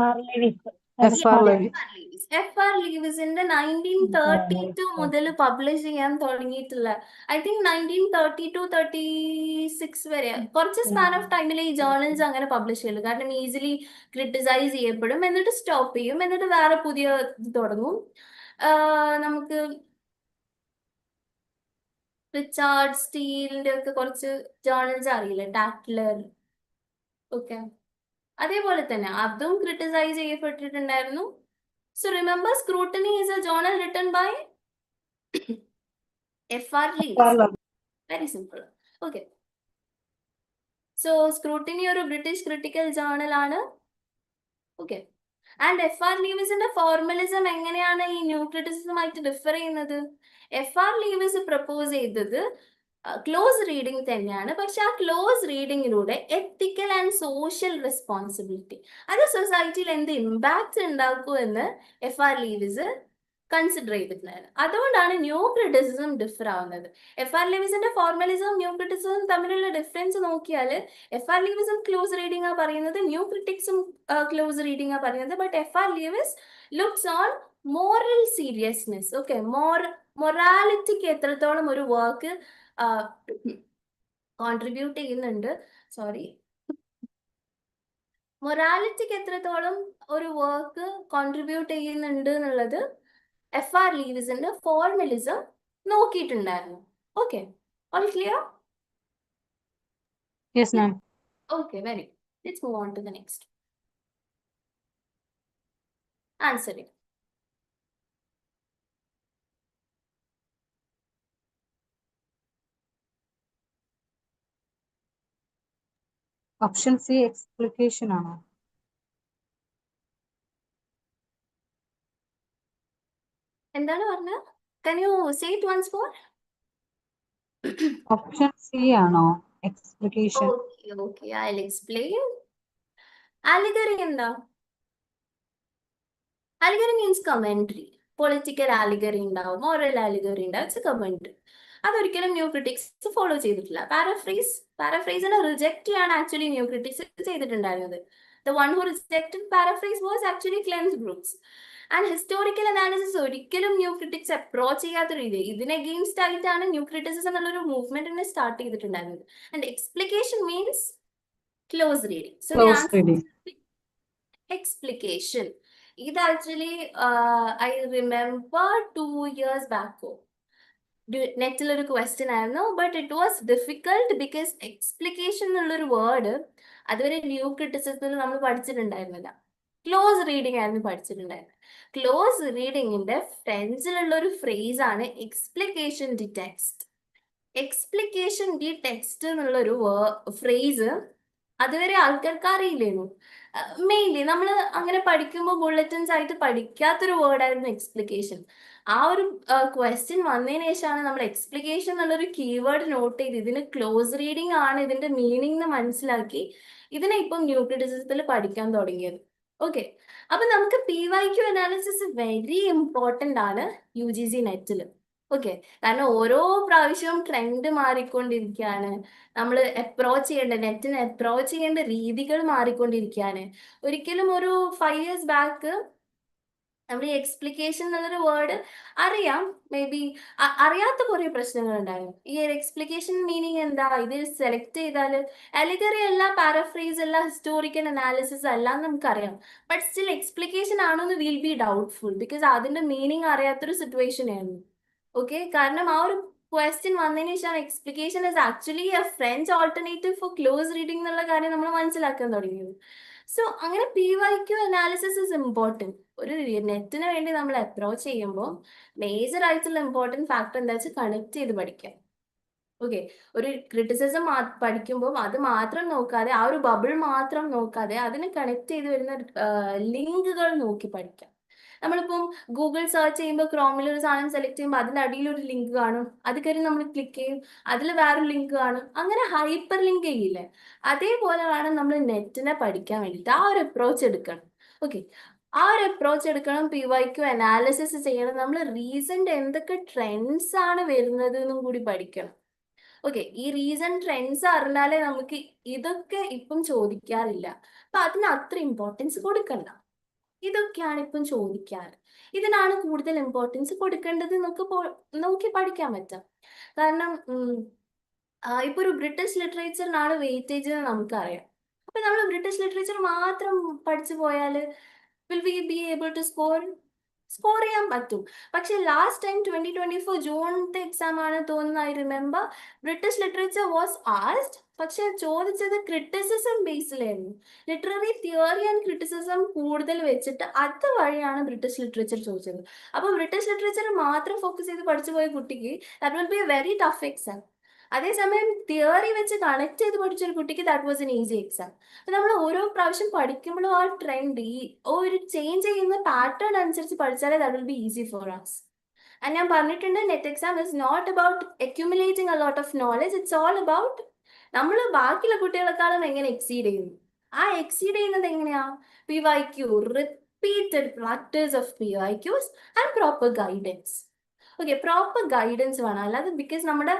F.R. Lewisന്റെ 1932 മുതൽ publish ചെയ്യാൻ തുടങ്ങിയിട്ടുള്ള, I think 1932-36 വരെ കുറച്ച് span of ടൈമിൽ ഈ ജേർണൽസ് അങ്ങനെ publish ചെയ്യുള്ളൂ. കാരണം ഈസിലി ക്രിട്ടിസൈസ് ചെയ്യപ്പെടും, എന്നിട്ട് സ്റ്റോപ്പ് ചെയ്യും, എന്നിട്ട് വേറെ പുതിയ ഇത് തുടങ്ങും. നമുക്ക് റിച്ചാർഡ് സ്റ്റീലിന്റെ ഒക്കെ കുറച്ച് ജേർണൽസ് അറിയില്ലേ, ടാറ്റ്ലർ. ഓക്കെ, അതേപോലെ തന്നെ അതും criticise ചെയ്യപ്പെട്ടിട്ടുണ്ടായിരുന്നു. So remember, Scrutiny is a journal written by F.R. Lewis. Very simple. Okay. So Scrutiny ഒരു ബ്രിട്ടീഷ് ക്രിട്ടിക്കൽ ജേർണൽ ആണ്. Okay, and F.R. Lewisന്റെ ഫോർമലിസം എങ്ങനെയാണ് ഈ ന്യൂ ക്രിറ്റിസിസമായിട്ട് ഡിഫർ ചെയ്യുന്നത്? F.R. Lewis പ്രപ്പോസ് ചെയ്തത് ക്ലോസ് റീഡിംഗ് തന്നെയാണ്. പക്ഷെ ആ ക്ലോസ് റീഡിങ്ങിലൂടെ എത്തിക്കൽ ആൻഡ് സോഷ്യൽ റെസ്പോൺസിബിലിറ്റി, അത് സൊസൈറ്റിയിൽ എന്ത് ഇമ്പാക്ട് ഉണ്ടാക്കുമെന്ന് F.R. Lewis കൺസിഡർ ചെയ്തിട്ടുണ്ടായിരുന്നു. അതുകൊണ്ടാണ് ന്യൂ ക്രിറ്റിസിസം ഡിഫർ ആവുന്നത്. F.R. Lewisന്റെ ഫോർമലിസവും ന്യൂ ക്രിറ്റിസിസവും തമ്മിലുള്ള ഡിഫറൻസ് നോക്കിയാൽ F.R. Lewisം ക്ലോസ് റീഡിംഗ് ആ പറയുന്നത്, ന്യൂ ക്രിറ്റിക്സും ക്ലോസ് റീഡിംഗ് ആ പറയുന്നത്. But F.R. Lewis looks on moral seriousness. Okay, മൊറാലിറ്റിക്ക് എത്രത്തോളം ഒരു വർക്ക് കോൺട്രിബ്യൂട്ട് ചെയ്യുന്നുണ്ട്, മൊറാലിറ്റിക്ക് എത്രത്തോളം ഒരു വർക്ക് കോൺട്രിബ്യൂട്ട് ചെയ്യുന്നുണ്ട് എന്നുള്ളത് FR ലീവ്സിന്റെ ഫോർമലിസം നോക്കിയിട്ടുണ്ടായിരുന്നു. Okay, all clear? Yes ma'am. Okay, very good. Let's move on to the next. Answering. Option C explication ആണോ? എന്താണ് പറഞ്ഞത്? Can you say it once more? Option C ആണോ explication? Okay, okay, I'll explain. Allegory എന്താ? Allegory means commentary. Political allegory ഉണ്ടാവും, moral allegory ഉണ്ടാവും, it's a commentary. അതൊരിക്കലും new critics follow ചെയ്തിട്ടില്ല. പാരഫ്രേസിനെ reject ചെയ്യാൻ ആക്ച്വലി ന്യൂ ക്രിറ്റിക്സ് ചെയ്തിട്ടുണ്ടായിരുന്നത്. The one who rejected paraphrase was actually Clemens Brooks. And historical analysis ഒരിക്കലും new critics approach ചെയ്യാത്ത രീതി, ഇതിന് അഗെയിൻസ്റ്റ് ആയിട്ടാണ് ന്യൂ ക്രിറ്റിസിസം എന്നുള്ളൊരു മൂവ്മെന്റിനെ സ്റ്റാർട്ട് ചെയ്തിട്ടുണ്ടായിരുന്നത്. And explication means close reading. So the answer explication. ഇത് ആക്ച്വലി ഐ റിമെമ്പർ 2 years ബാക്കോ നെറ്റിൽ ഒരു ക്വസ്റ്റ്യൻ ആയിരുന്നു. But it was difficult because explication എന്നുള്ളൊരു വേർഡ് അതുവരെ ന്യൂ ക്രിറ്റിസിസത്തിൽ നമ്മൾ പഠിച്ചിട്ടുണ്ടായിരുന്നില്ല. ക്ലോസ് റീഡിംഗ് ആയിരുന്നു പഠിച്ചിട്ടുണ്ടായിരുന്നത്. ക്ലോസ് റീഡിങ്ങിന്റെ ഫ്രഞ്ചിലുള്ള ഒരു ഫ്രേസ് ആണ് എക്സ്പ്ലിക്കേഷൻ ഡി ടെക്സ്റ്റ്. എക്സ്പ്ലിക്കേഷൻ ഡി ടെക്സ്റ്റ് എന്നുള്ളൊരു ഫ്രേസ് അതുവരെ ആൾക്കാർക്ക് അറിയില്ലായിരുന്നു. മെയിൻലി നമ്മൾ അങ്ങനെ പഠിക്കുമ്പോൾ ബുള്ളറ്റിൻസ് ആയിട്ട് പഠിക്കാത്തൊരു വേർഡായിരുന്നു എക്സ്പ്ലിക്കേഷൻ. ആ ഒരു ക്വസ്റ്റ്യൻ വന്നതിന് ശേഷമാണ് നമ്മൾ എക്സ്പ്ലിക്കേഷൻ എന്നുള്ളൊരു കീവേഡ് നോട്ട് ചെയ്ത് ഇതിന് ക്ലോസ് റീഡിംഗ് ആണ് ഇതിന്റെ മീനിങ് എന്ന് മനസ്സിലാക്കി ഇതിനെ ഇപ്പം ന്യൂ ക്രിറ്റിസിസത്തിൽ പഠിക്കാൻ തുടങ്ങിയത്. ഓക്കെ, അപ്പൊ നമുക്ക് PYQ അനാലിസിസ് വെരി ഇമ്പോർട്ടൻ്റ് ആണ് UGCNET. ഓക്കെ, കാരണം ഓരോ പ്രാവശ്യവും ട്രെൻഡ് മാറിക്കൊണ്ടിരിക്കുകയാണ്. നമ്മൾ അപ്രോച്ച് ചെയ്യേണ്ട നെറ്റിനെ അപ്രോച്ച് ചെയ്യേണ്ട രീതികൾ മാറിക്കൊണ്ടിരിക്കുകയാണ്. ഒരിക്കലും ഒരു 5 years ബാക്ക് നമ്മൾ ഈ എക്സ്പ്ലിക്കേഷൻ എന്നുള്ളൊരു വേർഡ് അറിയാം, മേ ബി അറിയാത്ത കുറെ പ്രശ്നങ്ങൾ ഉണ്ടായിരുന്നു. ഈ ഒരു എക്സ്പ്ലിക്കേഷൻ മീനിങ് എന്താ, ഇത് സെലക്ട് ചെയ്താൽ അലിഗറി അല്ല, പാരഫ്രേസ് അല്ല, ഹിസ്റ്റോറിക്കൽ അനാലിസിസ് അല്ല എന്ന് നമുക്കറിയാം. ബട്ട് സ്റ്റിൽ എക്സ്പ്ലിക്കേഷൻ ആണോ എന്ന് വിൽ ബി ഡൗട്ട്ഫുൾ ബിക്കോസ് അതിന്റെ മീനിങ് അറിയാത്തൊരു സിറ്റുവേഷൻ ആയിരുന്നു. ഓക്കെ, കാരണം ആ ഒരു ക്വസ്റ്റ്യൻ വന്നതിന് ശേഷം explication is actually a French alternative for close reading എന്നുള്ള കാര്യം നമ്മൾ മനസ്സിലാക്കാൻ തുടങ്ങിയത്. സോ അങ്ങനെ PYQ അനാലിസിസ് ഇസ് ഇമ്പോർട്ടൻറ്റ്. ഒരു നെറ്റിന് വേണ്ടി നമ്മൾ അപ്രോച്ച് ചെയ്യുമ്പോൾ മേജർ ആയിട്ടുള്ള ഇമ്പോർട്ടൻറ്റ് ഫാക്ടർ എന്താ വെച്ചാൽ കണക്ട് ചെയ്ത് പഠിക്കാം. ഓക്കെ, ഒരു ക്രിറ്റിസിസം പഠിക്കുമ്പോൾ അത് മാത്രം നോക്കാതെ, ആ ഒരു ബബിൾ മാത്രം നോക്കാതെ അതിന് കണക്ട് ചെയ്ത് വരുന്ന ലിങ്കുകൾ നോക്കി പഠിക്കാം. നമ്മളിപ്പം ഗൂഗിൾ സെർച്ച് ചെയ്യുമ്പോൾ ക്രോമിൽ ഒരു സാധനം സെലക്ട് ചെയ്യുമ്പോൾ അതിൻ്റെ അടിയിൽ ഒരു ലിങ്ക് കാണും, അത് കയറി നമ്മൾ ക്ലിക്ക് ചെയ്യും, അതിൽ വേറൊരു ലിങ്ക് കാണും, അങ്ങനെ ഹൈപ്പർ ലിങ്ക് ചെയ്യില്ലേ? അതേപോലെ വേണം നമ്മൾ നെറ്റിനെ പഠിക്കാൻ വേണ്ടിയിട്ട് ആ ഒരു അപ്രോച്ച് എടുക്കണം. ഓക്കെ, ആ ഒരു അപ്രോച്ച് എടുക്കണം. PYQ അനാലിസിസ് ചെയ്യണം. നമ്മൾ റീസെന്റ് എന്തൊക്കെ ട്രെൻഡ്സ് ആണ് വരുന്നത് എന്നും കൂടി പഠിക്കണം. ഓക്കെ, ഈ റീസൺ ട്രെൻഡ്സ് അറിഞ്ഞാലേ നമുക്ക് ഇതൊക്കെ ഇപ്പം ചോദിക്കാറില്ല, അപ്പൊ അതിന് അത്ര ഇമ്പോർട്ടൻസ് കൊടുക്കണ്ട. ഇതൊക്കെയാണ് ഇപ്പം ചോദിക്കാറ്, ഇതിനാണ് കൂടുതൽ ഇമ്പോർട്ടൻസ് കൊടുക്കേണ്ടത് നോക്കി പഠിക്കാൻ പറ്റാം. കാരണം ഇപ്പൊ ഒരു ബ്രിട്ടീഷ് ലിറ്ററേച്ചറിനാണ് വെയിറ്റേജ് എന്ന് നമുക്കറിയാം. അപ്പൊ നമ്മൾ ബ്രിട്ടീഷ് ലിറ്ററേച്ചർ മാത്രം പഠിച്ചു പോയാൽ will we be able to score ചെയ്യാൻ പറ്റും. പക്ഷെ ലാസ്റ്റ് ടൈം 2024 ജൂണിലത്തെ എക്സാം ആണ് തോന്നുന്നത്, I remember British literature was asked. പക്ഷെ ചോദിച്ചത് ക്രിറ്റിസിസം ബേസിലായിരുന്നു. ലിറ്റററി തിയറി ആൻഡ് ക്രിറ്റിസിസം കൂടുതൽ വെച്ചിട്ട് അത് വഴിയാണ് ബ്രിട്ടീഷ് ലിറ്ററേച്ചർ ചോദിച്ചത്. അപ്പൊ ബ്രിട്ടീഷ് ലിറ്ററേച്ചർ മാത്രം ഫോക്കസ് ചെയ്ത് പഠിച്ചു പോയ കുട്ടിക്ക് that will B A very tough exam. അതേസമയം തിയറി വെച്ച് കണക്ട് ചെയ്ത് പഠിച്ചൊരു കുട്ടിക്ക് that was an easy exam. അപ്പൊ നമ്മൾ ഓരോ പ്രാവശ്യം പഠിക്കുമ്പോഴും ആ ട്രെൻഡ്, ഈ ഒരു ചേഞ്ച് ചെയ്യുന്ന പാറ്റേൺ അനുസരിച്ച് പഠിച്ചാലേ that will be easy for us. And ഞാൻ പറഞ്ഞിട്ടുണ്ട്, NET exam is not about accumulating a lot of knowledge, it's all about നമ്മൾ ബാക്കിയുള്ള കുട്ടികളെക്കാളും എങ്ങനെ എക്സീഡ് ചെയ്യുന്നു. ആ എക്സീഡ് ചെയ്യുന്നത് എങ്ങനെയാ? PYQ, repeated practice of PYQs and proper guidance. Okay, proper guidance വേണം. അല്ലാതെ ബിക്കോസ് നമ്മുടെ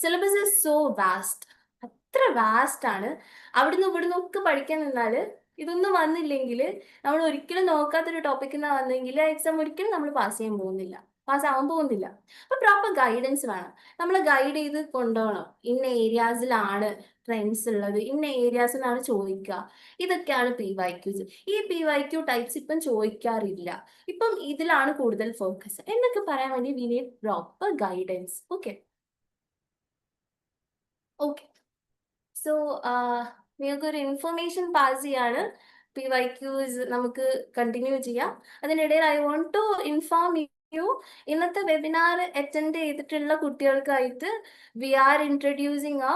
സിലബസ് ഇസ് സോ വാസ്റ്റ്, അത്ര വാസ്റ്റ് ആണ്. അവിടുന്ന് ഇവിടുന്ന് ഒക്കെ പഠിക്കാൻ നിന്നാൽ ഇതൊന്നും വന്നില്ലെങ്കിൽ, നമ്മൾ ഒരിക്കലും നോക്കാത്തൊരു ടോപ്പിക്കിൽ നിന്ന് വന്നെങ്കിൽ ആ എക്സാം ഒരിക്കലും നമ്മൾ പാസ്സാവാൻ പോകുന്നില്ല. അപ്പൊ പ്രോപ്പർ ഗൈഡൻസ് വേണം. നമ്മളെ ഗൈഡ് ചെയ്ത് കൊണ്ടുപോകണം. ഇന്ന ഏരിയാസിലാണ് ട്രെൻഡ്സ് ഉള്ളത്, ഇന്ന ഏരിയാസിനാണ് ചോദിക്കുക. ഇതൊക്കെയാണ് PYQs. ഈ PYQ ടൈപ്സ് ഇപ്പം ചോദിക്കാറില്ല. ഇപ്പം ഇതിലാണ് കൂടുതൽ ഫോക്കസ് എന്നൊക്കെ പറയാൻ വേണ്ടി we need proper guidance. Okay okay so നിങ്ങൾക്കൊരു ഇൻഫർമേഷൻ പാസ് ചെയ്യാണ്. PYQs നമുക്ക് കണ്ടിന്യൂ ചെയ്യാം. അതിനിടയിൽ I want to inform you, ഇന്നത്തെ വെബിനാർ അറ്റൻഡ് ചെയ്തിട്ടുള്ള കുട്ടികൾക്കായിട്ട് we are introducing a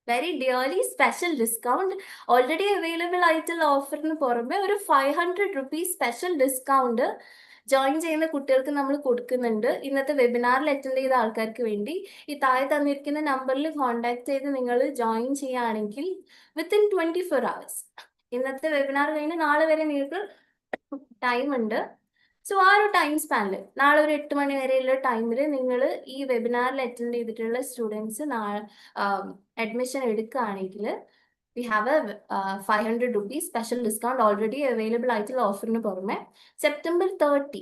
very dearly special discount. Already available ആയിട്ടുള്ള ഓഫറിന് പുറമെ ഒരു 500 rupees സ്പെഷ്യൽ ഡിസ്കൗണ്ട് ജോയിൻ ചെയ്യുന്ന കുട്ടികൾക്ക് നമ്മൾ കൊടുക്കുന്നുണ്ട്. ഇന്നത്തെ വെബിനാറിൽ അറ്റൻഡ് ചെയ്ത ആൾക്കാർക്ക് വേണ്ടി ഈ താഴെ തന്നിരിക്കുന്ന നമ്പറിൽ കോൺടാക്ട് ചെയ്ത് നിങ്ങൾ ജോയിൻ ചെയ്യുകയാണെങ്കിൽ വിത്തിൻ 24 hours, ഇന്നത്തെ വെബിനാർ കഴിഞ്ഞ് നാളെ വരെ നിങ്ങൾക്ക് ടൈം ഉണ്ട്. സോ ആ ഒരു ടൈം സ്പാനിൽ നാളെ ഒരു 8 മണി വരെയുള്ള ടൈമിൽ നിങ്ങൾ ഈ വെബിനാറിൽ അറ്റൻഡ് ചെയ്തിട്ടുള്ള സ്റ്റുഡൻസ് അഡ്മിഷൻ എടുക്കുകയാണെങ്കിൽ we have A 500 rupees special discount already available ആയിട്ടുള്ള ഓഫറിന് പുറമെ സെപ്റ്റംബർ 30,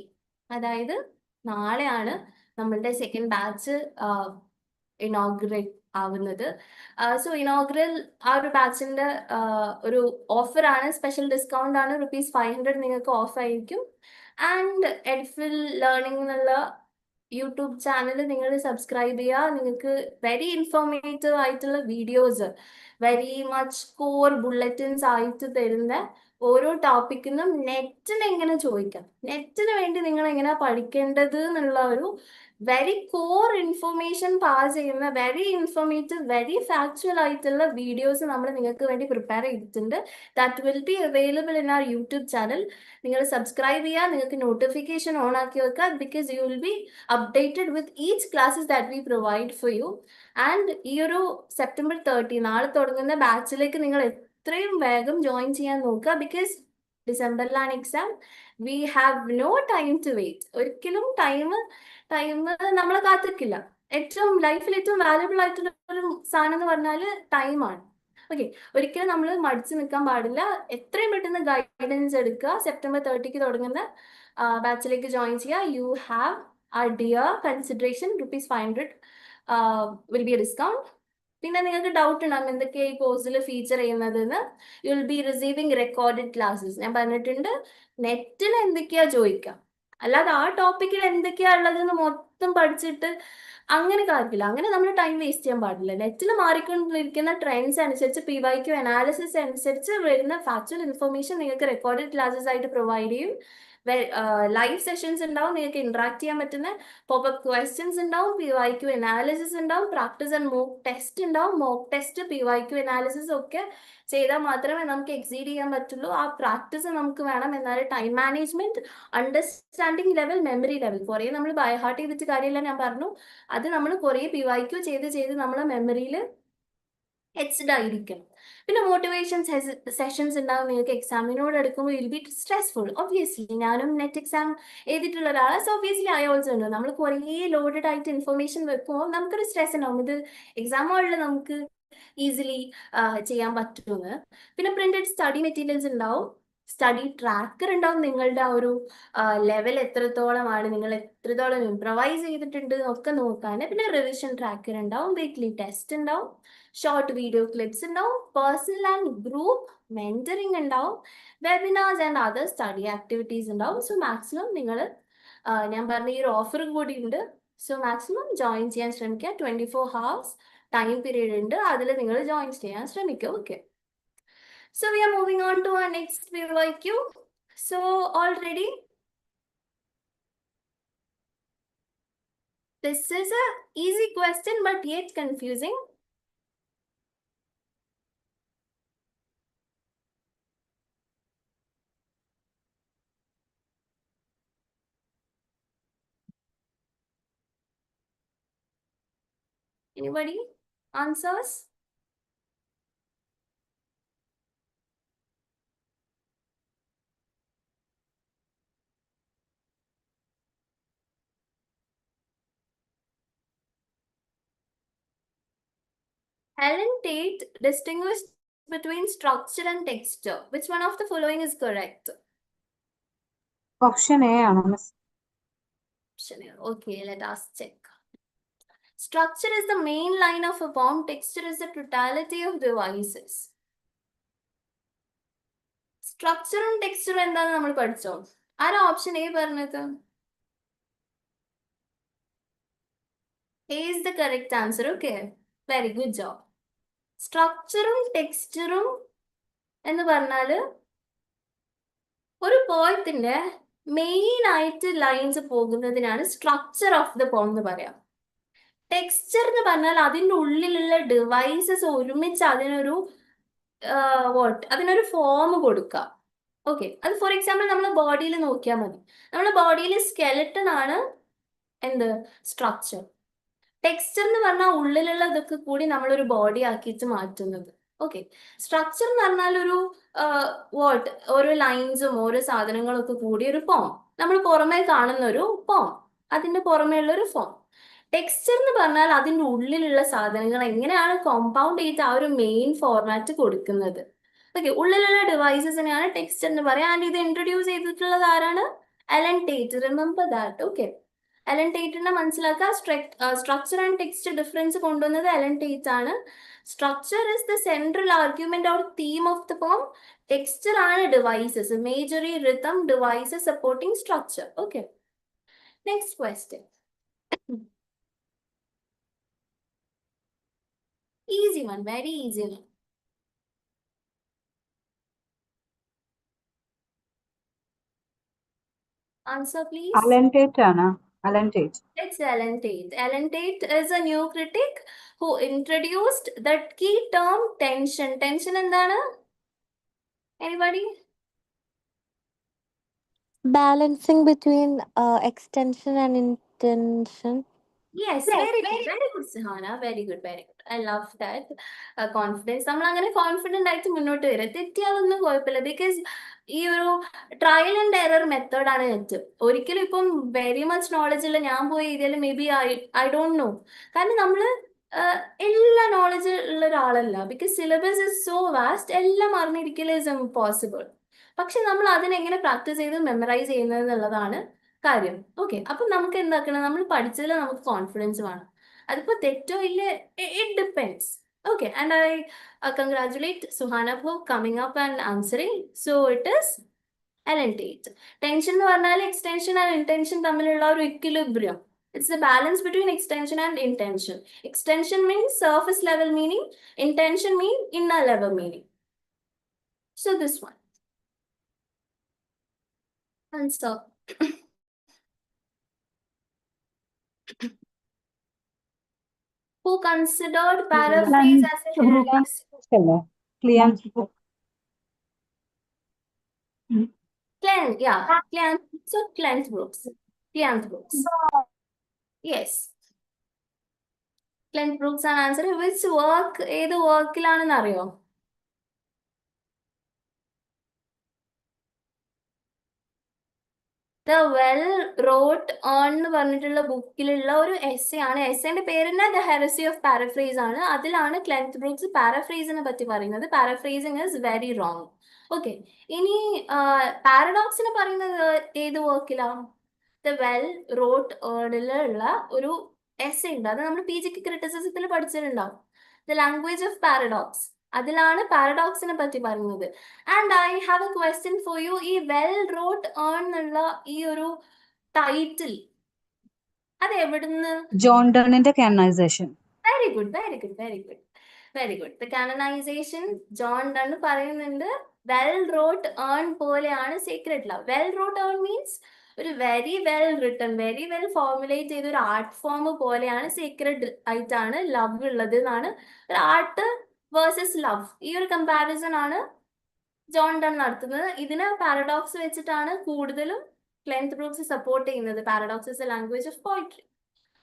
അതായത് നാളെയാണ് നമ്മളുടെ സെക്കൻഡ് ബാച്ച് ഇനോഗ്രേറ്റ് ആവുന്നത്. സോ ഇനോഗ്രൽ ആ ഒരു ബാച്ചിന്റെ ഒരു ഓഫറാണ്, സ്പെഷ്യൽ ഡിസ്കൗണ്ട് ആണ്. ₹500 നിങ്ങൾക്ക് ഓഫ് ആയിരിക്കും. ആൻഡ് എഡ്ഫിൽ ലേണിംഗ് എന്നുള്ള യൂട്യൂബ് ചാനൽ നിങ്ങൾ സബ്സ്ക്രൈബ് ചെയ്യുക. നിങ്ങൾക്ക് വെരി ഇൻഫോർമേറ്റീവ് ആയിട്ടുള്ള videos, very much core bulletins ആയിട്ട് തരുന്ന ഓരോ ടോപ്പിക്കിനും നെറ്റിന് എങ്ങനെ ചോദിക്കാം, നെറ്റിന് വേണ്ടി നിങ്ങൾ എങ്ങനെയാ പഠിക്കേണ്ടത് എന്നുള്ള ഒരു വെരി കോർ ഇൻഫർമേഷൻ പാസ് ചെയ്യുന്ന വെരി ഇൻഫോർമേറ്റീവ് വെരി ഫാക്ച്വൽ ആയിട്ടുള്ള വീഡിയോസ് നമ്മൾ നിങ്ങൾക്ക് വേണ്ടി പ്രിപ്പയർ ചെയ്തിട്ടുണ്ട്. That will be available in our YouTube channel. നിങ്ങൾ സബ്സ്ക്രൈബ് ചെയ്യുക, നിങ്ങൾക്ക് നോട്ടിഫിക്കേഷൻ ഓൺ ആക്കി വെക്കുക, because you will be updated with each classes that we provide for you. And ഈ ഒരു സെപ്റ്റംബർ 30 നാളെ തുടങ്ങുന്ന ബാച്ചിലേക്ക് നിങ്ങൾ എത്രയും വേഗം ജോയിൻ ചെയ്യാൻ നോക്കുക, ബിക്കോസ് ഡിസംബറിലാണ് exam. We have no time to wait. ഒരിക്കലും ടൈം നമ്മളെ കാത്തിരിക്കില്ല. ഏറ്റവും ലൈഫിൽ ഏറ്റവും വാല്യുബിൾ ആയിട്ടുള്ള ഒരു സാധനം എന്ന് പറഞ്ഞാൽ ടൈമാണ്. ഓക്കെ, ഒരിക്കലും നമ്മൾ മടിച്ചു നിൽക്കാൻ പാടില്ല. എത്രയും പെട്ടെന്ന് ഗൈഡൻസ് എടുക്കുക. സെപ്റ്റംബർ 30 തുടങ്ങുന്ന ബാച്ചിലേക്ക് ജോയിൻ ചെയ്യുക. യു ഹാവ് ആ dear consideration ₹500 will be A discount. പിന്നെ നിങ്ങൾക്ക് ഡൗട്ട് ഉണ്ടാകും എന്തൊക്കെയാണ് ഈ കോഴ്സിൽ ഫീച്ചർ ചെയ്യുന്നതെന്ന്. U will B receiving recorded classes. ഞാൻ പറഞ്ഞിട്ടുണ്ട്, നെറ്റിന് എന്തൊക്കെയാ ചോദിക്കാം, അല്ലാതെ ആ ടോപ്പിക്കിൽ എന്തൊക്കെയാ ഉള്ളതെന്ന് മൊത്തം പഠിച്ചിട്ട് അങ്ങനെ കാര്യമില്ല. അങ്ങനെ നമ്മൾ ടൈം വേസ്റ്റ് ചെയ്യാൻ പാടില്ല. നെറ്റിൽ മാറിക്കൊണ്ടിരിക്കുന്ന ട്രെൻഡ്സ് അനുസരിച്ച് PYQ അനാലിസിസ് അനുസരിച്ച് വരുന്ന ഫാക്ച്വൽ ഇൻഫർമേഷൻ നിങ്ങൾക്ക് റെക്കോർഡഡ് ക്ലാസ്സസ് ആയിട്ട് പ്രൊവൈഡ് ചെയ്യും. ലൈവ് സെഷൻസ് ഉണ്ടാവും, നിങ്ങൾക്ക് ഇന്ററാക്ട് ചെയ്യാൻ പറ്റുന്ന പോപ്പപ്പ് ക്വസ്റ്റ്യൻസ് ഉണ്ടാവും, PYQ അനാലിസിസ് ഉണ്ടാവും, പ്രാക്ടീസ് ആൻഡ് മോക്ക് ടെസ്റ്റ് ഉണ്ടാവും. മോക്ക് ടെസ്റ്റ് PYQ അനാലിസിസ് ഒക്കെ ചെയ്താൽ മാത്രമേ നമുക്ക് എക്സീഡ് ചെയ്യാൻ പറ്റുള്ളൂ. ആ പ്രാക്ടീസ് നമുക്ക് വേണം. എന്നാൽ time management, understanding level, memory level കുറേ നമ്മൾ ബൈ ഹാർട്ട് ചെയ്തിട്ട് കാര്യമില്ല. ഞാൻ പറഞ്ഞു, അത് നമ്മൾ കുറേ PYQ ചെയ്ത് നമ്മളെ മെമ്മറിയിൽ എച്ച്ഡ് ആയിരിക്കണം. പിന്നെ മോട്ടിവേഷൻ സെഷൻസ് ഉണ്ടാവും. നിങ്ങൾക്ക് എക്സാമിനോട് എടുക്കുമ്പോൾ വിൽ ബി സ്ട്രെസ്ഫുൾ. ഒബ്വിയസ്ലി ഞാനും നെറ്റ് എക്സാം എഴുതിയിട്ടുള്ള ഒരാളാണ്. സോ ഒബ്വിയസ്ലി ഐ ഓൾസോ ഉണ്ട്. നമ്മൾ കുറേ ലോഡഡ് ആയിട്ട് ഇൻഫർമേഷൻ വെക്കുമ്പോൾ നമുക്കൊരു സ്ട്രെസ് ഉണ്ടാവും. ഇത് എക്സാം ഹാളിൽ നമുക്ക് ഈസിലി ചെയ്യാൻ പറ്റുമെന്ന്. പിന്നെ പ്രിന്റഡ് സ്റ്റഡി മെറ്റീരിയൽസ് ഉണ്ടാവും, സ്റ്റഡി ട്രാക്കർ ഉണ്ടാവും. നിങ്ങളുടെ ആ ഒരു ലെവൽ എത്രത്തോളമാണ്, നിങ്ങൾ എത്രത്തോളം ഇംപ്രവൈസ് ചെയ്തിട്ടുണ്ട് ഒക്കെ നോക്കാൻ. പിന്നെ റിവിഷൻ ട്രാക്കർ ഉണ്ടാവും, വീക്ക്ലി ടെസ്റ്റ് ഉണ്ടാവും, ഷോർട്ട് വീഡിയോ ക്ലിപ്സ് ഉണ്ടാവും, പേഴ്സണൽ ആൻഡ് ഗ്രൂപ്പ് മെന്ററിങ് ഉണ്ടാവും, webinars and other study activities ഉണ്ടാവും. സോ മാക്സിമം നിങ്ങൾ ഞാൻ പറഞ്ഞ ഈ ഒരു ഓഫർ കൂടി ഉണ്ട്. സോ മാക്സിമം ജോയിൻ ചെയ്യാൻ ശ്രമിക്കുക. 24 hours ടൈം പീരീഡ് ഉണ്ട്, അതിൽ നിങ്ങൾ ജോയിൻ ചെയ്യാൻ ശ്രമിക്കുക. Okay, so we are moving on to our next PYQ. So already this is a easy question but yet confusing. Anybody answers? Helen Tate distinguished between structure and texture. Which one of the following is correct? Option A ആണ് miss. Option A. Okay, let us check. Structure is the main line of a poem. Texture is the totality of devices. സ്ട്രക്ചറും ടെക്സ്ചറും എന്താന്ന് നമ്മൾ പഠിച്ചോ? ആരാ option A പറഞ്ഞത്? A is the correct answer. Okay, very good job. സ്ട്രക്ചറും ടെക്സ്ചറും എന്ന് പറഞ്ഞാല് ഒരു പോയത്തിന്റെ മെയിൻ ആയിട്ട് ലൈൻസ് പോകുന്നതിനാണ് സ്ട്രക്ചർ ഓഫ് ദ പോം എന്ന് പറയാം. ടെക്സ്ചർ എന്ന് പറഞ്ഞാൽ അതിൻ്റെ ഉള്ളിലുള്ള ഡിവൈസസ് ഒരുമിച്ച് അതിനൊരു അതിനൊരു ഫോം കൊടുക്കാം. ഓക്കെ, അത് ഫോർ എക്സാമ്പിൾ നമ്മുടെ ബോഡിയിൽ നോക്കിയാൽ മതി. നമ്മുടെ ബോഡിയിൽ സ്കെലട്ടൺ ആണ് എന്ത് സ്ട്രക്ചർ. ടെക്സ്ചർ എന്ന് പറഞ്ഞാൽ ഉള്ളിലുള്ള ഇതൊക്കെ കൂടി നമ്മളൊരു ബോഡി ആക്കിയിട്ട് മാറ്റുന്നത്. ഓക്കെ, സ്ട്രക്ചർ എന്ന് പറഞ്ഞാൽ ഒരു ഓരോ ലൈൻസും ഓരോ സാധനങ്ങളും ഒക്കെ കൂടി ഒരു ഫോം, നമ്മൾ പുറമേ കാണുന്ന ഒരു ഫോം, അതിന്റെ പുറമേ ഉള്ള ഒരു ഫോം. ടെക്സ്ചർ എന്ന് പറഞ്ഞാൽ അതിൻ്റെ ഉള്ളിലുള്ള സാധനങ്ങൾ എങ്ങനെയാണ് കോമ്പൗണ്ട് ചെയ്ത് ആ ഒരു മെയിൻ ഫോർമാറ്റ് കൊടുക്കുന്നത്. ഓക്കെ, ഉള്ളിലുള്ള ഡിവൈസസിനെയാണ് ടെക്സ്ചർ എന്ന് പറയാം. ആൻഡ് ഇത് ഇൻട്രൊഡ്യൂസ് ചെയ്തിട്ടുള്ളത് ആരാണ്? Alan Tate. Remember that. Okay, Alan ടേറ്റിനെ മനസ്സിലാക്കുക. സ്ട്രക്ചർ ആൻഡ് ടെക്സ്റ്റ് ഡിഫറൻസ് കൊണ്ടുവന്നത് അലൻ ടേറ്റ് ആണ്. Structure is the central argument or theme of the poem. Texture ആണ് devices, imagery rhythm devices supporting structure. Okay, next question. Easy one, very easy one. Answer please. Alan Tate ആണ്. Alan Tate. It's Alan Tate. Alan Tate is a new critic who introduced that key term tension. Tension എന്താണ്? Anybody? Balancing between extension and intention. Yes, very good, Sahana. Very good. I love that confidence. നമ്മൾ അങ്ങനെ confident ആയിട്ട് മുന്നോട്ട് വരാം. തെറ്റിയാലൊന്നും കുഴപ്പമില്ല. Because ഈ ഒരു trial and error മെത്തേഡാണ് നെറ്റ്. ഒരിക്കലും ഇപ്പം വെരി മച്ച് നോളജ് ഉള്ള ഞാൻ പോയി എഴുതിയാലും maybe I don't know. കാരണം നമ്മൾ എല്ലാ നോളജ് ഉള്ള ഒരാളല്ല. Because syllabus is so vast. എല്ലാം അറിഞ്ഞിരിക്കൽ ഇസ് ഇംപോസിബിൾ. പക്ഷെ നമ്മൾ അതിനെങ്ങനെ പ്രാക്ടീസ് ചെയ്ത് മെമ്മറൈസ് ചെയ്യുന്നത് എന്നുള്ളതാണ് കാര്യം. ഓക്കെ, അപ്പൊ നമുക്ക് എന്താക്കണം? നമ്മൾ പഠിച്ചതിൽ നമുക്ക് കോൺഫിഡൻസ് വേണം. അതിപ്പോ തെറ്റോ ഇല്ല, it depends. Okay, and I congratulate Suhana for coming up and answering. So it is Alan Tate. Tension എന്ന് പറഞ്ഞാൽ എക്സ്റ്റൻഷൻ ആൻഡ് ഇന്റൻഷൻ തമ്മിലുള്ള ഒരു equilibrium. It's the balance between extension and intention. Extension means surface level meaning, intention means inner level meaning. So this one. Answer. Who considered paraphrase as a hermetic? Clean's book. So Clean's Brooks. Yes. Clean's Brooks ആണ് answer. Which work, ഏത് വർക്കിലാണെന്ന് അറിയോ? The well wrought on എന്ന് പറഞ്ഞിട്ടുള്ള ബുക്കിലുള്ള ഒരു essay ആണ്. എസ്സേന്റെ പേര് തന്നെ the heresy of paraphrase ആണ്. അതിലാണ് ക്ലെൻത്ത് ബ്രൂക്സ് പാരഫ്രേസിനെ പറ്റി പറയുന്നത്. Paraphrasing is very wrong. Okay, ഇനി പാരഡോക്സിനെ പറയുന്നത് ഏത് വർക്കിലാണ്? ദ വെൽ റോട്ട് ഓണിലുള്ള ഒരു എസ്സേ ഉണ്ട്. അത് നമ്മൾ PG ക്രിറ്റിസിസത്തിൽ പഠിച്ചിട്ടുണ്ടാവും. ദ ലാംഗ്വേജ് ഓഫ് പാരഡോക്സ്, അതിലാണ് പാരഡോക്സിനെ പറ്റി പറയുന്നത്. And I have a question for you. ഈ വെൽ റോട്ട് ഓൺ എന്നുള്ള ഈ ഒരു ടൈറ്റിൽ അത് എവിടുന്ന്? ജോൺ ഡണ്ണിന്റെ canonization. Very good. The canonization John Donne പറയുന്നുണ്ട്. വെൽ റോട്ട് ഏൺ പോലെയാണ് secret love. Well wrought earn means ഒരു very well written, very well formulate ചെയ്ത ഒരു ആർട്ട് ഫോം പോലെയാണ് സീക്രട്ട് ആയിട്ടാണ് ലവ് ഉള്ളത് എന്നാണ്. ഒരു ആർട്ട് വേഴ്സസ് ലവ്, ഈ ഒരു കമ്പാരിസൺ ആണ് ജോൺ ഡൺ നടത്തുന്നത്. ഇതിന് പാരഡോക്സ് വെച്ചിട്ടാണ് കൂടുതലും ക്ലെൻത്ത് ബ്രൂക്സ് സപ്പോർട്ട് ചെയ്യുന്നത്. Paradox is a language of poetry.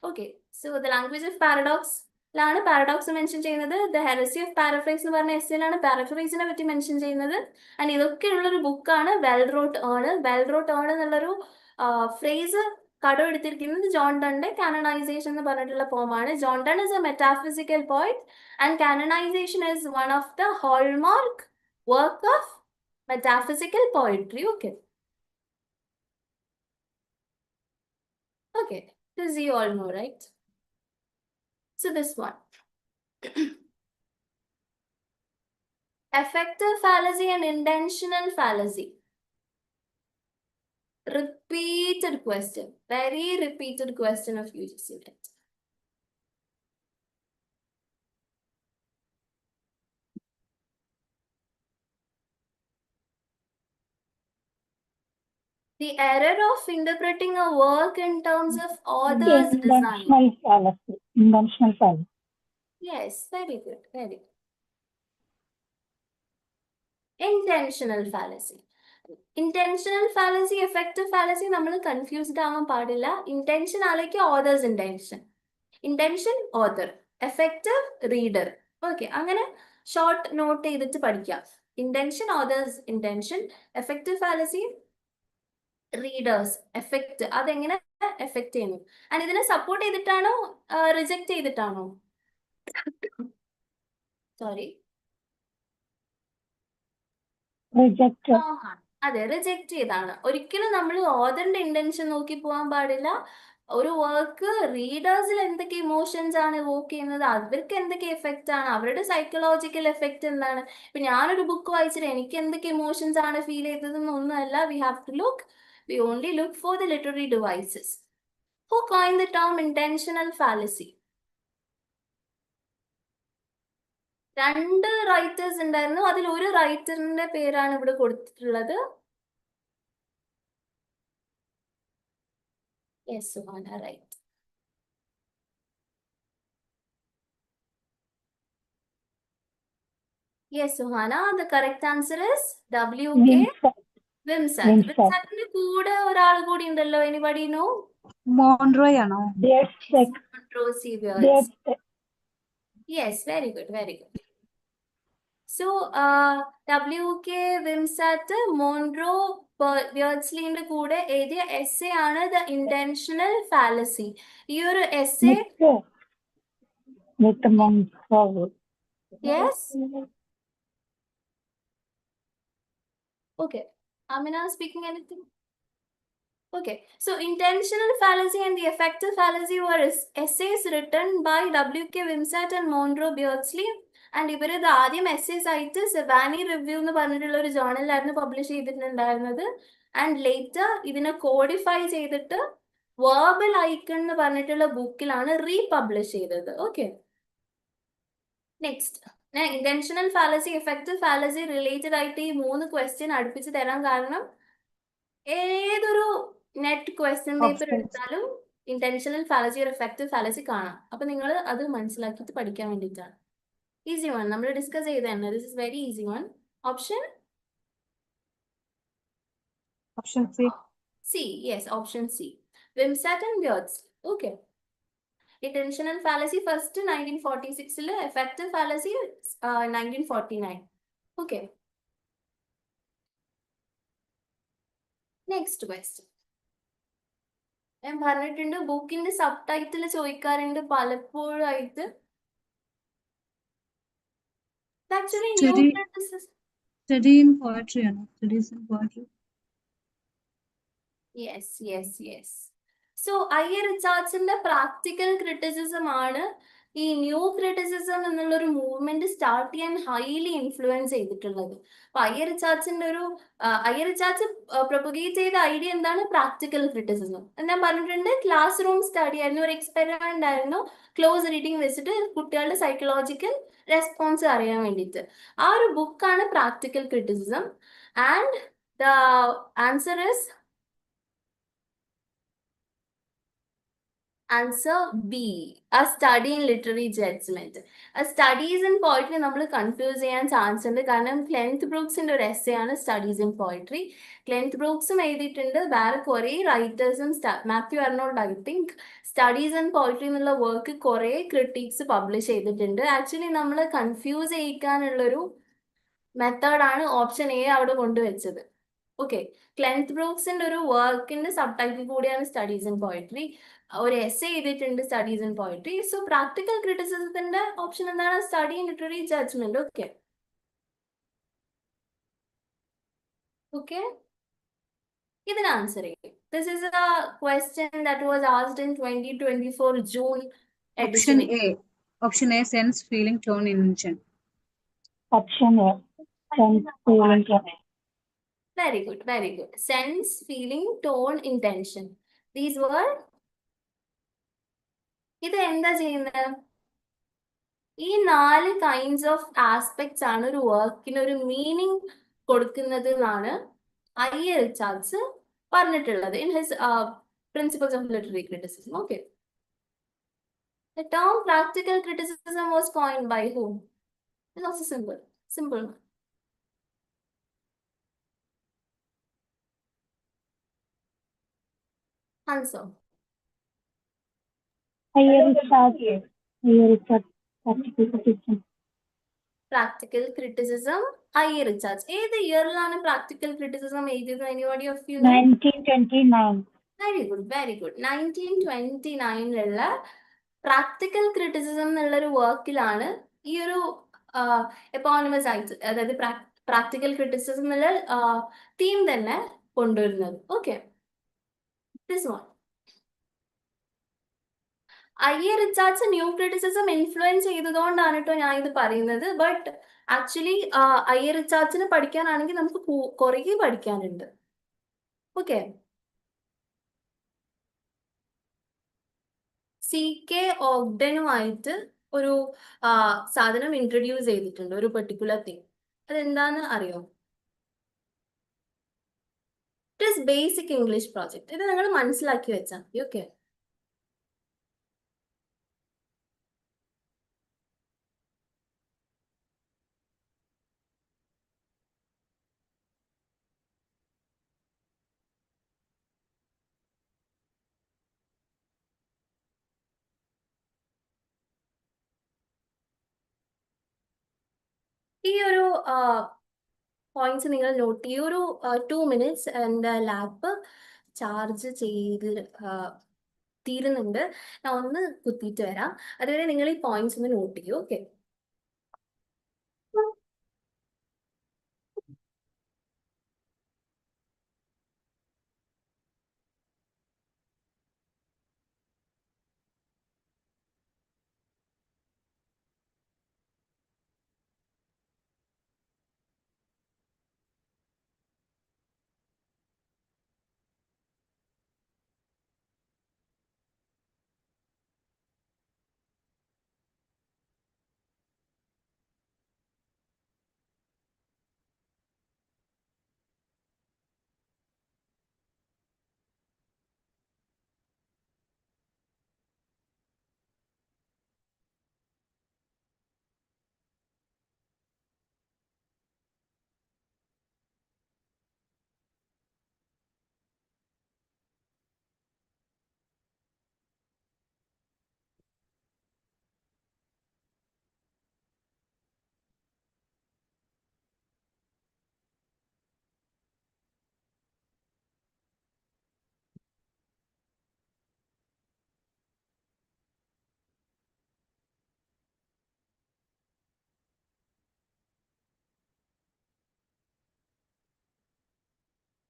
Okay, so the language of പാരഡോക്സിലാണ് പാരഡോക്സ് മെൻഷൻ ചെയ്യുന്നത്. ദ ഹെറസി ഓഫ് പാരഫ്രൈസ് എന്ന് പറഞ്ഞ എസ്സേയിലാണ് പാരഫ്രൈസിനെ പറ്റി മെൻഷൻ ചെയ്യുന്നത്. ആൻഡ് ഇതൊക്കെ ഉള്ളൊരു ബുക്കാണ് well wrought urn. Well wrought urn എന്നുള്ളൊരു ഫ്രേസ് കടമെടുത്തിരിക്കുന്നത് ജോൺ ഡണ്ണിന്റെ കാനനൈസേഷൻ എന്ന് പറഞ്ഞിട്ടുള്ള പോമാണ്. John Donne is a metaphysical poet and canonization is one of the hallmark work of metaphysical poetry. Okay, this you all know, right? So this one. Effective fallacy and intentional fallacy. Repeated question. Very repeated question of UGCNET. The error of interpreting a work in terms of author's design. Intentional fallacy. Intentional fallacy. Yes, very good, very good. Intentional fallacy. Intentional fallacy, effective fallacy, നമ്മൾ confused ആവാൻ പാടില്ല. Intention ആലേക്ക് authors intention. Intention author, effective reader. Okay, അങ്ങനെ short note ചെയ്തിട്ട് പഠിക്കാം. Intention authors intention, effective fallacy readers effect. അതെങ്ങനെ effect ചെയ്യുന്നു? And ഇതിനെ സപ്പോർട്ട് ചെയ്തിട്ടാണോ റിജക്ട് ചെയ്തിട്ടാണോ? സോറി, അതെ, റിജക്ട് ചെയ്താണ്. ഒരിക്കലും നമ്മൾ ഓതറിന്റെ ഇന്റൻഷൻ നോക്കി പോകാൻ പാടില്ല. ഒരു വർക്ക് റീഡേഴ്സിൽ എന്തൊക്കെ ഇമോഷൻസ് ആണ് വർക്ക് ചെയ്യുന്നത്, അവർക്ക് എന്തൊക്കെ എഫക്റ്റ് ആണ്, അവരുടെ സൈക്കോളജിക്കൽ എഫക്റ്റ് എന്താണ്. ഇപ്പൊ ഞാനൊരു ബുക്ക് വായിച്ചിട്ട് എനിക്ക് എന്തൊക്കെ ഇമോഷൻസ് ആണ് ഫീൽ ചെയ്തതെന്നൊന്നുമല്ല. We have to look, we only look for the literary devices. Who coined the term intentional fallacy? രണ്ട് റൈറ്റേഴ്സ് ഉണ്ടായിരുന്നു. അതിൽ ഒരു റൈറ്ററിന്റെ പേരാണ് ഇവിടെ കൊടുത്തിട്ടുള്ളത്. Yes, Suhana, right. Yes, Suhana, the correct answer is W.K. Wimsatt. Wimsattന്റെ കൂടെ ഒരാൾ കൂടി ഉണ്ടല്ലോ. Anybody know? മോൺറോയ് ആണോ? Yes, very good, very good. So, W.K. Wimsatt, Monroe, Beardsleyന്റെ കൂടെ എഴുതിയ എസ്സേ ആണ് ദ ഇന്റൻഷണൽ ഫാലസി. ഈ ഒരു essay yes. Okay. Amina speaking anything? Okay. So, intentional fallacy and the effective fallacy were essays written by W.K. Wimsatt and Monroe Beardsley. And ഇവര് ഇത് ആദ്യം essays ആയിട്ട് സെവാനി review എന്ന് പറഞ്ഞിട്ടുള്ള ഒരു ജേർണലിലായിരുന്നു പബ്ലിഷ് ചെയ്തിട്ടുണ്ടായിരുന്നത്. ആൻഡ് ലേറ്റർ ഇതിനെ കോഡിഫൈ ചെയ്തിട്ട് വേർബൽ ഐക്കൺ എന്ന് പറഞ്ഞിട്ടുള്ള ബുക്കിലാണ് റീപബ്ലിഷ് ചെയ്തത്. Okay, next. ഞാൻ intentional fallacy, effective fallacy related ആയിട്ട് ഈ 3 ക്വസ്റ്റ്യൻ അടുപ്പിച്ച് തരാൻ കാരണം ഏതൊരു നെറ്റ് ക്വസ്റ്റ്യൻ പേപ്പർ എടുത്താലും ഇന്റൻഷണൽ ഫാലസി ഒരു എഫക്റ്റീവ് ഫാലസി കാണാം. അപ്പൊ നിങ്ങൾ അത് മനസ്സിലാക്കിയിട്ട് പഠിക്കാൻ വേണ്ടിയിട്ടാണ്. ഈസി വൺ നമ്മൾ ഡിസ്കസ് ചെയ്ത് തന്നെ. This is very easy one. Option C. C, yes, option C. Wimsatt and Beardsley. Okay. Intentional fallacy first 1946, effective fallacy 1949. Okay. Next question. ഞാൻ പറഞ്ഞിട്ടുണ്ട് ബുക്കിന്റെ സബ് ടൈറ്റിൽ ചോദിക്കാറുണ്ട് പലപ്പോഴായിട്ട്. Actually, study in poetry ആണോ? Studies in poetry. Yes, yes, yes. So, I.A. റിച്ചാർഡ്സിന്റെ practical criticism ആണ് ഈ new criticism എന്നുള്ളൊരു മൂവ്മെന്റ് സ്റ്റാർട്ട് ചെയ്യാൻ ഹൈലി ഇൻഫ്ലുവൻസ് ചെയ്തിട്ടുള്ളത്. അപ്പൊ I.A. റിച്ചാർഡ്സ് പ്രൊപ്പഗേറ്റ് ചെയ്ത ഐഡിയ എന്താണ്? Practical criticism. ഞാൻ പറഞ്ഞിട്ടുണ്ട് ക്ലാസ് റൂം സ്റ്റഡി ആയിരുന്നു, ഒരു എക്സ്പെരിമെന്റ് ആയിരുന്നു, ക്ലോസ് റീഡിങ് വെച്ചിട്ട് കുട്ടികളുടെ സൈക്കോളജിക്കൽ റെസ്പോൺസ് അറിയാൻ വേണ്ടിയിട്ട്. ആ ഒരു ബുക്കാണ് practical criticism. And the answer is answer B, a study in literary judgment. A studies in poetry നമ്മൾ കൺഫ്യൂസ് ചെയ്യാൻ ചാൻസ് ഉണ്ട്. കാരണം ക്ലെൻത്ത് ബ്രൂക്സിന്റെ ഒരു എസ്സേ ആണ് സ്റ്റഡീസ് ഇൻ പോയട്രി. ക്ലെൻത്ത് ബ്രൂക്സും എഴുതിയിട്ടുണ്ട്, വേറെ കുറെ റൈറ്റേഴ്സും, Matthew Arnold I think studies in poetry എന്നുള്ള വർക്ക് കുറെ ക്രിട്ടിക്സ് പബ്ലിഷ് ചെയ്തിട്ടുണ്ട്. ആക്ച്വലി നമ്മൾ കൺഫ്യൂസ് ചെയ്യിക്കാനുള്ളൊരു മെത്തേഡാണ് ഓപ്ഷൻ എ അവിടെ കൊണ്ടുവച്ചത്. ഓക്കെ, ക്ലെൻത്ത് ബ്രൂക്സിന്റെ ഒരു വർക്കിന്റെ സബ് ടൈറ്റിൽ കൂടിയാണ് സ്റ്റഡീസ് ഇൻ പോയട്രി. ഒരു എസ്സേ ചെയ്തിട്ടുണ്ട് studies in poetry. So practical ക്രിറ്റിസിസത്തിന്റെ ഓപ്ഷൻ എന്താണ്? Study in literary judgment. Okay, okay, ഇതിന് ആൻസർ ചെയ്യും. This is a question that was asked in 2024 June edition. Option A, sense, feeling, tone, intention. Option A, sense, feeling, tone. Very good, very good. Sense, feeling, tone, intention. These were. ഇത് എന്താ ചെയ്യുന്നത്? ഈ 4 kinds of aspects ആണ് ഒരു വർക്കിന് ഒരു meaning കൊടുക്കുന്നത് എന്നാണ് ഐ.എ. റിച്ചാർഡ്സ് പറഞ്ഞിട്ടുള്ളത് in his principles of literary criticism. Okay. The term practical criticism was coined by whom? It's also simple. Simple. Answer. Practical criticism. Practical criticism, I A. Richards. ഏത് ഇയറിലാണ് practical criticism എഴുതിയത്? Anybody of you know? 1929. Very good, very good. 1929 practical criticism എന്നുള്ളൊരു വർക്കിലാണ് ഈ ഒരു എപ്പോണിമസ് ആയിട്ട്, അതായത് practical criticism എന്നുള്ള തീം തന്നെ കൊണ്ടുവരുന്നത്. Okay, this one. I A. Richards new criticism influence ചെയ്തതുകൊണ്ടാണ് കേട്ടോ ഞാൻ ഇത് പറയുന്നത്. But actually ഐ.എ. റിച്ചാർഡ്സിന് പഠിക്കാനാണെങ്കിൽ നമുക്ക് കുറേ പഠിക്കാനുണ്ട്. ഓക്കെ. സി.കെ. ഓഗ്ഡനുമായിട്ട് ഒരു സാധനം ഇൻട്രൊഡ്യൂസ് ചെയ്തിട്ടുണ്ട്, ഒരു പെർട്ടിക്കുലർ തിങ്. അതെന്താന്ന് അറിയോ? It is basic English project. ഇത് നിങ്ങൾ മനസ്സിലാക്കി വെച്ചാൽ മതി. ഓക്കെ. ഈ ഒരു പോയിന്റ്സ് നിങ്ങൾ നോട്ട് ചെയ്യും. ഒരു 2 minutes എൻ്റെ ലാപ്പ് ചാർജ് ചെയ്ത് തീരുന്നുണ്ട്. ഞാൻ ഒന്ന് കുത്തിയിട്ട് വരാം. അതുവരെ നിങ്ങൾ ഈ പോയിന്റ്സ് ഒന്ന് നോട്ട് ചെയ്യൂ. Okay.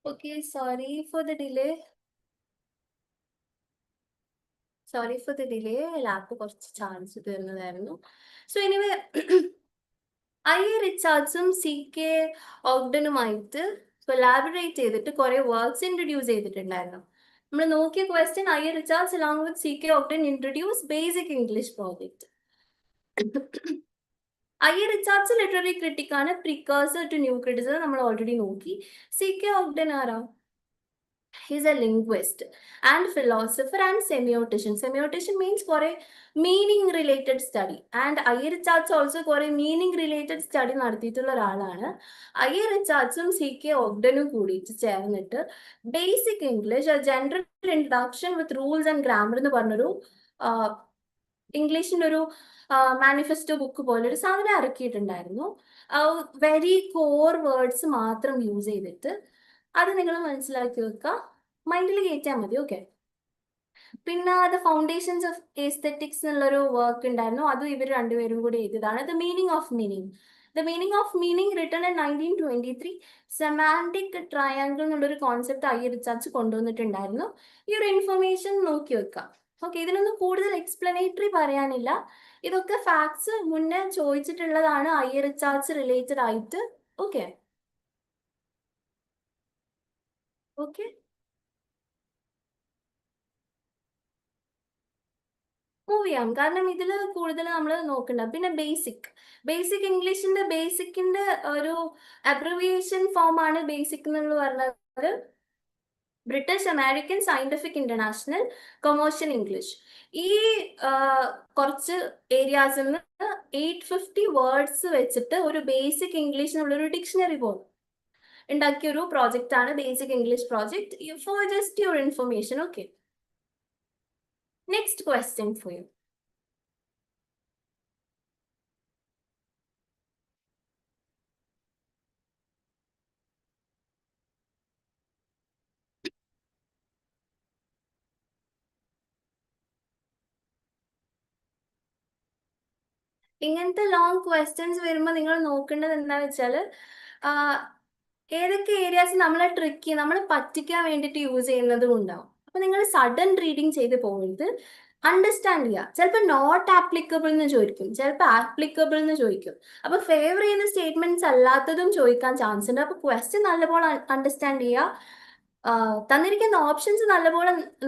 Okay, sorry for the delay. Lap കുറച്ച് ചാർജ് തീർന്നതായിരുന്നു. So anyway, I A. റിച്ചാർഡ്സും സി.കെ. ഓഗ്ഡനുമായിട്ട് കൊലാബറേറ്റ് ചെയ്തിട്ട് കുറെ വർക്ക്സ് ഇൻട്രൊഡ്യൂസ് ചെയ്തിട്ടുണ്ടായിരുന്നു. നമ്മൾ നോക്കിയ question, I A. Richards along with C K. Ogden introduce basic English project. I A. Richards literary critic ആണ്, പ്രിക്കേഴ്സർ ടു ന്യൂ ക്രിറ്റിസിസം നമ്മൾ ഓൾറെഡി നോക്കി. സി.കെ. ഓഗ്ഡൻ ആരാ? He's a linguist and philosopher and semiotician. Semiotician means kore meaning related study. And I A. Richards also kore meaning related study നടത്തിയിട്ടുള്ള ഒരാളാണ്. ഐ.എ. റിച്ചാർഡ്സും സി.കെ. ഓഗ്ഡനും കൂടിയിട്ട് ചേർന്നിട്ട് basic English, a general introduction with rules and grammar എന്ന് പറഞ്ഞൊരു ഇംഗ്ലീഷിന്റെ ഒരു manifesto book പോലെ ഒരു സാധനം ഇറക്കിയിട്ടുണ്ടായിരുന്നു. വെരി കോർ വേർഡ്സ് മാത്രം യൂസ് ചെയ്തിട്ട്. അത് നിങ്ങൾ മനസ്സിലാക്കി വെക്കുക, മൈൻഡിൽ കയറ്റാൽ മതി. ഓക്കെ. പിന്നെ ദ ഫൗണ്ടേഷൻസ് ഓഫ് എസ്തെറ്റിക്സ് എന്നുള്ളൊരു വർക്ക് ഉണ്ടായിരുന്നു. അതും ഇവർ രണ്ടുപേരും കൂടി എഴുതിയതാണ്. The meaning of meaning. The meaning of meaning written in 1923. Semantic triangle എന്നുള്ളൊരു കോൺസെപ്റ്റ് ഐ.എ. റിച്ചാർഡ്സ് കൊണ്ടുവന്നിട്ടുണ്ടായിരുന്നു. ഈ ഒരു ഇൻഫർമേഷൻ നോക്കി വെക്കാം. ഓക്കെ, ഇതിനൊന്നും കൂടുതൽ എക്സ്പ്ലനേറ്ററി പറയാനില്ല. ഇതൊക്കെ ഫാക്ട്സ് മുന്നേ ചോദിച്ചിട്ടുള്ളതാണ് IR റിച്ചാർജ് റിലേറ്റഡ് ആയിട്ട്. ഓക്കെ ഓക്കെ മൂവ് ചെയ്യാം, കാരണം ഇതിൽ കൂടുതൽ നമ്മൾ നോക്കണ്ട. പിന്നെ ബേസിക് ഇംഗ്ലീഷിന്റെ ബേസിക്കിന്റെ ഒരു അബ്രിവിയേഷൻ ഫോം ആണ് ബേസിക് എന്ന് പറഞ്ഞത്. British American scientific international commercial English. ഈ കുറച്ച് ഏരിയാസിൽ നിന്ന് 850 വേർഡ്സ് വെച്ചിട്ട് ഒരു ബേസിക് ഇംഗ്ലീഷിനുള്ള ഒരു ഡിക്ഷണറി പോലെ ഉണ്ടാക്കിയ ഒരു പ്രോജക്റ്റ് ആണ് basic English project. For just your information. Okay, next question for you. ഇങ്ങനത്തെ ലോങ് ക്വസ്റ്റ്യൻസ് വരുമ്പോൾ നിങ്ങൾ നോക്കേണ്ടത് എന്താണെന്ന് വെച്ചാൽ ഏതൊക്കെ ഏരിയാസ് നമ്മളെ നമ്മളെ പറ്റിക്കാൻ വേണ്ടിയിട്ട് യൂസ് ചെയ്യുന്നതും ഉണ്ടാവും. അപ്പൊ നിങ്ങൾ സഡൻ റീഡിങ് ചെയ്ത് പോകരുത്, അണ്ടർസ്റ്റാൻഡ് ചെയ്യുക. ചിലപ്പോൾ നോട്ട് ആപ്ലിക്കബിൾ എന്ന് ചോദിക്കും, ചിലപ്പോൾ ആപ്ലിക്കബിൾ എന്ന് ചോദിക്കും. അപ്പൊ ഫേവർ ചെയ്യുന്ന സ്റ്റേറ്റ്മെന്റ്സ് അല്ലാത്തതും ചോദിക്കാൻ ചാൻസ് ഉണ്ട്. അപ്പൊ ക്വസ്റ്റ്യൻ നല്ലപോലെ അണ്ടർസ്റ്റാൻഡ് ചെയ്യുക. തന്നിരിക്കുന്ന ഓപ്ഷൻസ്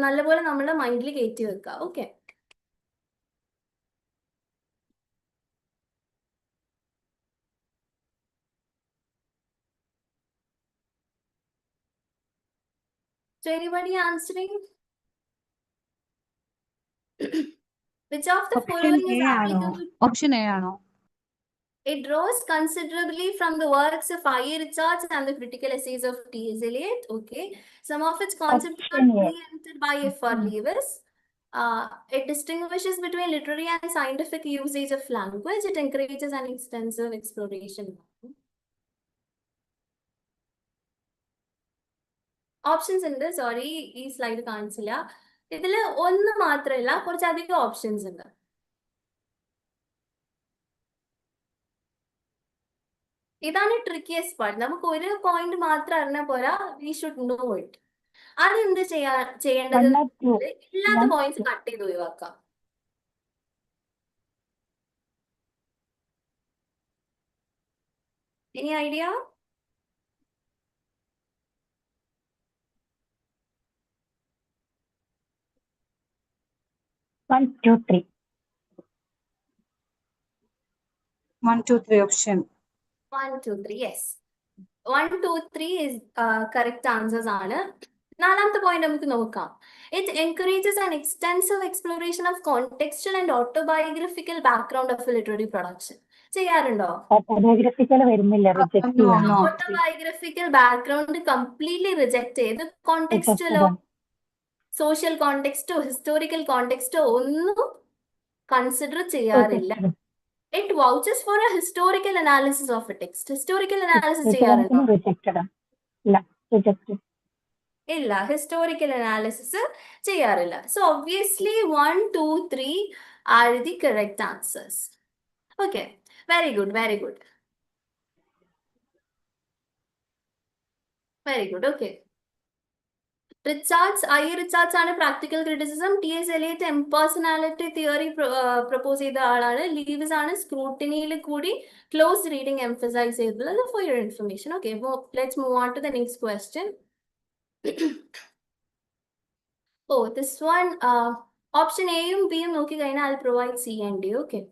നല്ലപോലെ നമ്മുടെ മൈൻഡിൽ കയറ്റി വെക്കുക. Okay, so anybody answering? Which of the following is applicable? Option A ആണോ? It draws considerably from the works of I.A. Richards and the critical essays of T.S. Eliot. Okay, some of its concepts are preempted by F.R. Lewis. It distinguishes between literary and scientific usage of language. It encourages an extensive exploration. Options ഉണ്ട്, sorry ഈ slide കാണിച്ചില്ല. ഇതിൽ ഒന്ന് മാത്രമല്ല, കുറച്ചധികം options ഉണ്ട്. ഇതാണ് ട്രിക്കിയസ്റ്റ് part. നമുക്ക് ഒരു പോയിന്റ് മാത്രം അറിഞ്ഞാൽ പോരാ, വി ഷുഡ് നോ ഇറ്റ്. അതെന്ത് ചെയ്യേണ്ടത്? ഇല്ലാത്ത പോയിന്റ്സ് കട്ട് ചെയ്ത് ഒഴിവാക്കാം. Any idea? One, two, three. 1, 2, 3 option. 1, 2, 3, yes. 1, 2, 3 is correct answers ആണ്. നാലാമത്തെ പോയിന്റ് നമുക്ക് നോക്കാം. It encourages an extensive exploration of contextual and autobiographical background of a literary production. ചെയ്യാറുണ്ടോ? Autobiographical വരുന്നില്ല, റിജക്ട് ചെയ്യണം. Autobiographical background കംപ്ലീറ്റ്ലി റിജക്ട് ചെയ്ത് കോണ്ടെക്സ്റ്റുവലോ social കോണ്ടെക്സ്റ്റോ historical കോണ്ടെക്സ്റ്റോ ഒന്നും consider ചെയ്യാറില്ല. It vouches for a historical analysis of a text. Historical analysis ചെയ്യാറുണ്ടോ? ഇല്ല, historical analysis ചെയ്യാറില്ല. So obviously 1, 2, 3 are the correct answers. Okay, very good, very good. Very good, okay. I.A. Richards ആണ് practical criticism. T.S. Eliot impersonality theory propose ചെയ്ത ആളാണ്. Leavis ആണ് സ്ക്രൂട്ടിനിയിൽ കൂടി close reading emphasise ചെയ്തിട്ടുള്ളത്. For your information. Okay, let's move on to the next question. Oh, this one, option A യും B യും നോക്കി കഴിഞ്ഞാൽ I'll provide C and D. Okay.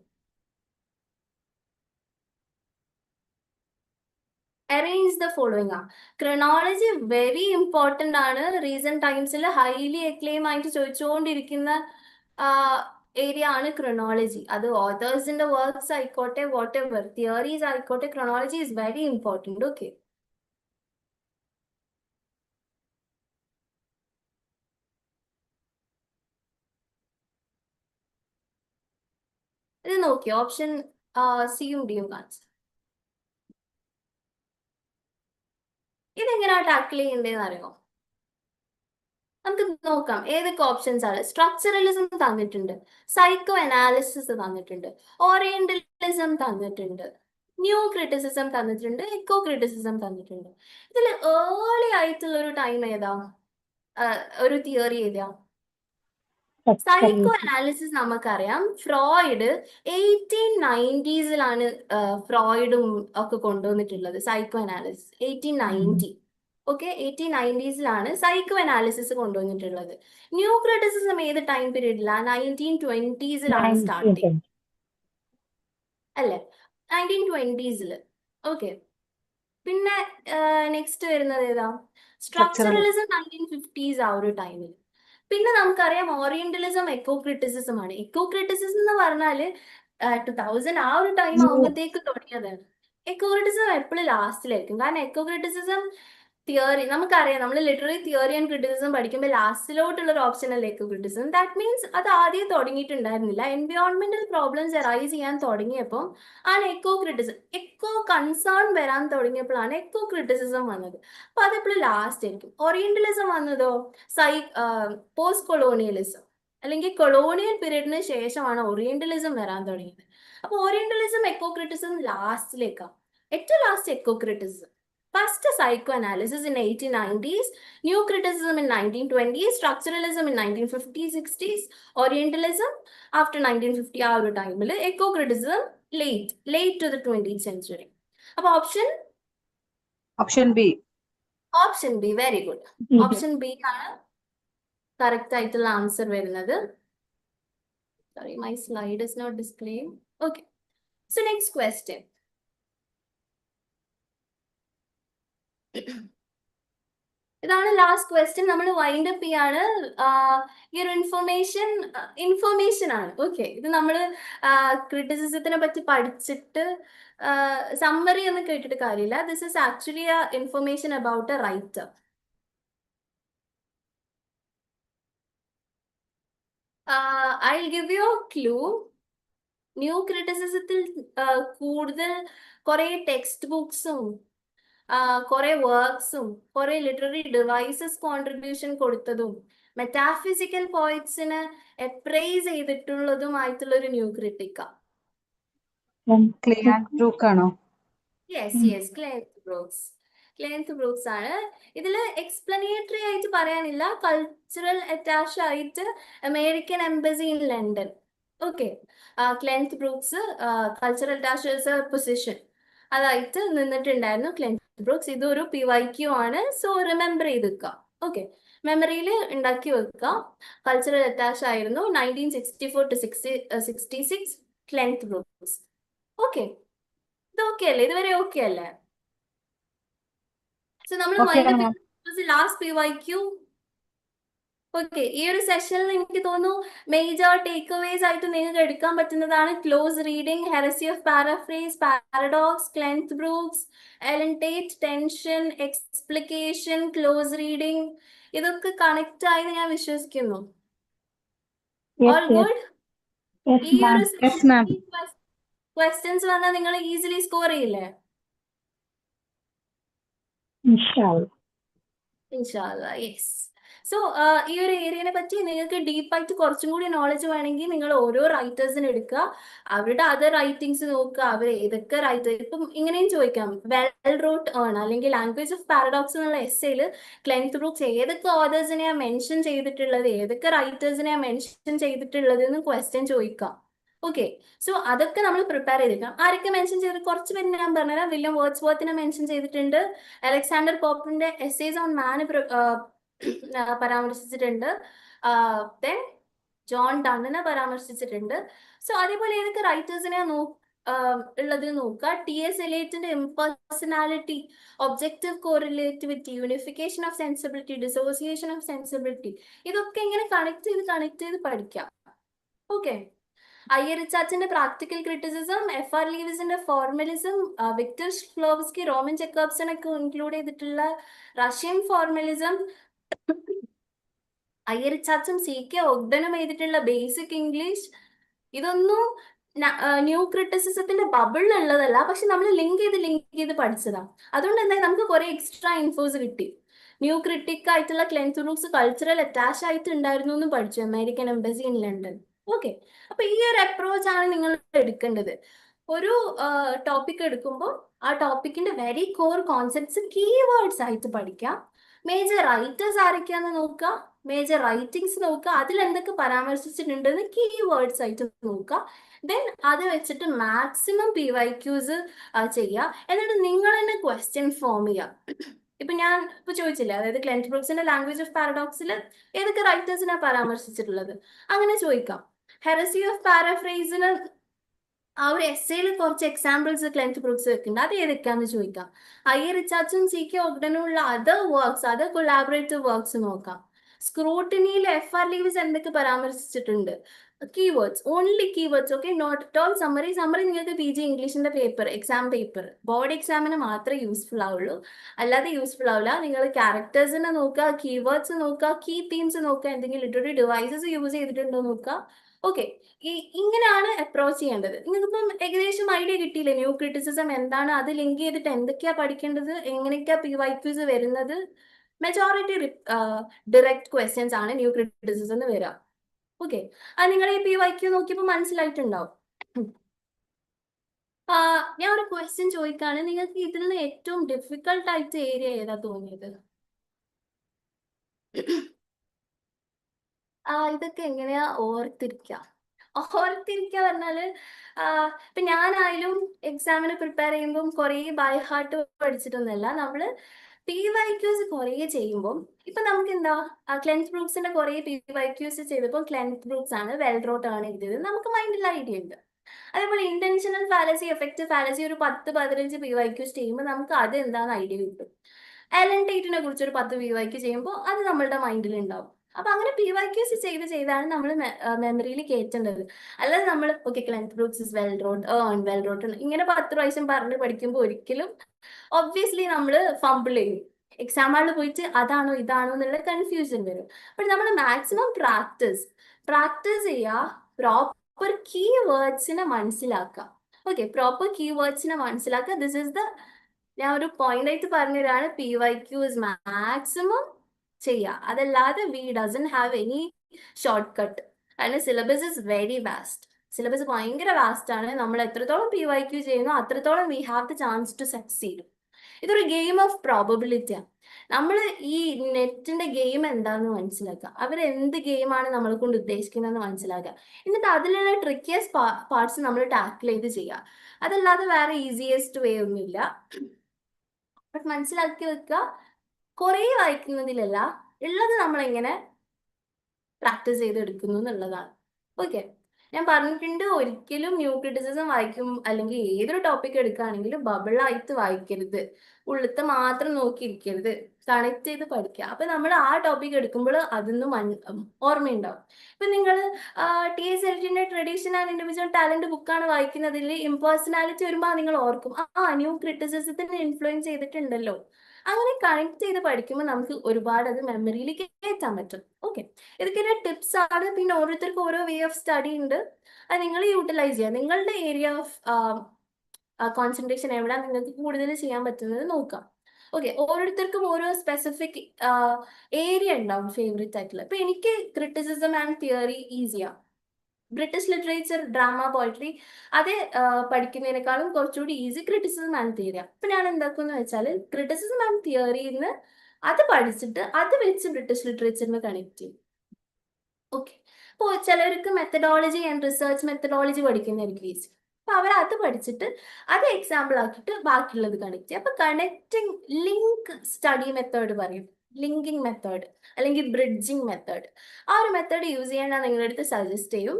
Arrange the following. Chronology very important ആണ്. Recent ടൈംസിൽ highly acclaim ആയിട്ട് ചോദിച്ചുകൊണ്ടിരിക്കുന്ന area ആണ് chronology. അത് ഓതേഴ്സിന്റെ works ആയിക്കോട്ടെ, what ever theories ആയിക്കോട്ടെ, chronology is very important. Okay, ഇത് നോക്കി ഓപ്ഷൻ സിയും ഡിയും കാണിച്ചു. ഇതെങ്ങനെയാ ടാക്കിൾ ചെയ്യേണ്ടതെന്ന് അറിയോ? നമുക്ക് നോക്കാം ഏതൊക്കെ ഓപ്ഷൻസ് ആണ്. സ്ട്രക്ചറലിസം തന്നിട്ടുണ്ട്, സൈക്കോ അനാലിസിസ് തന്നിട്ടുണ്ട്, ഓറിയന്റലിസം തന്നിട്ടുണ്ട്, ന്യൂ ക്രിറ്റിസിസം തന്നിട്ടുണ്ട്, എക്കോ ക്രിറ്റിസിസം തന്നിട്ടുണ്ട്. ഇതിൽ ഏർലി ആയിട്ടുള്ള ഒരു ടൈം ഏതാ, ഒരു തിയറി ഏതാ? സൈക്കോ അനാലിസിസ് നമുക്കറിയാം. ഫ്രോയിഡ് 1890s ഫ്രോയിഡും ഒക്കെ കൊണ്ടുവന്നിട്ടുള്ളത് psycho analysis. 1890. Okay, 1890s psycho analysis കൊണ്ടുവന്നിട്ടുള്ളത്. ന്യൂ ക്രിറ്റിസിസം ഏത് ടൈം പീരീഡിലാണ്? 1920s സ്റ്റാർട്ട് ചെയ്തത് അല്ലേ? 1920s. ഓക്കെ, പിന്നെ നെക്സ്റ്റ് വരുന്നത് ഏതാ? സ്ട്രക്ചറലിസം 1950s ആ ഒരു ടൈമിൽ. പിന്നെ നമുക്കറിയാം ഓറിയന്റലിസം, എക്കോ ക്രിറ്റിസിസം ആണ്. എക്കോ ക്രിറ്റിസിസം എന്ന് പറഞ്ഞാല് 2000 ആ ഒരു ടൈം ആകുമ്പോഴത്തേക്ക് തുടങ്ങിയതാണ്. എക്കോ ക്രിറ്റിസിസം എപ്പോഴും ലാസ്റ്റിലായിരിക്കും. കാരണം എക്കോ ക്രിറ്റിസിസം തിയറി നമുക്കറിയാം, നമ്മൾ ലിറ്റററി തിയറി ആൻഡ് ക്രിറ്റിസിസം പഠിക്കുമ്പോൾ ലാസ്റ്റിലോട്ടുള്ള ഒരു ഓപ്ഷൻ അല്ല എക്കോ ക്രിറ്റിസിസം. ദാറ്റ് മീൻസ് അത് ആദ്യം തുടങ്ങിയിട്ടുണ്ടായിരുന്നില്ല. എൻവയോൺമെന്റൽ പ്രോബ്ലംസ് അറൈസ് ചെയ്യാൻ തുടങ്ങിയപ്പോൾ ആണ് എക്കോ കൺസേൺ വരാൻ തുടങ്ങിയപ്പോഴാണ് എക്കോ ക്രിറ്റിസിസം വന്നത്. അപ്പൊ അതെപ്പോഴും ലാസ്റ്റ് ആയിരിക്കും. ഓറിയന്റലിസം വന്നതോ പോസ്റ്റ് കൊളോണിയലിസം അല്ലെങ്കിൽ കൊളോണിയൽ പീരീഡിന് ശേഷമാണ് ഓറിയന്റലിസം വരാൻ തുടങ്ങിയത്. അപ്പൊ ഓറിയന്റലിസം, എക്കോ ക്രിറ്റിസിസം ലാസ്റ്റിലേക്കാണ്. ഏറ്റവും last eco criticism. First psychoanalysis in 1890s, new criticism in 1920s, structuralism in 1950s, 60s, orientalism after 1950 ആ ഒരു ടൈമിൽ, eco criticism late to the 20th century. അപ്പൊ option B. Very good. Option B ആണ് correct ആയിട്ടുള്ള answer വരുന്നത്. Sorry, my slide is not displaying. Okay, so next question. ഇതാണ് last question. നമ്മൾ wind up ചെയ്യാണ്. ഈ ഒരു ഇൻഫർമേഷൻ ആണ്. ഓക്കെ, ഇത് നമ്മൾ ക്രിറ്റിസിസത്തിനെ പറ്റി പഠിച്ചിട്ട് സമ്മറി ഒന്നും കേട്ടിട്ട് കാര്യമില്ല. This is actually information about a writer. I give you clue. New ക്രിറ്റിസിസത്തിൽ കൂടുതൽ കുറെ ടെക്സ്റ്റ് ബുക്സും കുറെ വർക്ക്സും കുറെ ലിറ്റററി ഡിവൈസസ് കോൺട്രിബ്യൂഷൻ കൊടുത്തതും മെറ്റാഫിസിക്കൽ പോയിറ്റ്സിന് എപ്രൈസ് ചെയ്തിട്ടുള്ളതുമായിട്ടുള്ള ഒരു ന്യൂ ക്രിട്ടിക്ക. ക്ലെയൻത്ത് ബ്രൂക്സ് ആണ്. ഇതിൽ എക്സ്പ്ലനേറ്ററി ആയിട്ട് പറയാനില്ല. കൾച്ചറൽ അറ്റാച്ച് ആയിട്ട് American embassy in London. Okay, Cleanth Brooks cultural attache position അതായിട്ട് നിന്നിട്ടുണ്ടായിരുന്നു ക്ലെയൻത്ത് ബ്രൂക്സ്. ഇതൊരു PYQ ആണ്. സോ റിമെമ്പർ ചെയ്ത് വെക്കുക. ഓക്കെ, മെമ്മറിയിൽ ഉണ്ടാക്കി വെക്കുക. കൾച്ചറൽ അറ്റാച്ച് ആയിരുന്നു 1964 to 66 ക്ലെയൻത്ത് ബ്രൂക്സ്. ഓക്കെ, ഇത് ഓക്കെ അല്ലേ? ഇതുവരെ ഓക്കെ അല്ലേ? സോ നമ്മൾ ലാസ്റ്റ് PYQ. ഓക്കെ, ഈ ഒരു സെഷനിൽ എനിക്ക് തോന്നുന്നു മേജർ ടേക്ക് അവേസ് ആയിട്ട് നിങ്ങൾക്ക് എടുക്കാൻ പറ്റുന്നതാണ് close reading, heresy of paraphrase, paradox, Cleanth Brooks, Allen Tate, tension, explication, close reading. ഇതൊക്കെ കണക്ട് ആയി ഞാൻ വിശ്വസിക്കുന്നു. All good? ഈ ഒരു ക്വസ്റ്റ്യൻസ് വന്നാൽ നിങ്ങൾ ഈസിലി സ്കോർ ചെയ്യില്ലേ? ഇൻഷാല്ലാ, യെസ്. സോ ഈ ഒരു ഏരിയനെ പറ്റി നിങ്ങൾക്ക് ഡീപ്പായിട്ട് കുറച്ചും കൂടി നോളജ് വേണമെങ്കിൽ നിങ്ങൾ ഓരോ റൈറ്റേഴ്സിനെ എടുക്കുക, അവരുടെ അതർ റൈറ്റിംഗ്സ് നോക്കുക, അവർ ഏതൊക്കെ റൈറ്റേഴ്സ്. ഇപ്പം ഇങ്ങനെയും ചോദിക്കാം, വെൽ റോട്ട് ആണ് അല്ലെങ്കിൽ ലാംഗ്വേജ് ഓഫ് പാരഡോക്സ് എന്നുള്ള എസ്സേയിൽ ക്ലെയൻത്ത് ബ്രൂക്സ് ഏതൊക്കെ ഓതേഴ്സിനെയാണ് മെൻഷൻ ചെയ്തിട്ടുള്ളത്, ഏതൊക്കെ റൈറ്റേഴ്സിനെയാണ് മെൻഷൻ ചെയ്തിട്ടുള്ളത് എന്ന് ക്വസ്റ്റ്യൻ ചോദിക്കാം. ഓക്കെ, സോ അതൊക്കെ നമ്മൾ പ്രിപ്പയർ ചെയ്തിരിക്കണം. ആരൊക്കെ മെൻഷൻ ചെയ്ത് കുറച്ച് പേര് ഞാൻ പറഞ്ഞുതരാം. വില്യം വേർഡ്സ്വർത്തിനെ മെൻഷൻ ചെയ്തിട്ടുണ്ട്. അലക്സാണ്ടർ പോപ്പിന്റെ എസ്സേസ് ഓൺ മാൻ പരാമർശിച്ചിട്ടുണ്ട്. ദെൻ ജോൺ ഡണ്ണിനെ പരാമർശിച്ചിട്ടുണ്ട്. സോ അതേപോലെ ഏതൊക്കെ റൈറ്റേഴ്സിനെ ഉള്ളത് നോക്കുക. TS എലിയറ്റിന്റെ impersonality, objective correlativity, unification of sensibility, dissociation of sensibility, ഇതൊക്കെ ഇങ്ങനെ കണക്ട് ചെയ്ത് പഠിക്കാം. ഓക്കെ, അയ്യർ റിച്ചാർഡ്സിന്റെ പ്രാക്ടിക്കൽ ക്രിറ്റിസിസം, FR ലീവിസിന്റെ formalism, Victor Shklovsky, Roman Jakobson ഒക്കെ ഇൻക്ലൂഡ് ചെയ്തിട്ടുള്ള റഷ്യൻ ഫോർമലിസം, അയ്യർ റിച്ചാർഡ്സും CK ഒഗ്ഡനും എഴുതിയിട്ടുള്ള ബേസിക് ഇംഗ്ലീഷ്, ഇതൊന്നും ന്യൂ ക്രിറ്റിസിസത്തിന്റെ ബബിളിലുള്ളതല്ല, പക്ഷെ നമ്മൾ ലിങ്ക് ചെയ്ത് പഠിച്ചതാണ്. അതുകൊണ്ട് എന്താ നമുക്ക് കുറെ എക്സ്ട്രാ ഇൻഫോസ് കിട്ടി. ന്യൂ ക്രിട്ടിക് ആയിട്ടുള്ള ക്ലെയൻത്ത് ബ്രൂക്സ് കൾച്ചറൽ അറ്റാച്ച് ആയിട്ട് ഉണ്ടായിരുന്നു എന്ന് പഠിച്ചു, American embassy in London. Okay, അപ്പൊ ഈ ഒരു അപ്രോച്ച് ആണ് നിങ്ങൾ എടുക്കേണ്ടത്. ഒരു ടോപ്പിക് എടുക്കുമ്പോൾ ആ ടോപ്പിക്കിന്റെ വെരി കോർ കോൺസെപ്റ്റ്സ് കീവേഡ്സ് ആയിട്ട് പഠിക്കാം. മേജർ റൈറ്റേഴ്സ് ആരൊക്കെയാന്ന് നോക്കുക, മേജർ റൈറ്റിംഗ്സ് നോക്കുക, അതിൽ എന്തൊക്കെ പരാമർശിച്ചിട്ടുണ്ടെന്ന് കീവേഡ്സ് ആയിട്ട് നോക്കുക. ദെൻ അത് വെച്ചിട്ട് മാക്സിമം PYQs ചെയ്യുക. എന്നിട്ട് നിങ്ങൾ തന്നെ ക്വസ്റ്റ്യൻ ഫോം ചെയ്യുക. ഇപ്പൊ ഞാൻ ഇപ്പൊ ചോദിച്ചില്ല, അതായത് ക്ലെൻറ്റ് ബ്രൂക്സിന്റെ ലാംഗ്വേജ് ഓഫ് പാരഡോക്സിൽ ഏതൊക്കെ റൈറ്റേഴ്സിനാണ് പരാമർശിച്ചിട്ടുള്ളത്, അങ്ങനെ ചോദിക്കാം. ഹെറസി ഓഫ് പാരാഫ്രേസിന് ആ ഒരു എസ്സേയിൽ കുറച്ച് എക്സാമ്പിൾസ് ക്ലെൻറ്റ് ബ്രൂക്സ് വെക്കുന്നുണ്ട്, അത് ഏതൊക്കെയാന്ന് ചോദിക്കാം. IA റിച്ചാർഡ്സും CK ഒഗ്ഡനും ഉള്ള other works, other collaborative works നോക്കാം. സ്ക്രൂട്ടിനിയിൽ FR ലീവ്സ് എന്തൊക്കെ പരാമർശിച്ചിട്ടുണ്ട്, keywords, only keywords, okay, not at all summary. നിങ്ങൾക്ക് PG ഇംഗ്ലീഷിന്റെ പേപ്പർ, എക്സാം പേപ്പർ, ബോർഡ് എക്സാമിന് മാത്രമേ യൂസ്ഫുൾ ആവുള്ളൂ, അല്ലാതെ യൂസ്ഫുൾ ആവില്ല. നിങ്ങൾ ക്യാരക്ടേഴ്സിനെ നോക്കുക, കീവേഡ്സ് നോക്കുക, കീ തീംസ് നോക്കുക, എന്തെങ്കിലും ലിറ്റററി ഡിവൈസസ് യൂസ് ചെയ്തിട്ടുണ്ടോ നോക്കുക. ഓക്കെ, ഇങ്ങനെയാണ് അപ്രോച്ച് ചെയ്യേണ്ടത്. നിങ്ങൾക്കിപ്പം ഏകദേശം ഐഡിയ കിട്ടിയില്ലേ ന്യൂ ക്രിറ്റിസിസം എന്താണ്, അത് ലിങ്ക് ചെയ്തിട്ട് എന്തൊക്കെയാ പഠിക്കേണ്ടത്, എങ്ങനെയൊക്കെയാ PYQs വരുന്നത്. മെജോറിറ്റി ഡയറക്റ്റ് ക്വസ്റ്റ്യൻസ് ആണ് ന്യൂ ക്രിറ്റിസിസം എന്ന് വരിക. ഓക്കെ, അത് നിങ്ങൾ ഈ PYQ നോക്കിയപ്പോൾ മനസ്സിലായിട്ടുണ്ടാവും. ഞാൻ ഒരു ക്വസ്റ്റ്യൻ ചോദിക്കാണ്, നിങ്ങൾക്ക് ഇതിൽ നിന്ന് ഏറ്റവും ഡിഫിക്കൽട്ട് ആയിട്ട് ഏരിയ ഏതാ തോന്നിയത്? ഇതൊക്കെ എങ്ങനെയാ ഓർത്തിരിക്കുക പറഞ്ഞാല്, ഇപ്പൊ ഞാനായാലും എക്സാമിന് പ്രിപ്പയർ ചെയ്യുമ്പോൾ കുറേ ബൈ ഹാർട്ട് പഠിച്ചിട്ടൊന്നുമല്ല. നമ്മള് PYQs കുറേ ചെയ്യുമ്പോൾ ഇപ്പൊ നമുക്ക് എന്താ, ക്ലെൻറ്റ് ബ്രൂക്സിന്റെ കുറേ PYQs ചെയ്തപ്പോൾ ക്ലെൻറ്റ് ബ്രൂക്സ് ആണ് വെൽ റോട്ട് ആണ് എഴുതിയത്, നമുക്ക് മൈൻഡിൽ ഐഡിയ ഉണ്ട്. അതേപോലെ ഇന്റൻഷനൽ ഫാലസി, എഫക്റ്റീവ് ഫാലസി ഒരു 10-15 PYQs ചെയ്യുമ്പോൾ നമുക്ക് അത് എന്താണെന്ന് ഐഡിയ കിട്ടും. എലൻ ടേറ്റിനെ കുറിച്ച് ഒരു 10 PYQ ചെയ്യുമ്പോൾ അത് നമ്മളുടെ മൈൻഡിൽ ഉണ്ടാവും. അപ്പൊ അങ്ങനെ PYQs ചെയ്താണ് നമ്മൾ മെമ്മറിയിൽ കയറ്റേണ്ടത്. അല്ലാതെ നമ്മൾ okay Cleanth Brooks is well wrought ഇങ്ങനെ 10 പ്രാവശ്യം പറഞ്ഞ് പഠിക്കുമ്പോൾ ഒരിക്കലും ഒബ്വിയസ്ലി നമ്മൾ ഫംബിൾ ചെയ്യും. എക്സാം ഹാളിൽ പോയിട്ട് അതാണോ ഇതാണോ എന്നുള്ള കൺഫ്യൂഷൻ വരും. അപ്പോൾ നമ്മൾ മാക്സിമം പ്രാക്ടീസ് ചെയ്യുക, പ്രോപ്പർ കീവേഡ്സിനെ മനസ്സിലാക്കുക. ഓക്കെ, പ്രോപ്പർ കീവേഡ്സിനെ മനസ്സിലാക്കുക. ദിസ് ഇസ് ദ, ഞാൻ ഒരു പോയിന്റ് ആയിട്ട് പറഞ്ഞതാണ്, PYQs മാക്സിമം ചെയ്യുക. അതല്ലാതെ we doesn't have any shortcut. കാരണം syllabus is very vast. Syllabus ഭയങ്കര വാസ്റ്റ് ആണ്. നമ്മൾ എത്രത്തോളം PYQ ചെയ്യുന്നു അത്രത്തോളം we have the chance to succeed. ഇതൊരു ഗെയിം ഓഫ് പ്രോബബിലിറ്റിയാണ്. നമ്മൾ ഈ നെറ്റിന്റെ ഗെയിം എന്താണെന്ന് മനസ്സിലാക്കുക, അവരെന്ത് ഗെയിമാണ് നമ്മളെ കൊണ്ട് ഉദ്ദേശിക്കുന്നതെന്ന് മനസ്സിലാക്കുക. എന്നിട്ട് അതിലുള്ള ട്രിക്കിയസ്റ്റ് പാർട്സ് നമ്മൾ ടാക്കിൾ ചെയ്ത് ചെയ്യുക. അതല്ലാതെ വേറെ ഈസിയസ്റ്റ് വേ ഒന്നുമില്ല. ബട്ട് മനസ്സിലാക്കി വെക്കുക, കുറേ വായിക്കുന്നതിലല്ല, ഉള്ളത് നമ്മളെങ്ങനെ പ്രാക്ടീസ് ചെയ്തെടുക്കുന്നു എന്നുള്ളതാണ്. ഓക്കെ, ഞാൻ പറഞ്ഞിട്ടുണ്ട്, ഒരിക്കലും ന്യൂ ക്രിറ്റിസിസം വായിക്കും അല്ലെങ്കിൽ ഏതൊരു ടോപ്പിക് എടുക്കുകയാണെങ്കിലും ബബിളായിട്ട് വായിക്കരുത്, ഉള്ളത്തെ മാത്രം നോക്കിയിരിക്കരുത്, കണക്ട് ചെയ്ത് പഠിക്കുക. അപ്പൊ നമ്മൾ ആ ടോപ്പിക് എടുക്കുമ്പോൾ അതൊന്നും ഓർമ്മയുണ്ടാവും. ഇപ്പൊ നിങ്ങൾ TS എൽറ്റിന്റെ ട്രഡീഷൻ ആൻഡ് ഇൻഡിവിജ്വൽ ടാലന്റ് ബുക്കാണ് വായിക്കുന്നതിൽ ഇംപേഴ്സണാലിറ്റി വരുമ്പോൾ നിങ്ങൾ ഓർക്കും, ന്യൂ ക്രിറ്റിസിസത്തിന് ഇൻഫ്ലുവൻസ് ചെയ്തിട്ടുണ്ടല്ലോ. അങ്ങനെ കണക്ട് ചെയ്ത് പഠിക്കുമ്പോൾ നമുക്ക് ഒരുപാട് അത് മെമ്മറിയിൽ കയറ്റാൻ പറ്റും. ഓക്കെ, ഇതൊക്കെ ടിപ്സ് ആണ്. പിന്നെ ഓരോരുത്തർക്കും ഓരോ വേ ഓഫ് സ്റ്റഡി ഉണ്ട്, അത് നിങ്ങൾ യൂട്ടിലൈസ് ചെയ്യുക. നിങ്ങളുടെ ഏരിയ ഓഫ് കോൺസെൻട്രേഷൻ എവിടെ നിങ്ങൾക്ക് കൂടുതൽ ചെയ്യാൻ പറ്റുന്നത് നോക്കാം. ഓക്കെ, ഓരോരുത്തർക്കും ഓരോ സ്പെസിഫിക് ഏരിയ ഉണ്ടാവും ഫേവറേറ്റ് ആയിട്ടുള്ള. ഇപ്പൊ എനിക്ക് ക്രിറ്റിസിസം ആൻഡ് തിയറി ഈസിയാണ്. ബ്രിട്ടീഷ് ലിറ്ററേച്ചർ, ഡ്രാമ, പോയട്രി അത് പഠിക്കുന്നതിനേക്കാളും കുറച്ചുകൂടി ഈസി ക്രിറ്റിസിസം ആൻഡ് തിയറി. അപ്പൊ ഞാൻ എന്താക്കുമെന്ന് വെച്ചാൽ ക്രിറ്റിസിസം ആൻഡ് തിയറിന്ന് അത് പഠിച്ചിട്ട് അത് വെച്ച് ബ്രിട്ടീഷ് ലിറ്ററേച്ചറിന് കണക്ട് ചെയ്യും. ഓക്കെ, അപ്പോൾ ചിലർക്ക് മെത്തഡോളജി ആൻഡ് റിസർച്ച് മെത്തഡോളജി പഠിക്കുന്നതായിരിക്കും ഈസി. അപ്പൊ അവർ അത് പഠിച്ചിട്ട് അത് എക്സാമ്പിൾ ആക്കിയിട്ട് ബാക്കിയുള്ളത് കണക്ട് ചെയ്യും. അപ്പൊ കണക്റ്റിംഗ് ലിങ്ക് സ്റ്റഡി മെത്തേഡ് പറയും, ലിങ്കിങ് മെത്തേഡ് അല്ലെങ്കിൽ ബ്രിഡ്ജിങ് മെത്തേഡ്. ആ ഒരു മെത്തേഡ് യൂസ് ചെയ്യാൻ ഞാൻ നിങ്ങളുടെ അടുത്ത് സജസ്റ്റ് ചെയ്യും.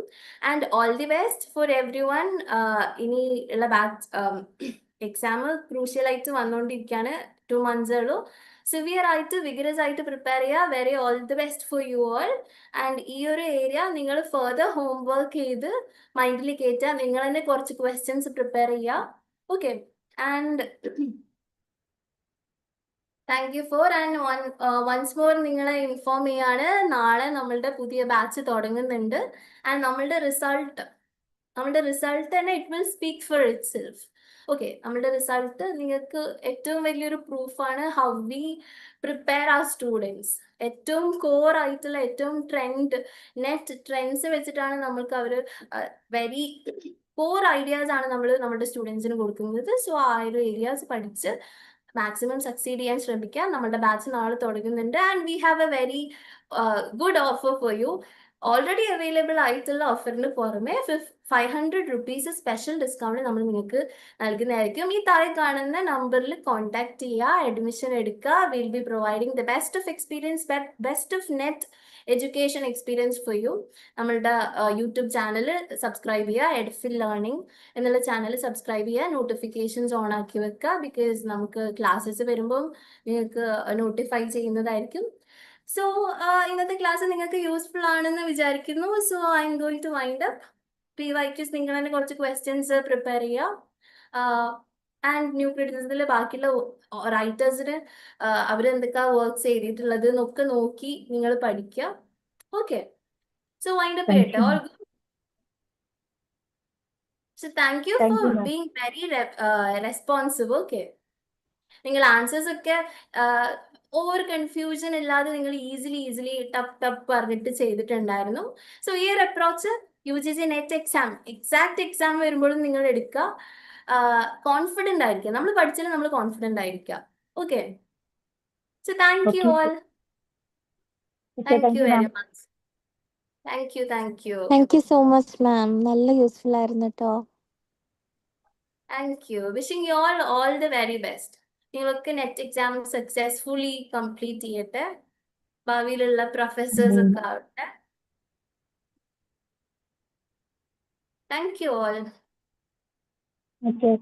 And all the best for every one. ഇനി ഉള്ള എക്സാം ക്രൂഷ്യൽ ആയിട്ട് വന്നുകൊണ്ടിരിക്കുകയാണ്, 2 months ഉള്ളൂ. സിവിയർ ആയിട്ട് വിഗറസ് ആയിട്ട് പ്രിപ്പയർ ചെയ്യുക. Very all the best for you all. And ഈ ഒരു ഏരിയ നിങ്ങൾ ഫർദർ ഹോംവർക്ക് ചെയ്ത് മൈൻഡിൽ കയറ്റുക. നിങ്ങൾ തന്നെ കുറച്ച് ക്വസ്റ്റ്യൻസ് പ്രിപ്പയർ ചെയ്യുക. Okay, and thank you for. And once more നിങ്ങളെ ഇൻഫോം ചെയ്യാണ്, നാളെ നമ്മളുടെ പുതിയ ബാച്ച് തുടങ്ങുന്നുണ്ട്. ആൻഡ് നമ്മളുടെ റിസൾട്ട് തന്നെ it will speak for itself. Okay, നമ്മുടെ റിസൾട്ട് നിങ്ങൾക്ക് ഏറ്റവും വലിയൊരു പ്രൂഫാണ് how we prepare our students. ഏറ്റവും കോർ ആയിട്ടുള്ള ഏറ്റവും നെറ്റ് ട്രെൻഡ്സ് വെച്ചിട്ടാണ് നമ്മൾക്ക് അവർ വെരി കോർ ഐഡിയാസ് ആണ് നമ്മൾ നമ്മുടെ സ്റ്റുഡൻസിന് കൊടുക്കുന്നത്. സോ ആ ഒരു ഏരിയാസ് പഠിച്ച് മാക്സിമം സക്സീഡ് ചെയ്യാൻ ശ്രമിക്കാം. നമ്മുടെ ബാച്ച് നാളെ തുടങ്ങുന്നുണ്ട് and we have A very good offer for you. Already available ആയിട്ടുള്ള ഓഫറിന് പുറമെ 500 റുപ്പീസ് സ്പെഷ്യൽ ഡിസ്കൗണ്ട് നമ്മൾ നിങ്ങൾക്ക് നൽകുന്നതായിരിക്കും. ഈ താഴെ കാണുന്ന നമ്പറിൽ കോൺടാക്ട് ചെയ്യുക, അഡ്മിഷൻ എടുക്കുക. Will be providing the best of experience, best of net education experience for you. നമ്മളുടെ യൂട്യൂബ് ചാനൽ സബ്സ്ക്രൈബ് ചെയ്യുക, എഡ്ഫിൽ ലേണിംഗ് എന്നുള്ള ചാനൽ സബ്സ്ക്രൈബ് ചെയ്യുക, നോട്ടിഫിക്കേഷൻസ് ഓൺ ആക്കി വെക്കുക. ബിക്കോസ് നമുക്ക് ക്ലാസ്സസ് വരുമ്പോൾ നിങ്ങൾക്ക് നോട്ടിഫൈ ചെയ്യുന്നതായിരിക്കും. സോ ഇന്നത്തെ ക്ലാസ് നിങ്ങൾക്ക് യൂസ്ഫുൾ ആണെന്ന് വിചാരിക്കുന്നു. So I'm going to wind up. PYQs നിങ്ങൾ തന്നെ കുറച്ച് ക്വസ്റ്റ്യൻസ് പ്രിപ്പയർ ചെയ്യുക. ആൻഡ് ന്യൂ ക്രിറ്റിസിസത്തിൽ ബാക്കിയുള്ള റൈറ്റേഴ്സിന് അവരെന്തൊക്കെ വർക്ക്സ് എഴുതിയിട്ടുള്ളത് എന്നൊക്കെ നോക്കി നിങ്ങൾ പഠിക്കുക. ഓക്കെ, സോ വൈൻഡ് അപ്പ് ചെയ്യട്ടെ. All good. So thank you Thank for you, ma'am. being very responsive. Okay, നിങ്ങൾ ആൻസേഴ്സ് ഒക്കെ ഓവർ കൺഫ്യൂഷൻ ഇല്ലാതെ നിങ്ങൾ ഈസിലി ടപ്പ് പറഞ്ഞിട്ട് ചെയ്തിട്ടുണ്ടായിരുന്നു. സോ ഈ ഒരു അപ്രോച്ച് UGCNET എക്സാക്ട് എക്സാം വരുമ്പോഴും നിങ്ങൾ എടുക്കുക. കോൺഫിഡൻ്റ് ആയിരിക്കുക. നമ്മൾ പഠിച്ചാലും നമ്മൾ കോൺഫിഡൻ്റ് ആയിരിക്കുക. Okay, so thank you Okay. All. Okay, thank thank you you, very ma'am. Much. Thank you. Thank you so much ma'am, നല്ല യൂസ്ഫുൾ ആയിരുന്നു കേട്ടോ. Thank you. Wishing you all the very best. നിങ്ങളൊക്കെ net exam successfully complete ചെയ്യട്ടെ. ഭാവിയിലുള്ള professors ഒക്കെ ആവട്ടെ. Thank you all. Okay.